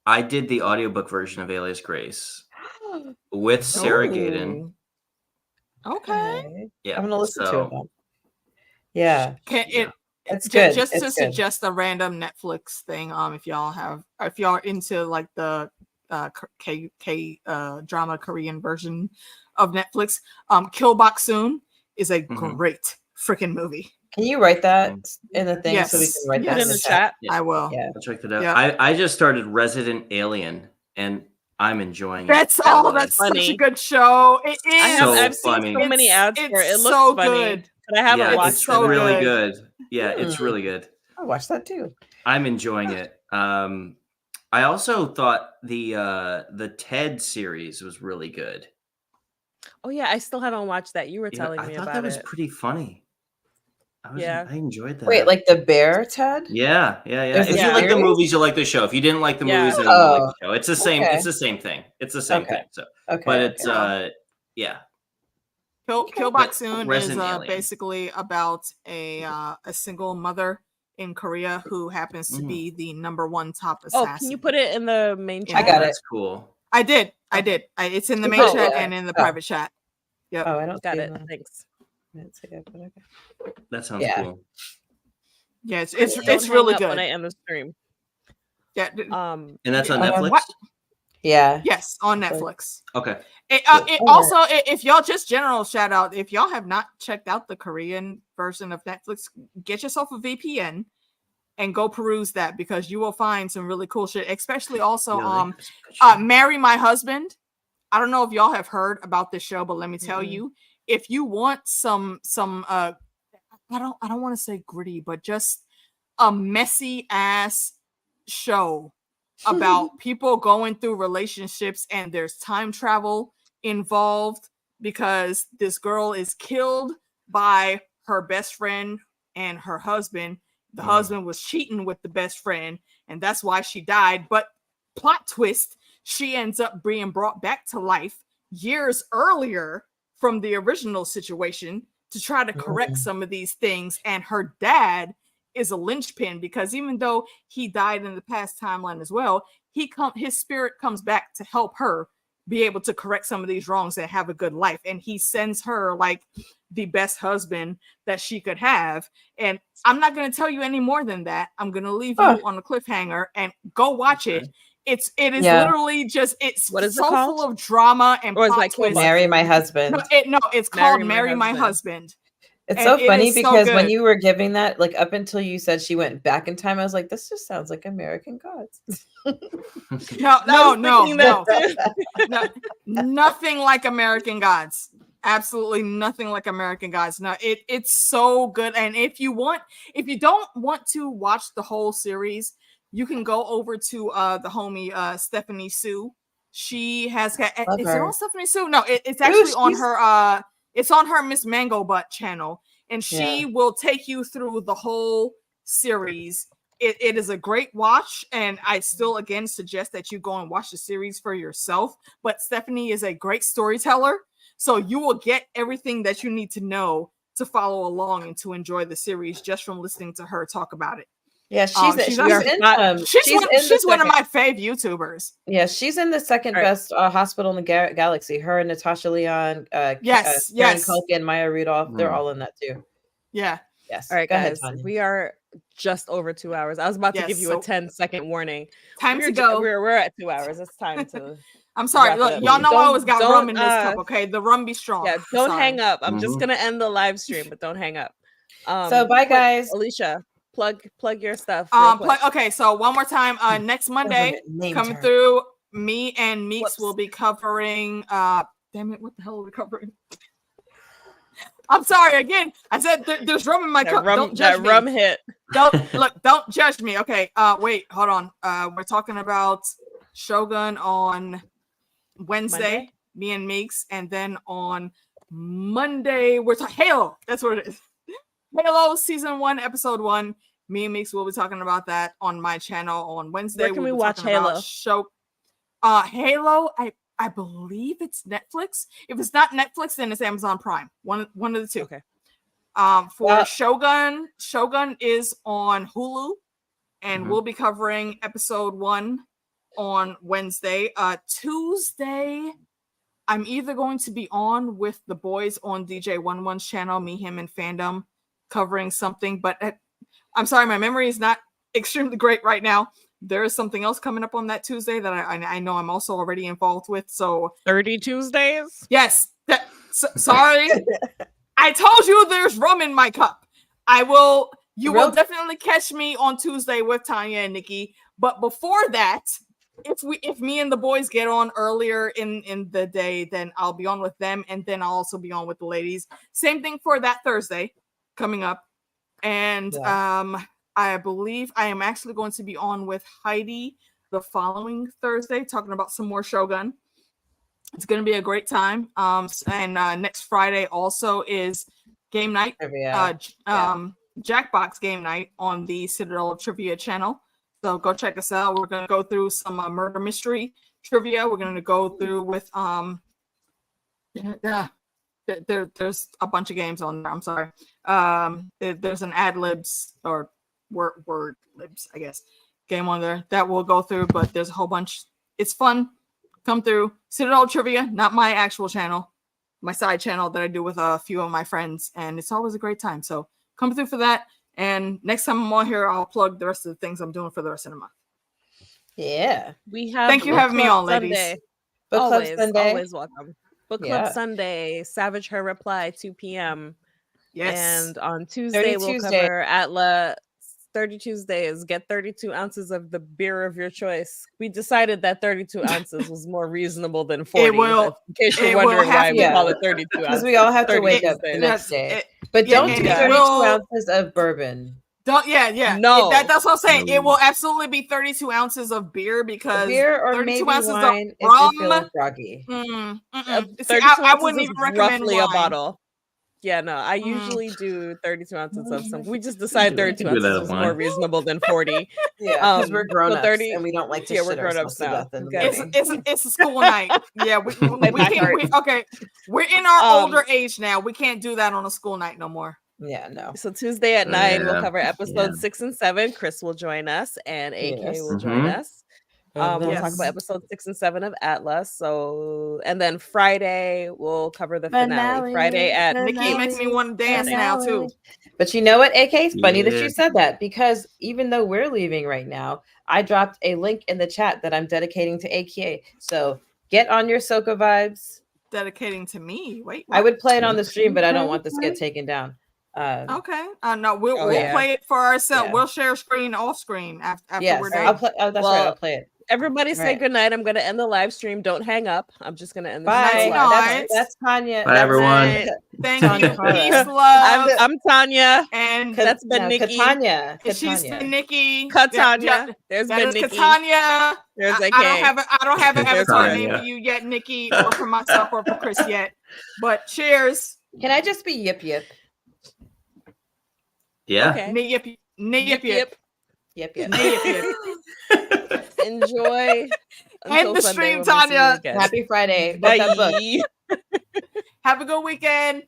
I did the audiobook version of Alias Grace with Sarah Gaden. Okay. Yeah. I'm gonna listen to it. Yeah. It's good. Just to suggest a random Netflix thing. If y'all are into like the K drama Korean version of Netflix, Kill Boksoon is a great freaking movie. Can you write that in the thing so we can write that in the chat? Yeah. I will. Yeah. I'll check that out. Yeah. I just started Resident Alien and I'm enjoying it. That's such a good show. It is. I've seen so many ads for it. It looks so funny. Good. But I haven't watched it. It's really good. Yeah, it's really good. I'll watch that too. I'm enjoying it. I also thought the Ted series was really good. Oh yeah, I still haven't watched that. You were telling me about it. I thought that was pretty funny. I enjoyed that. Wait, like the bear, Ted? Yeah. If you like the movies, you like the show. If you didn't like the movies, then you don't like the show. It's the same. Okay. It's the same thing. It's the same thing. So, but it's Kill Boksoon is basically about a single mother in Korea who happens to be the #1 top assassin. Oh, can you put it in the main chat? I got it. That's cool. I did. It's in the main chat and in the private chat. Yep. Oh, I don't got it. Thanks. That sounds cool. Yeah, it's really good. When I end the stream. Yeah. And that's on Netflix. Yeah. Yes, on Netflix. Okay. Also, if y'all just general shout out, if y'all have not checked out the Korean version of Netflix, get yourself a VPN and go peruse that because you will find some really cool shit. Especially also Marry My Husband. I don't know if y'all have heard about this show, but let me tell you. If you want some I don't want to say gritty, but just a messy ass show about people going through relationships and there's time travel involved because this girl is killed by her best friend and her husband. The husband was cheating with the best friend and that's why she died. But plot twist, she ends up being brought back to life years earlier from the original situation to try to correct some of these things. And her dad is a linchpin because even though he died in the past timeline as well, his spirit comes back to help her be able to correct some of these wrongs and have a good life. And he sends her like the best husband that she could have. And I'm not going to tell you any more than that. I'm going to leave you on a cliffhanger and go watch it. It is literally just, it's what is so it called? full of drama and or is plot like twists. Marry My Husband. No, it's called Marry My Husband. It's And so it funny is so because when good. you were giving that, like up until you said she went back in time, I was like, this just sounds like American Gods. No, nothing like American Gods. Absolutely nothing like American Gods. No, it's so good. And if you don't want to watch the whole series, you can go over to the homie Stephanie Sue. She has got. Is it on Stephanie Sue? No, it's actually on her. It's on her Miss Mango Butt channel, and she will take you through the whole series. It is a great watch, and I still again suggest that you go and watch the series for yourself. But Stephanie is a great storyteller, so you will get everything that you need to know to follow along and to enjoy the series just from listening to her talk about it. Yeah, she's one of my fave YouTubers. Yeah, she's in the second best hospital in the galaxy. Her and Natasha Lyonne, Karen Culkin, Maya Rudolph, they're all in that too. Yeah. Yes. All right, Go guys. ahead, We are just over 2 hours. I was about to give you a 10-second warning. Time to go. We're at 2 hours. It's time to. I'm sorry. Look, y'all know I always got rum in this cup. Okay, the rum be strong. Yeah, don't hang up. I'm just gonna end the live stream, but don't hang up. So bye, guys. Alicia, plug your stuff. Okay, so one more time. Next Monday, coming through, me and Meeks will be covering. Damn it! What the hell are we covering? I'm sorry again. I said there's rum in my cup. Don't judge me. Rum hit. Don't judge me. Okay. Wait. Hold on. We're talking about Shogun on Wednesday. Monday? Me and Meeks, and then on Monday we're talking Halo. That's what it is. Halo season 1, episode 1. Me and Meeks will be talking about that on my channel on Wednesday. Where can we watch Halo? Halo. I believe it's Netflix. If it's not Netflix, then it's Amazon Prime. One of the two. Okay. For Shogun is on Hulu, and we'll be covering episode 1 on Wednesday. Tuesday, I'm either going to be on with the boys on DJ11's channel, Me, Him, and Fandom, covering something, but I'm sorry, my memory is not extremely great right now. There is something else coming up on that Tuesday that I know I'm also already involved with. So 30 Tuesdays? Yes. Sorry. I told you there's rum in my cup. You will definitely catch me on Tuesday with Tanya and Nikki. But before that, if me and the boys get on earlier in the day, then I'll be on with them, and then I'll also be on with the ladies. Same thing for that Thursday coming up. And I believe I am actually going to be on with Heidi the following Thursday, talking about some more Shogun. It's going to be a great time. And next Friday also is game night, Jackbox game night on the Citadel Trivia channel. So go check us out. We're going to go through some murder mystery trivia. We're going to go through with there's a bunch of games on there. I'm sorry. There's an ad libs or word libs, I guess, game on there that we'll go through, but there's a whole bunch. It's fun. Come through. Citadel Trivia, not my actual channel, my side channel that I do with a few of my friends, and it's always a great time. So come through for that. And next time I'm on here, I'll plug the rest of the things I'm doing for the rest of the month. Yeah. Thank you for having me on, ladies. Book Club Sunday. Always welcome. Book Club Sunday, Savage Her Reply, 2 p.m. Yes. And on Tuesday, we'll cover Atla 30 Tuesdays. Get 32 ounces of the beer of your choice. We decided that 32 ounces was more reasonable than 40. It will. In case you're wondering why we call it 32 ounces. Because we all have to wake up the next day. But don't do 32 ounces of bourbon. No, that's what I'm saying. No. It will absolutely be 32 ounces of beer because beer or 32 maybe ounces wine of if rum. you're feeling froggy. 32 I wouldn't ounces even is recommend roughly wine. a bottle. Yeah, no, I usually do 32 ounces of some. We just decided 32 ounces was more reasonable than 40. Yeah, because we're grown-ups and we don't like to shit ourselves to death in the morning. It's a school night. Yeah, we can't. Okay, we're in our older age now. We can't do that on a school night no more. Yeah, no. So Tuesday at 9, we'll cover episodes 6 and 7. Chris will join us, and AK will join us. We'll talk about episode 6 and 7 of Atlas. So, and then Friday we'll cover the finale. Friday at Nikki makes me want to dance now too. But you know what, AK? It's funny that you said that, because even though we're leaving right now, I dropped a link in the chat that I'm dedicating to AKA. So get on your Soka vibes. Dedicating to me. Wait, what? I would play it on the stream, but I don't want this to get taken down. Okay. No, we'll play it for ourselves. Yeah. We'll share screen off screen after we're done. I'll play. Oh, that's right. I'll play it. Everybody say good night. I'm going to end the live stream. Don't hang up. I'm just going to end the stream. Bye. That's Tanya. Bye, everyone. Thank you. Peace, love. I'm Tanya. And that's been Nikki. Katanya. She's been Nikki. Katanya. There's been Nikki. Katanya. There's AK. I don't have an avatar name for you yet, Nikki, or for myself or for Chris yet. But cheers. Can I just be Yip Yip? Yeah. Okay. Yip Yip. Yip Yip. Yip Yip. Enjoy. End the stream, Tanya. Happy Friday. Book that book. Have a good weekend.